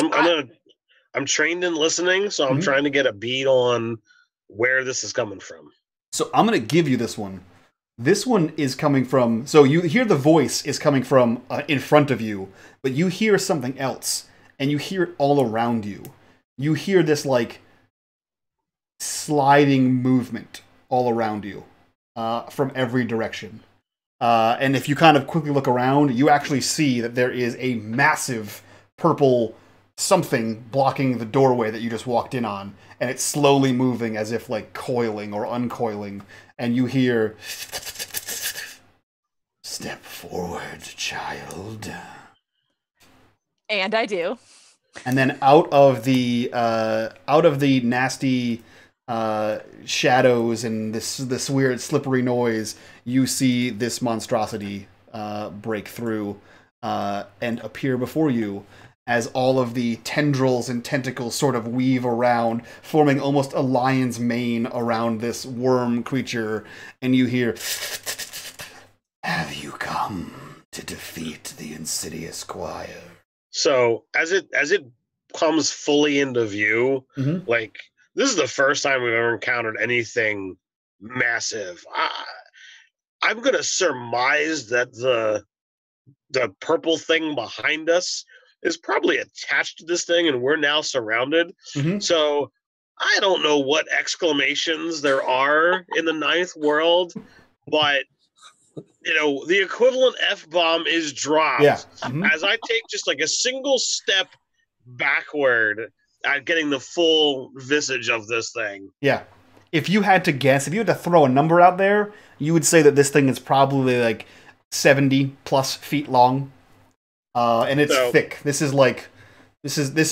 [SPEAKER 5] I'm trained in listening, so I'm
[SPEAKER 1] Mhm.
[SPEAKER 5] trying to get a beat on where this is coming from.
[SPEAKER 1] So I'm going to give you this one. This one is coming from... So you hear the voice is coming from in front of you, but you hear something else, and you hear it all around you. You hear this, like, sliding movement all around you from every direction. And if you kind of quickly look around, you actually see that there is a massive purple something blocking the doorway that you just walked in on, and it's slowly moving as if like coiling or uncoiling, and you hear, "Step forward, child."
[SPEAKER 2] And I do.
[SPEAKER 1] And then out of the nasty shadows and this weird slippery noise, you see this monstrosity break through and appear before you, as all of the tendrils and tentacles sort of weave around, forming almost a lion's mane around this worm creature, and you hear, "Have you come to defeat the insidious choir?"
[SPEAKER 5] So as it comes fully into view,
[SPEAKER 1] Mhm.
[SPEAKER 5] like this is the first time we've ever encountered anything massive. I'm gonna surmise that the purple thing behind us is probably attached to this thing, and we're now surrounded.
[SPEAKER 1] Mhm.
[SPEAKER 5] So I don't know what exclamations there are in the ninth world, but the equivalent F-bomb is dropped
[SPEAKER 1] Yeah. Mhm.
[SPEAKER 5] as I take just like a single step backward at getting the full visage of this thing.
[SPEAKER 1] Yeah. If you had to guess, if you had to throw a number out there, you would say that this thing is probably like 70 plus feet long. And it's thick. This is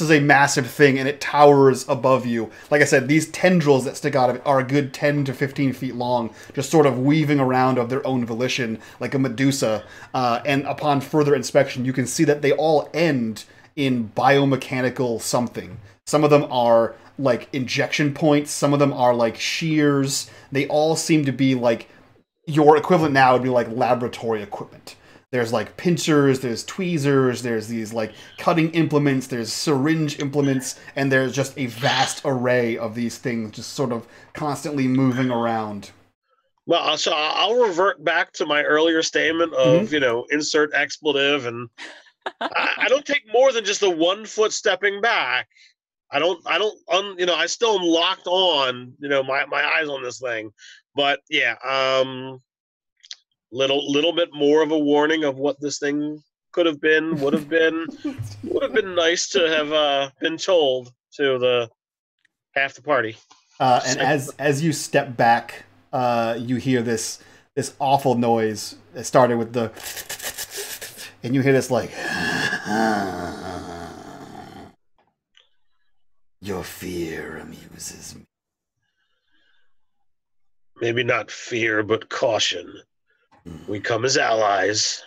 [SPEAKER 1] a massive thing, and it towers above you. Like I said, these tendrils that stick out of it are a good 10 to 15 feet long, just sort of weaving around of their own volition, like a Medusa. And upon further inspection, you can see that they all end in biomechanical something. Some of them are like injection points, some of them are like shears. They all seem to be like, your equivalent now would be like laboratory equipment. There's like pincers, there's tweezers, there's these like cutting implements, there's syringe implements, and there's just a vast array of these things just sort of constantly moving around.
[SPEAKER 5] Well, so I'll revert back to my earlier statement of, insert expletive, and I don't take more than just the 1 foot stepping back. I still am locked on, my eyes on this thing. But yeah, little bit more of a warning of what this thing could have been, would have been nice to have been told to the half the party.
[SPEAKER 1] And as you step back, you hear this awful noise. It started with the, and you hear this like, "Your fear amuses me."
[SPEAKER 5] Maybe not fear, but caution. We come as allies.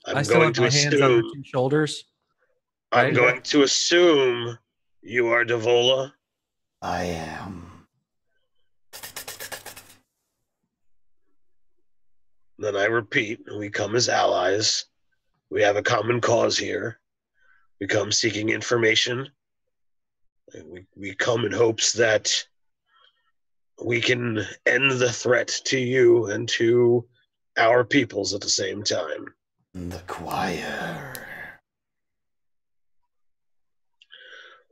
[SPEAKER 4] I still have my hands on the two shoulders.
[SPEAKER 5] I'm going to assume you are Devola.
[SPEAKER 1] I am.
[SPEAKER 5] Then I repeat, we come as allies. We have a common cause here. We come seeking information. And we come in hopes that we can end the threat to you and to our peoples at the same time.
[SPEAKER 1] The choir.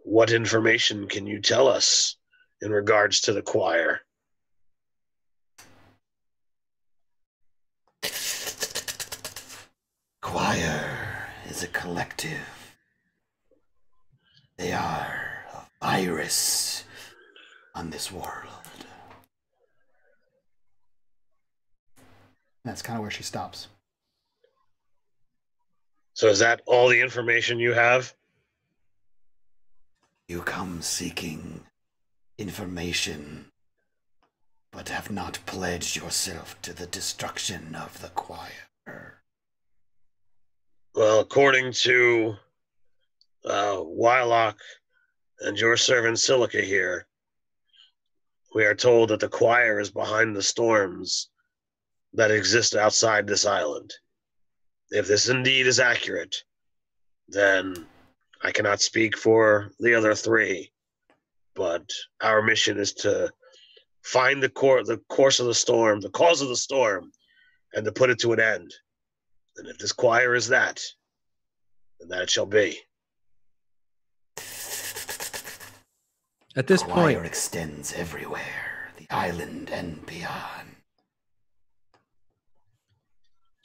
[SPEAKER 5] What information can you tell us in regards to the choir?
[SPEAKER 1] Choir is a collective. They are a virus on this world. That's kind of where she stops.
[SPEAKER 5] So is that all the information you have?
[SPEAKER 1] You come seeking information, but have not pledged yourself to the destruction of the choir.
[SPEAKER 5] Well, according to Wyloch and your servant Silica here, We are told that the choir is behind the storms that exist outside this island. If this indeed is accurate, then I cannot speak for the other three, but our mission is to find the course of the storm, the cause of the storm, and to put it to an end. And if this choir is that, then that it shall be.
[SPEAKER 4] At this point,
[SPEAKER 1] Choir extends everywhere, the island and beyond.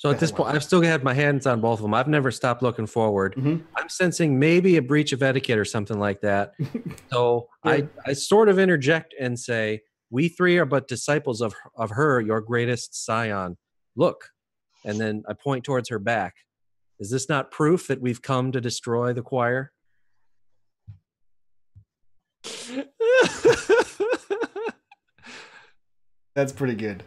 [SPEAKER 4] so at this point, I've still had my hands on both of them. I've never stopped looking forward.
[SPEAKER 1] Mhm.
[SPEAKER 4] I'm sensing maybe a breach of etiquette or something like that. So I sort of interject and say, we three are but disciples of her, your greatest scion. Look. And then I point towards her back. Is this not proof that we've come to destroy the choir?
[SPEAKER 1] That's pretty good.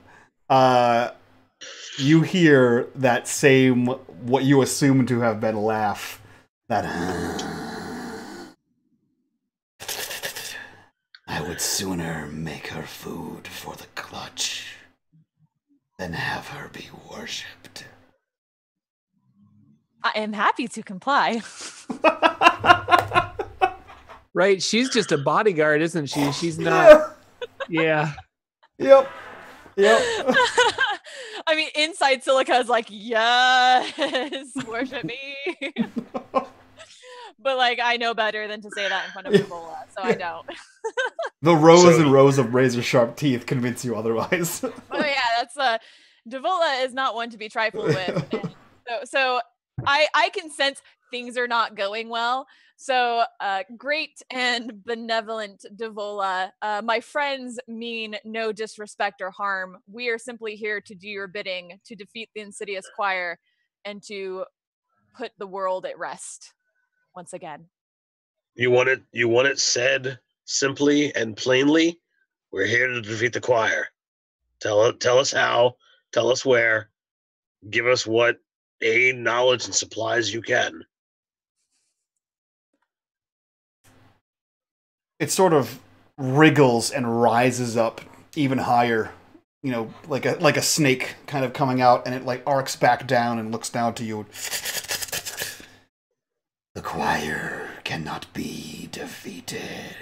[SPEAKER 1] You hear that same, what you assume to have been laugh. That I would sooner make her food for the clutch than have her be worshipped.
[SPEAKER 2] I am happy to comply.
[SPEAKER 3] Right, she's just a bodyguard, isn't she? She's not. Yeah.
[SPEAKER 1] Yep.
[SPEAKER 2] I mean, inside Silica is like, yes, worship me. But like, I know better than to say that in front of Ebola, so I don't.
[SPEAKER 1] The rows and rows of razor sharp teeth convince you otherwise.
[SPEAKER 2] Oh yeah, that's Devola is not one to be trifled with. And so I can sense things are not going well. So great and benevolent Devola, my friends mean no disrespect or harm. We are simply here to do your bidding, to defeat the insidious choir, and to put the world at rest once again.
[SPEAKER 5] You want it said simply and plainly? We're here to defeat the choir. Tell us how, tell us where, give us what aid, knowledge, and supplies you can.
[SPEAKER 1] It sort of wriggles and rises up even higher, you know, like a snake kind of coming out, and it like arcs back down and looks down to you. The choir cannot be defeated,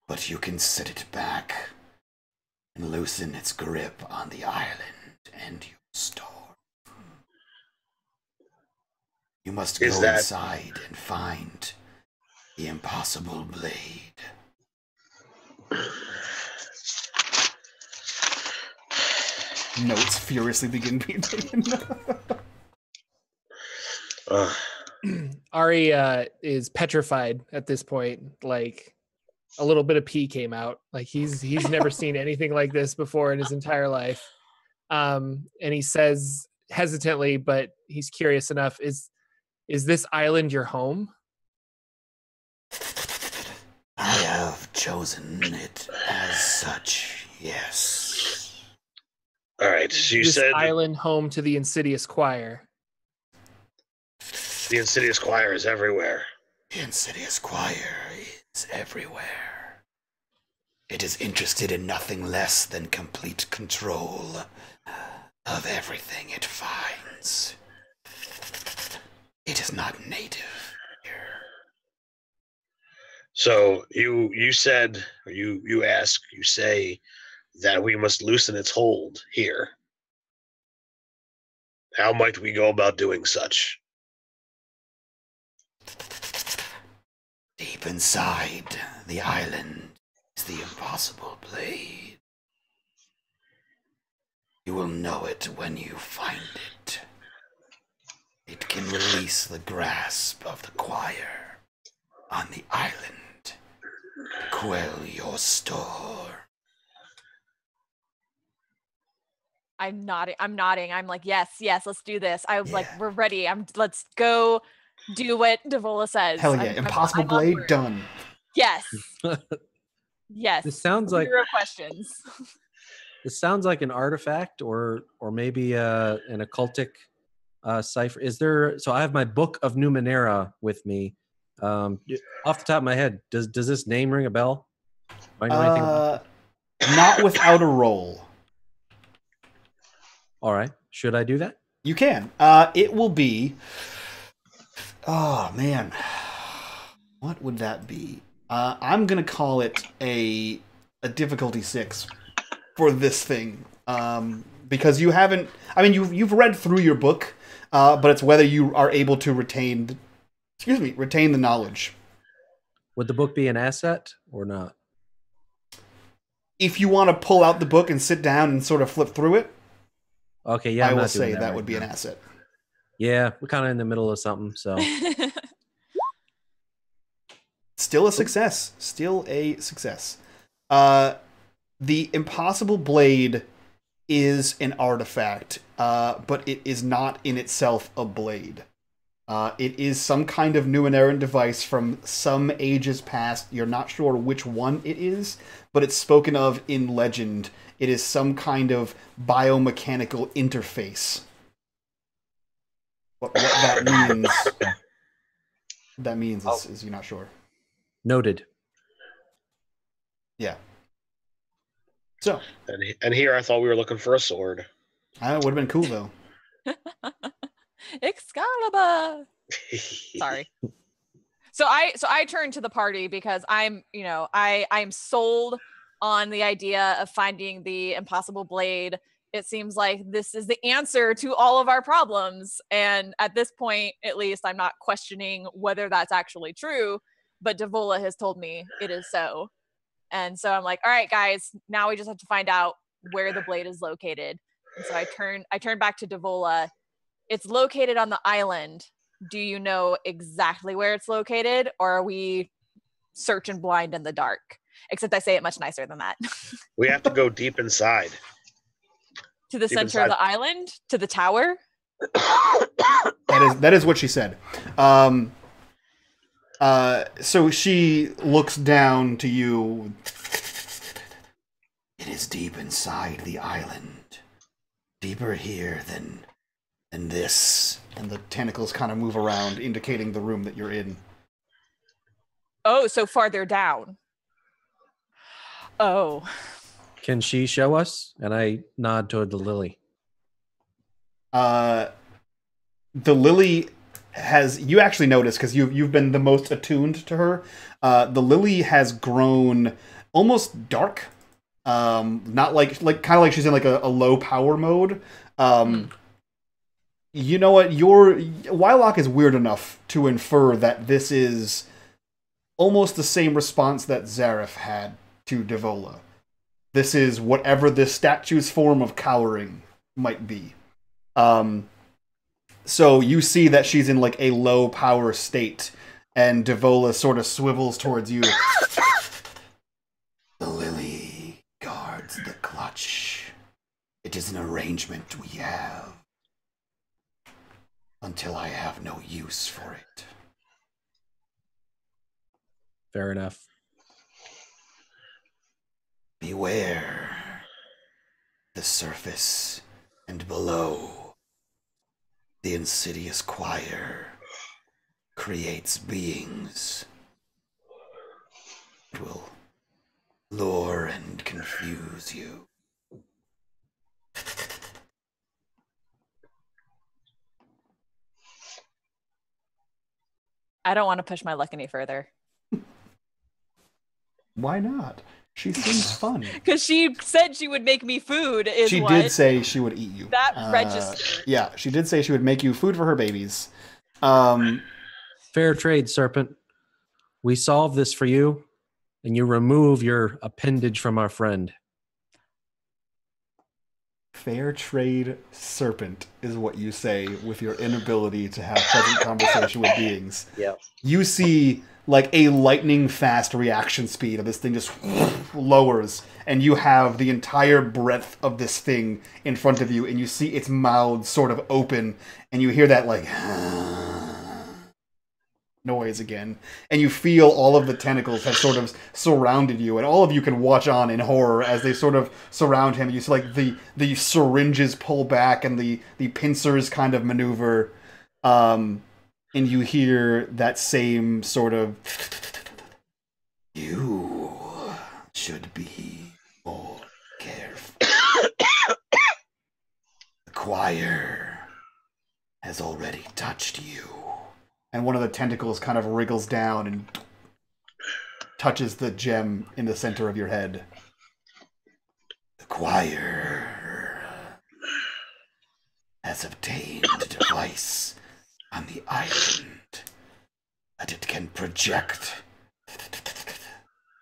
[SPEAKER 1] but you can set it back and loosen its grip on the island and your storm. You must go inside and find the impossible blade. Notes furiously begin being taken.
[SPEAKER 3] Arri is petrified at this point. Like a little bit of pee came out. Like he's never seen anything like this before in his entire life. And he says hesitantly, but he's curious enough, is this island your home?
[SPEAKER 1] I have chosen it as such, yes.
[SPEAKER 5] All right, so you
[SPEAKER 3] this
[SPEAKER 5] said
[SPEAKER 3] island home to the insidious choir.
[SPEAKER 5] The insidious choir is everywhere.
[SPEAKER 1] The insidious choir is everywhere. It is interested in nothing less than complete control of everything it finds. It is not native here.
[SPEAKER 5] So you said, or you ask, you say that we must loosen its hold here. How might we go about doing such?
[SPEAKER 1] Deep inside the island is the impossible blade. You will know it when you find it. It can release the grasp of the choir on the island to quell your storm.
[SPEAKER 2] I'm nodding. I'm like, yes, let's do this. I was like, we're ready. Let's go do what Devola says.
[SPEAKER 1] Hell yeah, impossible blade, done.
[SPEAKER 2] Yes. Yes.
[SPEAKER 4] This sounds like
[SPEAKER 2] zero questions.
[SPEAKER 4] This sounds like an artifact or maybe an occultic cipher. Is there? So I have my Book of Numenera with me. Off the top of my head, does this name ring a bell? Do I know anything about
[SPEAKER 1] Not without a roll.
[SPEAKER 4] All right. Should I do that?
[SPEAKER 1] You can. It will be. Oh man, what would that be? I'm gonna call it a difficulty 6 for this thing, because you haven't. I mean, you've read through your book, but it's whether you are able to retain the knowledge.
[SPEAKER 4] Would the book be an asset or not?
[SPEAKER 1] If you want to pull out the book and sit down and sort of flip through it,
[SPEAKER 4] Okay, yeah,
[SPEAKER 1] I
[SPEAKER 4] I'm
[SPEAKER 1] will
[SPEAKER 4] not doing
[SPEAKER 1] say that
[SPEAKER 4] right
[SPEAKER 1] would be
[SPEAKER 4] now.
[SPEAKER 1] an asset.
[SPEAKER 4] Yeah, we're kind of in the middle of something, so
[SPEAKER 1] Still a success. Still a success. The impossible blade is an artifact, but it is not in itself a blade. It is some kind of Numeneran device from some ages past. You're not sure which one it is, but it's spoken of in legend. It is some kind of biomechanical interface. What that means is you're not sure.
[SPEAKER 4] noted.
[SPEAKER 1] Yeah. So,
[SPEAKER 5] And here I thought we were looking for a sword.
[SPEAKER 1] it would have been cool though.
[SPEAKER 2] Excalibur. Sorry. So I turn to the party because I'm sold on the idea of finding the impossible blade. It seems like this is the answer to all of our problems. And at this point, at least, I'm not questioning whether that's actually true, but Devola has told me it is so. And so I'm like, all right, guys, now we just have to find out where the blade is located. And so I turn back to Devola. It's located on the island. Do you know exactly where it's located, or are we searching blind in the dark? Except I say it much nicer than that.
[SPEAKER 5] We have to go deep inside.
[SPEAKER 2] To the
[SPEAKER 5] Deep
[SPEAKER 2] center of
[SPEAKER 5] inside.
[SPEAKER 2] the island? To the tower?
[SPEAKER 1] That is what she said. So she looks down to you. It is deep inside the island. Deeper here than this. And the tentacles kind of move around, indicating the room that you're in.
[SPEAKER 2] Oh, so farther down. Oh.
[SPEAKER 4] Can she show us? And I nod toward the lily.
[SPEAKER 1] The lily has, you actually notice because you've been the most attuned to her. The lily has grown almost dark. Not like kind of like she's in like a low power mode. You know what? Wyloch is weird enough to infer that this is almost the same response that Zariff had to Devola. This is whatever this statue's form of cowering might be. So you see that she's in like a low power state, and Devola sort of swivels towards you. The lily guards the clutch. It is an arrangement we have until I have no use for it.
[SPEAKER 4] Fair enough.
[SPEAKER 1] Beware the surface and below. The insidious choir creates beings. It will lure and confuse you.
[SPEAKER 2] I don't want to push my luck any further.
[SPEAKER 1] Why not? She seems fun.
[SPEAKER 2] Because she said she would make me food.
[SPEAKER 1] She did say she would eat you.
[SPEAKER 2] That registered.
[SPEAKER 1] Yeah, she did say she would make you food for her babies.
[SPEAKER 4] Fair trade, Serpent. We solve this for you, and you remove your appendage from our friend.
[SPEAKER 1] Fair trade, Serpent, is what you say with your inability to have pleasant conversation with beings.
[SPEAKER 5] Yeah.
[SPEAKER 1] You see like a lightning fast reaction speed of this thing just lowers, and you have the entire breadth of this thing in front of you, and you see its mouth sort of open, and you hear that like noise again, and you feel all of the tentacles have sort of surrounded you, and all of you can watch on in horror as they sort of surround him. You see like the syringes pull back and the pincers kind of maneuver, and you hear that same sort of, you should be more careful. The choir has already touched you. And one of the tentacles kind of wriggles down and touches the gem in the center of your head. The choir has obtained a device on the island that it can project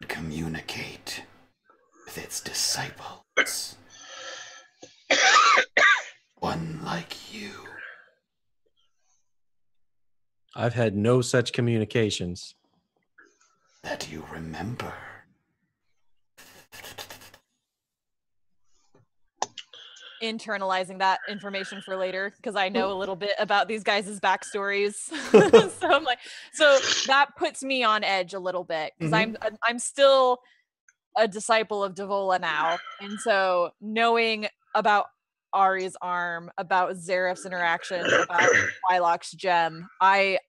[SPEAKER 1] and communicate with its disciples. One like you.
[SPEAKER 4] I've had no such communications.
[SPEAKER 1] That you remember.
[SPEAKER 2] Internalizing that information for later because I know a little bit about these guys' backstories. So I'm like, so that puts me on edge a little bit because I'm still a disciple of Devola now, and so knowing about Arri's arm, about Zariff's interaction, about Wyloch's gem, I'm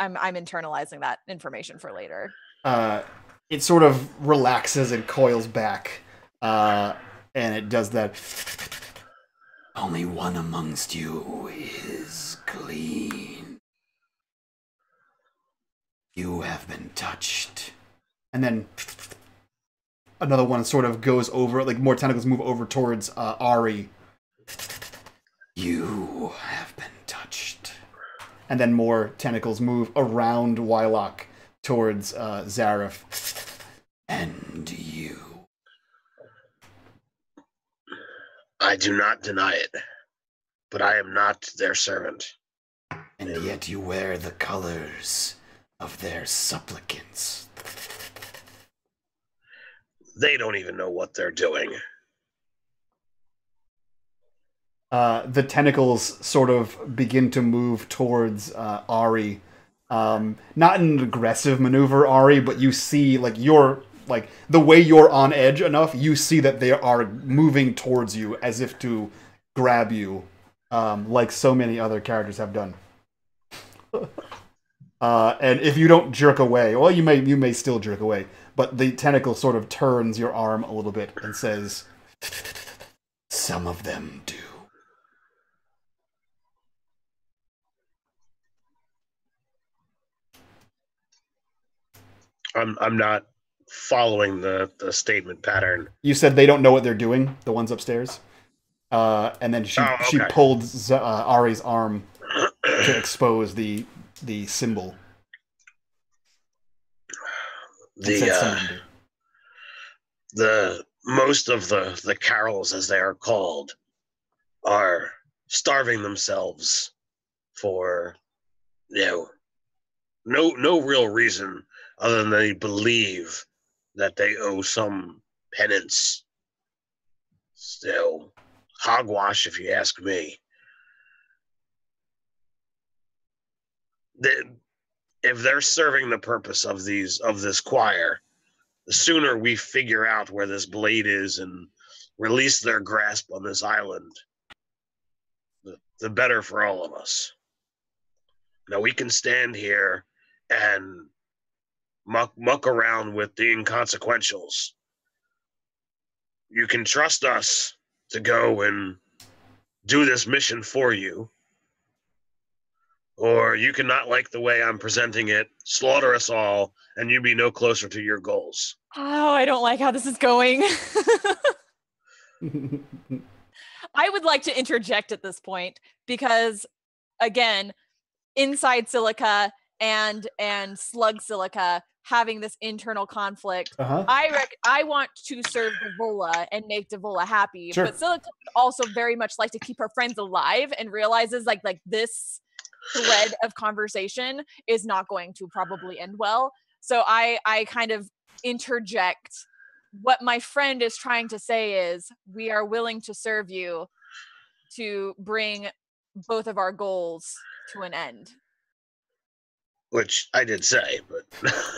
[SPEAKER 2] internalizing that information for later.
[SPEAKER 1] It sort of relaxes and coils back, and it does that. Only one amongst you is clean. You have been touched. And then another one sort of goes over, like more tentacles move over towards Arri. You have been touched. And then more tentacles move around Wyloch towards Zariff. And you.
[SPEAKER 5] I do not deny it, but I am not their servant.
[SPEAKER 1] And yet you wear the colors of their supplicants.
[SPEAKER 5] They don't even know what they're doing.
[SPEAKER 1] The tentacles sort of begin to move towards Arri. Not an aggressive maneuver, Arri, but you see, like, the way you're on edge enough, you see that they are moving towards you as if to grab you, like so many other characters have done. And if you don't jerk away, well, you may still jerk away, but the tentacle sort of turns your arm a little bit and says, "Some of them do."
[SPEAKER 5] I'm not following the statement pattern.
[SPEAKER 1] You said they don't know what they're doing, the ones upstairs. And then she pulled Ari's arm to expose the symbol.
[SPEAKER 5] The most of the carols, as they are called, are starving themselves for no real reason other than they believe that they owe some penance. Still, hogwash, if you ask me. If they're serving the purpose of this choir, the sooner we figure out where this blade is and release their grasp on this island, the better for all of us. Now we can stand here and muck around with the inconsequentials. You can trust us to go and do this mission for you. Or you can not like the way I'm presenting it, slaughter us all, and you be no closer to your goals.
[SPEAKER 2] Oh, I don't like how this is going. I would like to interject at this point because, again, inside Silica and Slug Silica having this internal conflict. I want to serve Devola and make Devola happy,
[SPEAKER 1] sure.
[SPEAKER 2] But Silica would also very much like to keep her friends alive and realizes like this thread of conversation is not going to probably end well. So I kind of interject. What my friend is trying to say is we are willing to serve you to bring both of our goals to an end.
[SPEAKER 5] Which I did say, but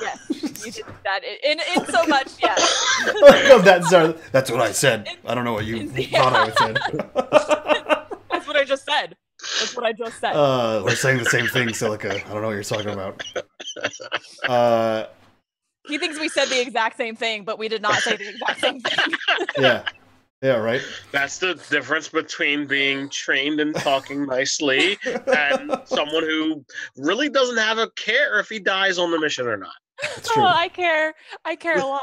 [SPEAKER 2] yes, you did that in so much, yes.
[SPEAKER 1] That's what I said. I don't know what you thought I would say.
[SPEAKER 2] That's what I just said. That's what I just said.
[SPEAKER 1] We're saying the same thing, Silica. I don't know what you're talking about.
[SPEAKER 2] He thinks we said the exact same thing, but we did not say the exact same thing.
[SPEAKER 1] Yeah. Yeah, right?
[SPEAKER 5] That's the difference between being trained and talking nicely and someone who really doesn't have a care if he dies on the mission or not.
[SPEAKER 1] It's true.
[SPEAKER 2] Oh, I care. I care a lot.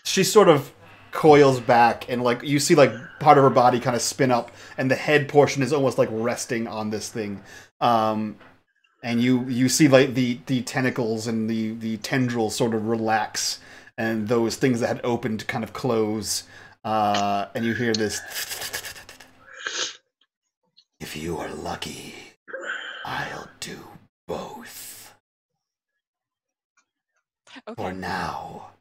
[SPEAKER 1] She sort of coils back, and like you see like part of her body kind of spin up, and the head portion is almost like resting on this thing. And you see like the tentacles and the tendrils sort of relax, and those things that had opened kind of close. And you hear this. If you are lucky, I'll do both.
[SPEAKER 2] Okay.
[SPEAKER 1] For now,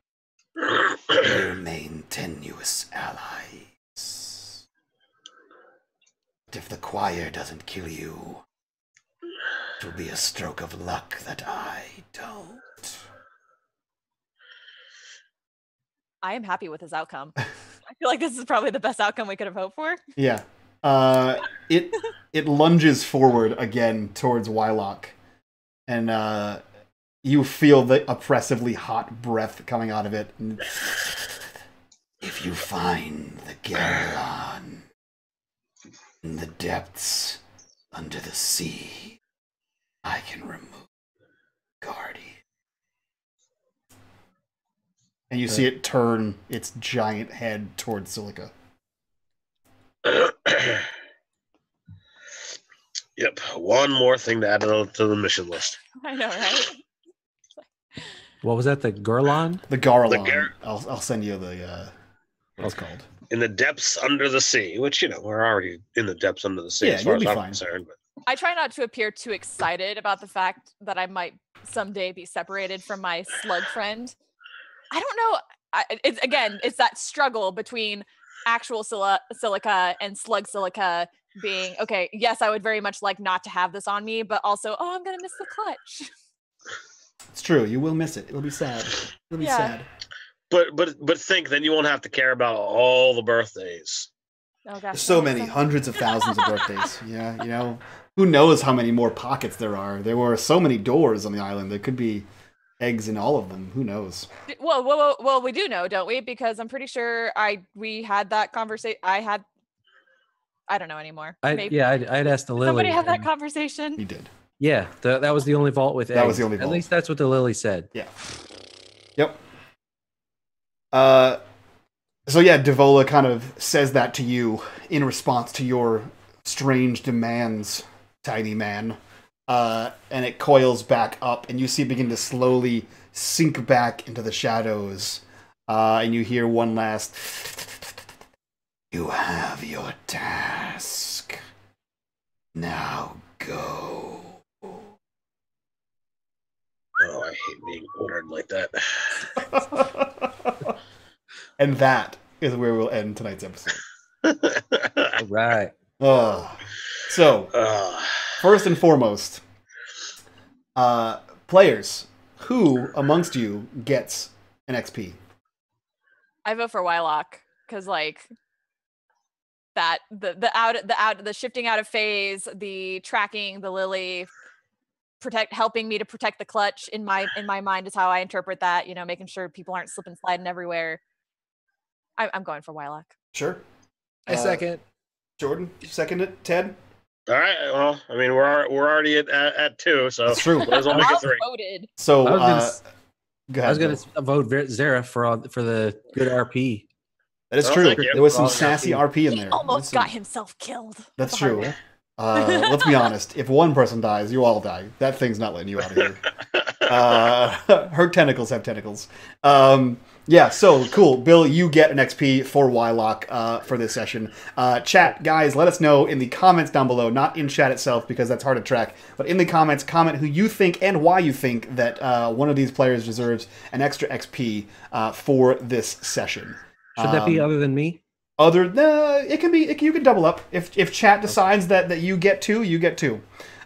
[SPEAKER 1] we remain tenuous allies. But if the choir doesn't kill you, it will be a stroke of luck that I don't.
[SPEAKER 2] I am happy with this outcome. I feel like this is probably the best outcome we could have hoped for.
[SPEAKER 1] Yeah. It lunges forward again towards Wyloch, and you feel the oppressively hot breath coming out of it. And if you find the Garelon in the depths under the sea, I can remove Guardian. And you see it turn its giant head towards Silica.
[SPEAKER 5] Yep, one more thing to add to the mission list.
[SPEAKER 2] I know, right?
[SPEAKER 4] What was that? The Gurlon?
[SPEAKER 1] The Garelon. I'll send you the what it's called.
[SPEAKER 5] In the depths under the sea, which, we're already in the depths under the sea
[SPEAKER 1] Yeah,
[SPEAKER 5] as far
[SPEAKER 1] you'll
[SPEAKER 5] as
[SPEAKER 1] be
[SPEAKER 5] I'm
[SPEAKER 1] fine.
[SPEAKER 5] concerned. But
[SPEAKER 2] I try not to appear too excited about the fact that I might someday be separated from my slug friend. I don't know. It's that struggle between actual Silica and slug Silica being, okay, yes, I would very much like not to have this on me, but also, oh, I'm going to miss the clutch.
[SPEAKER 1] It's true. You will miss it. It'll be sad. It'll be sad.
[SPEAKER 5] But think, then you won't have to care about all the birthdays.
[SPEAKER 2] Oh gosh,
[SPEAKER 1] There's so many, hundreds of thousands of birthdays. Yeah, who knows how many more pockets there are? There were so many doors on the island. There could be eggs in all of them. Who knows?
[SPEAKER 2] Well, we do know, don't we? Because I'm pretty sure we had that conversation. I don't know anymore.
[SPEAKER 4] I'd asked the Lily.
[SPEAKER 2] Somebody had that conversation.
[SPEAKER 1] You did.
[SPEAKER 4] Yeah, that was the only vault with eggs.
[SPEAKER 1] That was the only vault.
[SPEAKER 4] At least that's what the Lily said.
[SPEAKER 1] Yeah. Yep. So yeah, Devola kind of says that to you in response to your strange demands, tiny man. And it coils back up, and you see it begin to slowly sink back into the shadows. And you hear one last... You have your task. Now go.
[SPEAKER 5] Oh, I hate being ordered like that.
[SPEAKER 1] And that is where we'll end tonight's episode.
[SPEAKER 4] All right.
[SPEAKER 1] So, first and foremost, players, who amongst you gets an XP?
[SPEAKER 2] I vote for Wyloch because that the shifting out of phase, the tracking, the Lily, helping me to protect the clutch in my mind is how I interpret that. Making sure people aren't slipping sliding everywhere. I'm going for Wyloch.
[SPEAKER 1] Sure.
[SPEAKER 3] I second.
[SPEAKER 1] Jordan, you second it. Ted?
[SPEAKER 5] All right. Well, I mean, we're already at 2, so
[SPEAKER 1] That's true.
[SPEAKER 5] Might as well make it 3.
[SPEAKER 2] Voted.
[SPEAKER 1] So,
[SPEAKER 4] I
[SPEAKER 1] go ahead.
[SPEAKER 4] I was going to vote Zariff for the good RP.
[SPEAKER 1] That is
[SPEAKER 5] Oh,
[SPEAKER 1] true.
[SPEAKER 5] thank you.
[SPEAKER 1] There was some sassy RP in
[SPEAKER 2] He
[SPEAKER 1] there.
[SPEAKER 2] almost got himself killed.
[SPEAKER 1] That's
[SPEAKER 2] the hard
[SPEAKER 1] true.
[SPEAKER 2] way.
[SPEAKER 1] Let's be honest. If one person dies, you all die. That thing's not letting you out of here. Her tentacles have tentacles. Yeah, so cool. Bill, you get an XP for Wyloch for this session. Chat, guys, let us know in the comments down below, not in chat itself because that's hard to track, but in the comments, comment who you think and why you think that one of these players deserves an extra XP for this session.
[SPEAKER 4] Should that be other than me?
[SPEAKER 1] It can be. You can double up if chat decides that you get 2, you get 2.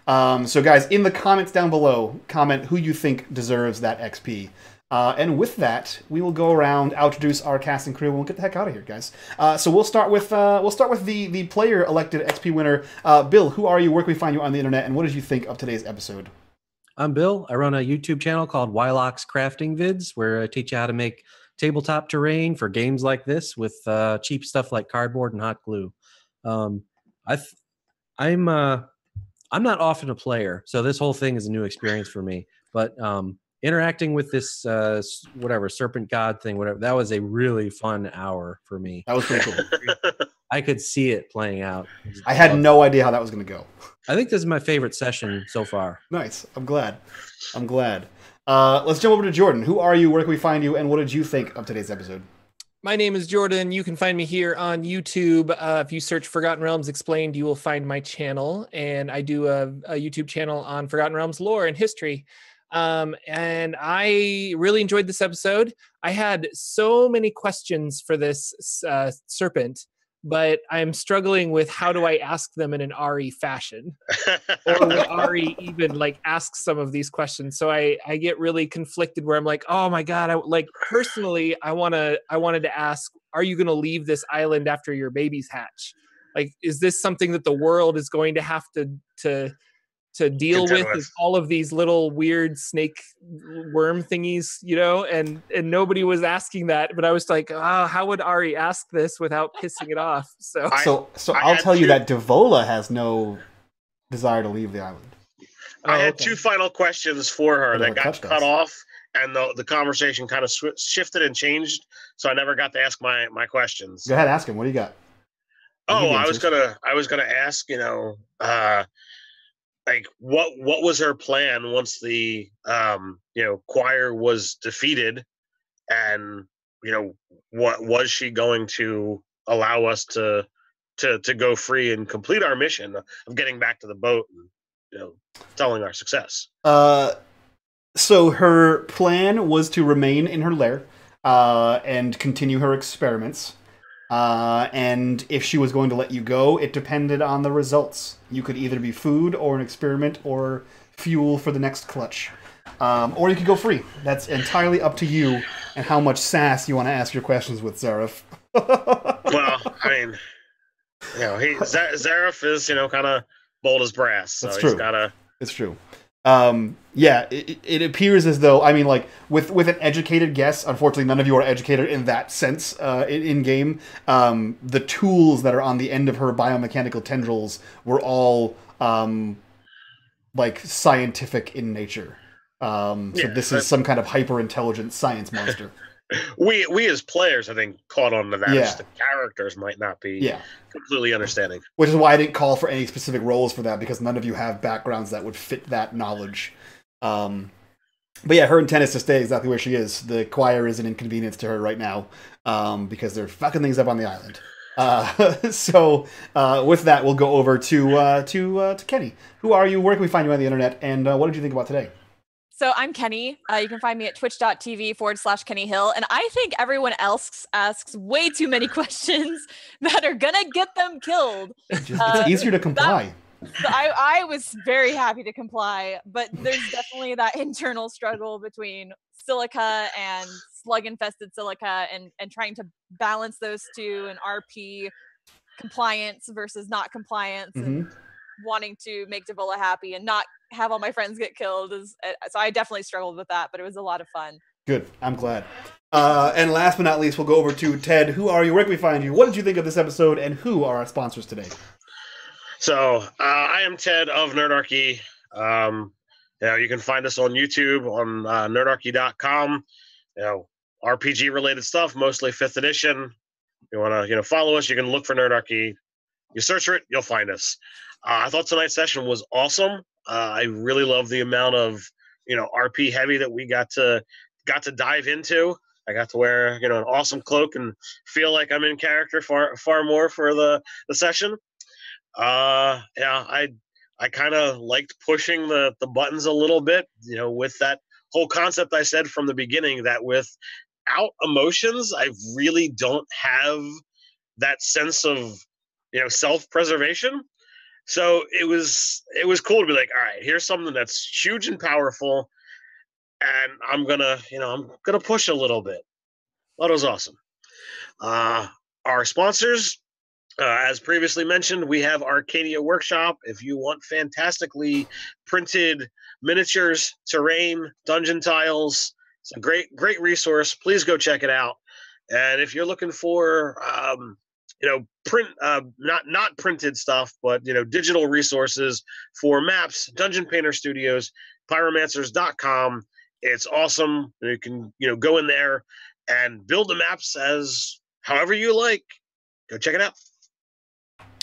[SPEAKER 1] So guys, in the comments down below, comment who you think deserves that XP. And with that, we will go around, introduce our cast and crew, and we'll get the heck out of here, guys. So we'll start with the player elected XP winner, Bill. Who are you? Where can we find you on the internet? And what did you think of today's episode?
[SPEAKER 4] I'm Bill. I run a YouTube channel called Wyloch's Crafting Vids, where I teach you how to make tabletop terrain for games like this with cheap stuff like cardboard and hot glue. I'm not often a player, so this whole thing is a new experience for me. But interacting with this serpent god thing, that was a really fun hour for me.
[SPEAKER 1] That was pretty cool.
[SPEAKER 4] I could see it playing out.
[SPEAKER 1] I had no idea how that was going to go.
[SPEAKER 4] I think this is my favorite session so far.
[SPEAKER 1] Nice. I'm glad. Let's jump over to Jordan. Who are you? Where can we find you? And what did you think of today's episode?
[SPEAKER 3] My name is Jordan. You can find me here on YouTube. If you search Forgotten Realms Explained, you will find my channel. And I do a YouTube channel on Forgotten Realms lore and history. And I really enjoyed this episode. I had so many questions for this serpent, but I'm struggling with how do I ask them in an Arri fashion, or would Arri even ask some of these questions? So I get really conflicted where I'm like, oh my God, personally, I wanted to ask, are you going to leave this island after your babies hatch? Is this something that the world is going to have to deal with, is all of these little weird snake worm thingies, and nobody was asking that, but I was like, how would Arri ask this without pissing it off? So
[SPEAKER 1] I'll tell you that Devola has no desire to leave the island.
[SPEAKER 5] I had two final questions for her that got cut off, and the conversation kind of shifted and changed, so I never got to ask my questions.
[SPEAKER 1] Go ahead, ask him. What do you got?
[SPEAKER 5] I was gonna ask, what was her plan once the choir was defeated, and what was she going to allow us to go free and complete our mission of getting back to the boat and telling our success?
[SPEAKER 1] So her plan was to remain in her lair and continue her experiments. And if she was going to let you go, it depended on the results. You could either be food or an experiment or fuel for the next clutch. Or you could go free. That's entirely up to you and how much sass you want to ask your questions with, Zariff.
[SPEAKER 5] Well, I mean, Zariff is, kind of bold as brass. So
[SPEAKER 1] That's true.
[SPEAKER 5] He's gotta...
[SPEAKER 1] It's true. It appears as though, with an educated guess, unfortunately none of you are educated in that sense in game. The tools that are on the end of her biomechanical tendrils were all scientific in nature. This is some kind of hyper-intelligent science monster.
[SPEAKER 5] We as players, I think, caught on to that.
[SPEAKER 1] Yeah.
[SPEAKER 5] Just the characters might not be completely understanding.
[SPEAKER 1] Which is why I didn't call for any specific roles for that, because none of you have backgrounds that would fit that knowledge. But yeah, her intent is to stay exactly where she is. The choir is an inconvenience to her right now, because they're fucking things up on the island. With that, we'll go over to Kenny. Who are you? Where can we find you on the internet? And what did you think about today?
[SPEAKER 2] So I'm Kenny. You can find me at twitch.tv/Kenny Hill. And I think everyone else asks way too many questions that are going to get them killed.
[SPEAKER 1] It's easier to comply.
[SPEAKER 2] I was very happy to comply, but there's definitely that internal struggle between Silica and slug-infested Silica and trying to balance those two, and RP compliance versus not compliance, and wanting to make Devola happy and not have all my friends get killed. So I definitely struggled with that, but it was a lot of fun.
[SPEAKER 1] Good. I'm glad. And last but not least, we'll go over to Ted. Who are you? Where can we find you? What did you think of this episode? And who are our sponsors today?
[SPEAKER 5] So I am Ted of Nerdarchy. You can find us on YouTube on nerdarchy.com. RPG related stuff, mostly 5th edition. If you want to follow us, you can look for Nerdarchy. You search for it, you'll find us. I thought tonight's session was awesome. I really love the amount of RP heavy that we got to dive into. I got to wear an awesome cloak and feel like I'm in character far more for the session. I kind of liked pushing the buttons a little bit, with that whole concept I said from the beginning, that without emotions, I really don't have that sense of self-preservation. So it was cool to be like, all right, here's something that's huge and powerful, and I'm gonna push a little bit. That was awesome. Our sponsors, as previously mentioned, we have Archania Workshop. If you want fantastically printed miniatures, terrain, dungeon tiles, it's a great resource. Please go check it out. And if you're looking for print not printed stuff, but digital resources for maps, Dungeon Painter Studios, pyromancers.com. It's awesome. You can go in there and build the maps as however you like. Go check it out.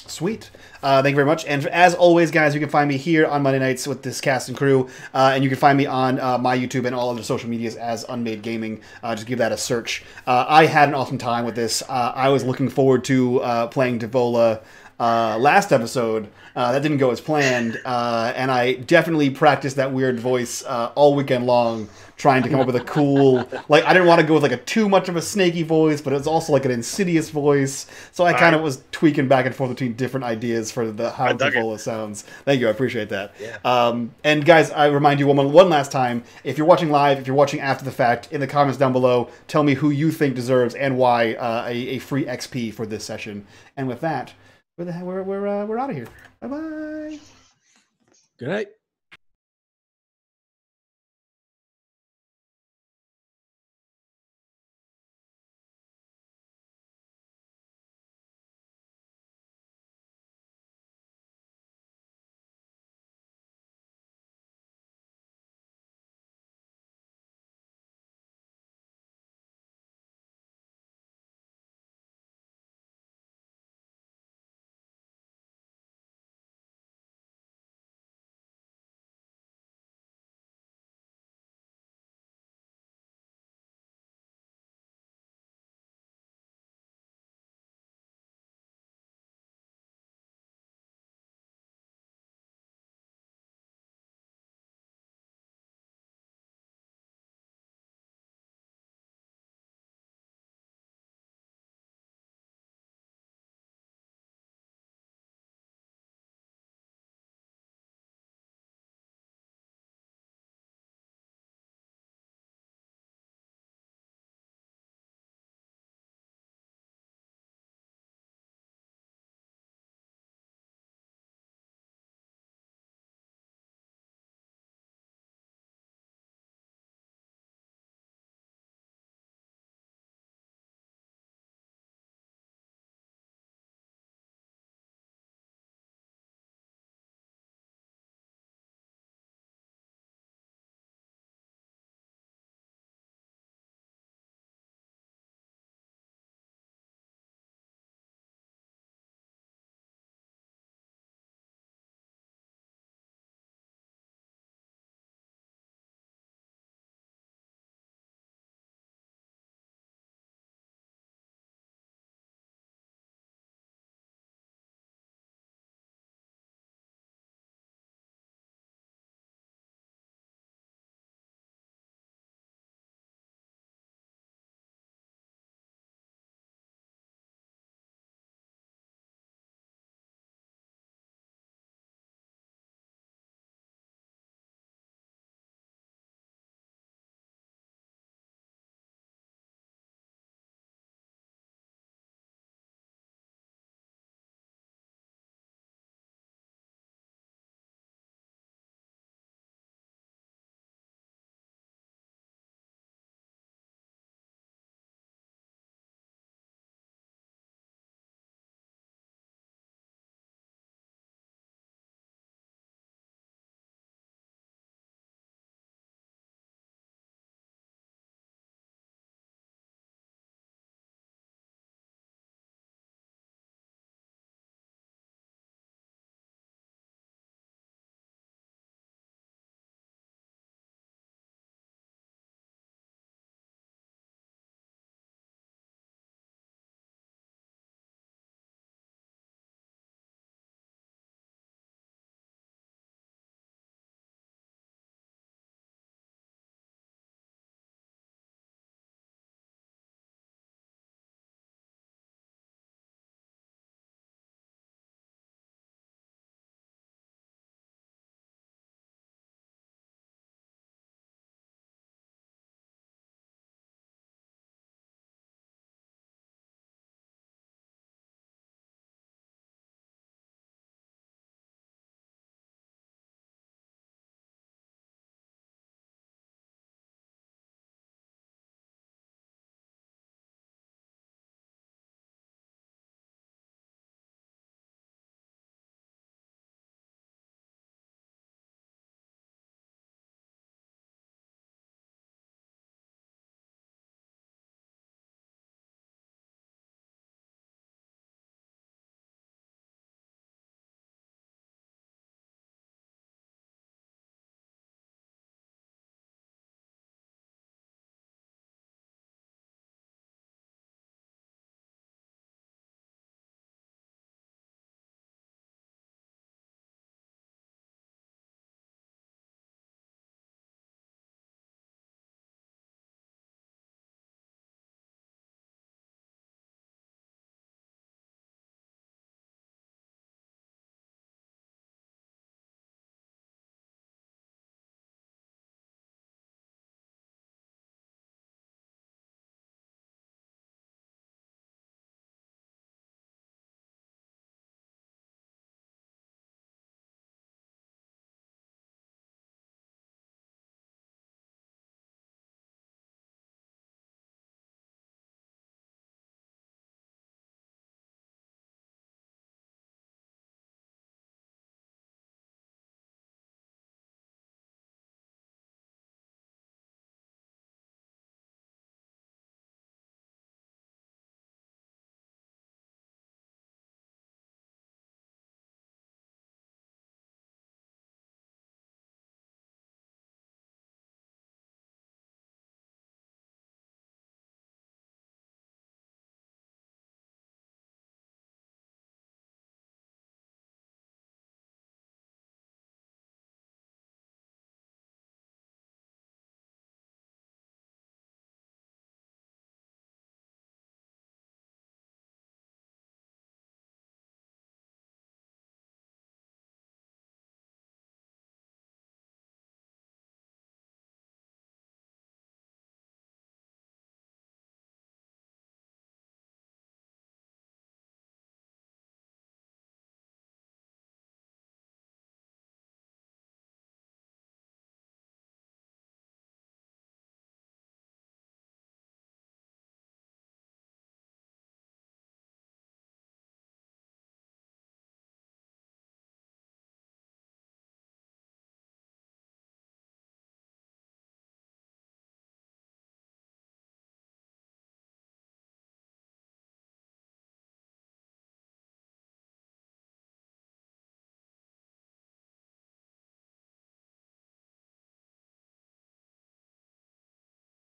[SPEAKER 1] Sweet. Thank you very much. And as always, guys, you can find me here on Monday nights with this cast and crew. And you can find me on my YouTube and all other social medias as Unmade Gaming. Just give that a search. I had an awesome time with this. I was looking forward to playing Devola last episode. That didn't go as planned. And I definitely practiced that weird voice all weekend long, trying to come up with a cool, like, I didn't want to go with like a too much of a snaky voice, but it's also like an insidious voice. So I kind of was tweaking back and forth between different ideas for how Devola sounds. Thank you. I appreciate that. Yeah. And guys, I remind you one last time, if you're watching live, if you're watching after the fact, in the comments down below, tell me who you think deserves and why a free XP for this session. And with that, we're out of here. Bye-bye.
[SPEAKER 4] Good night.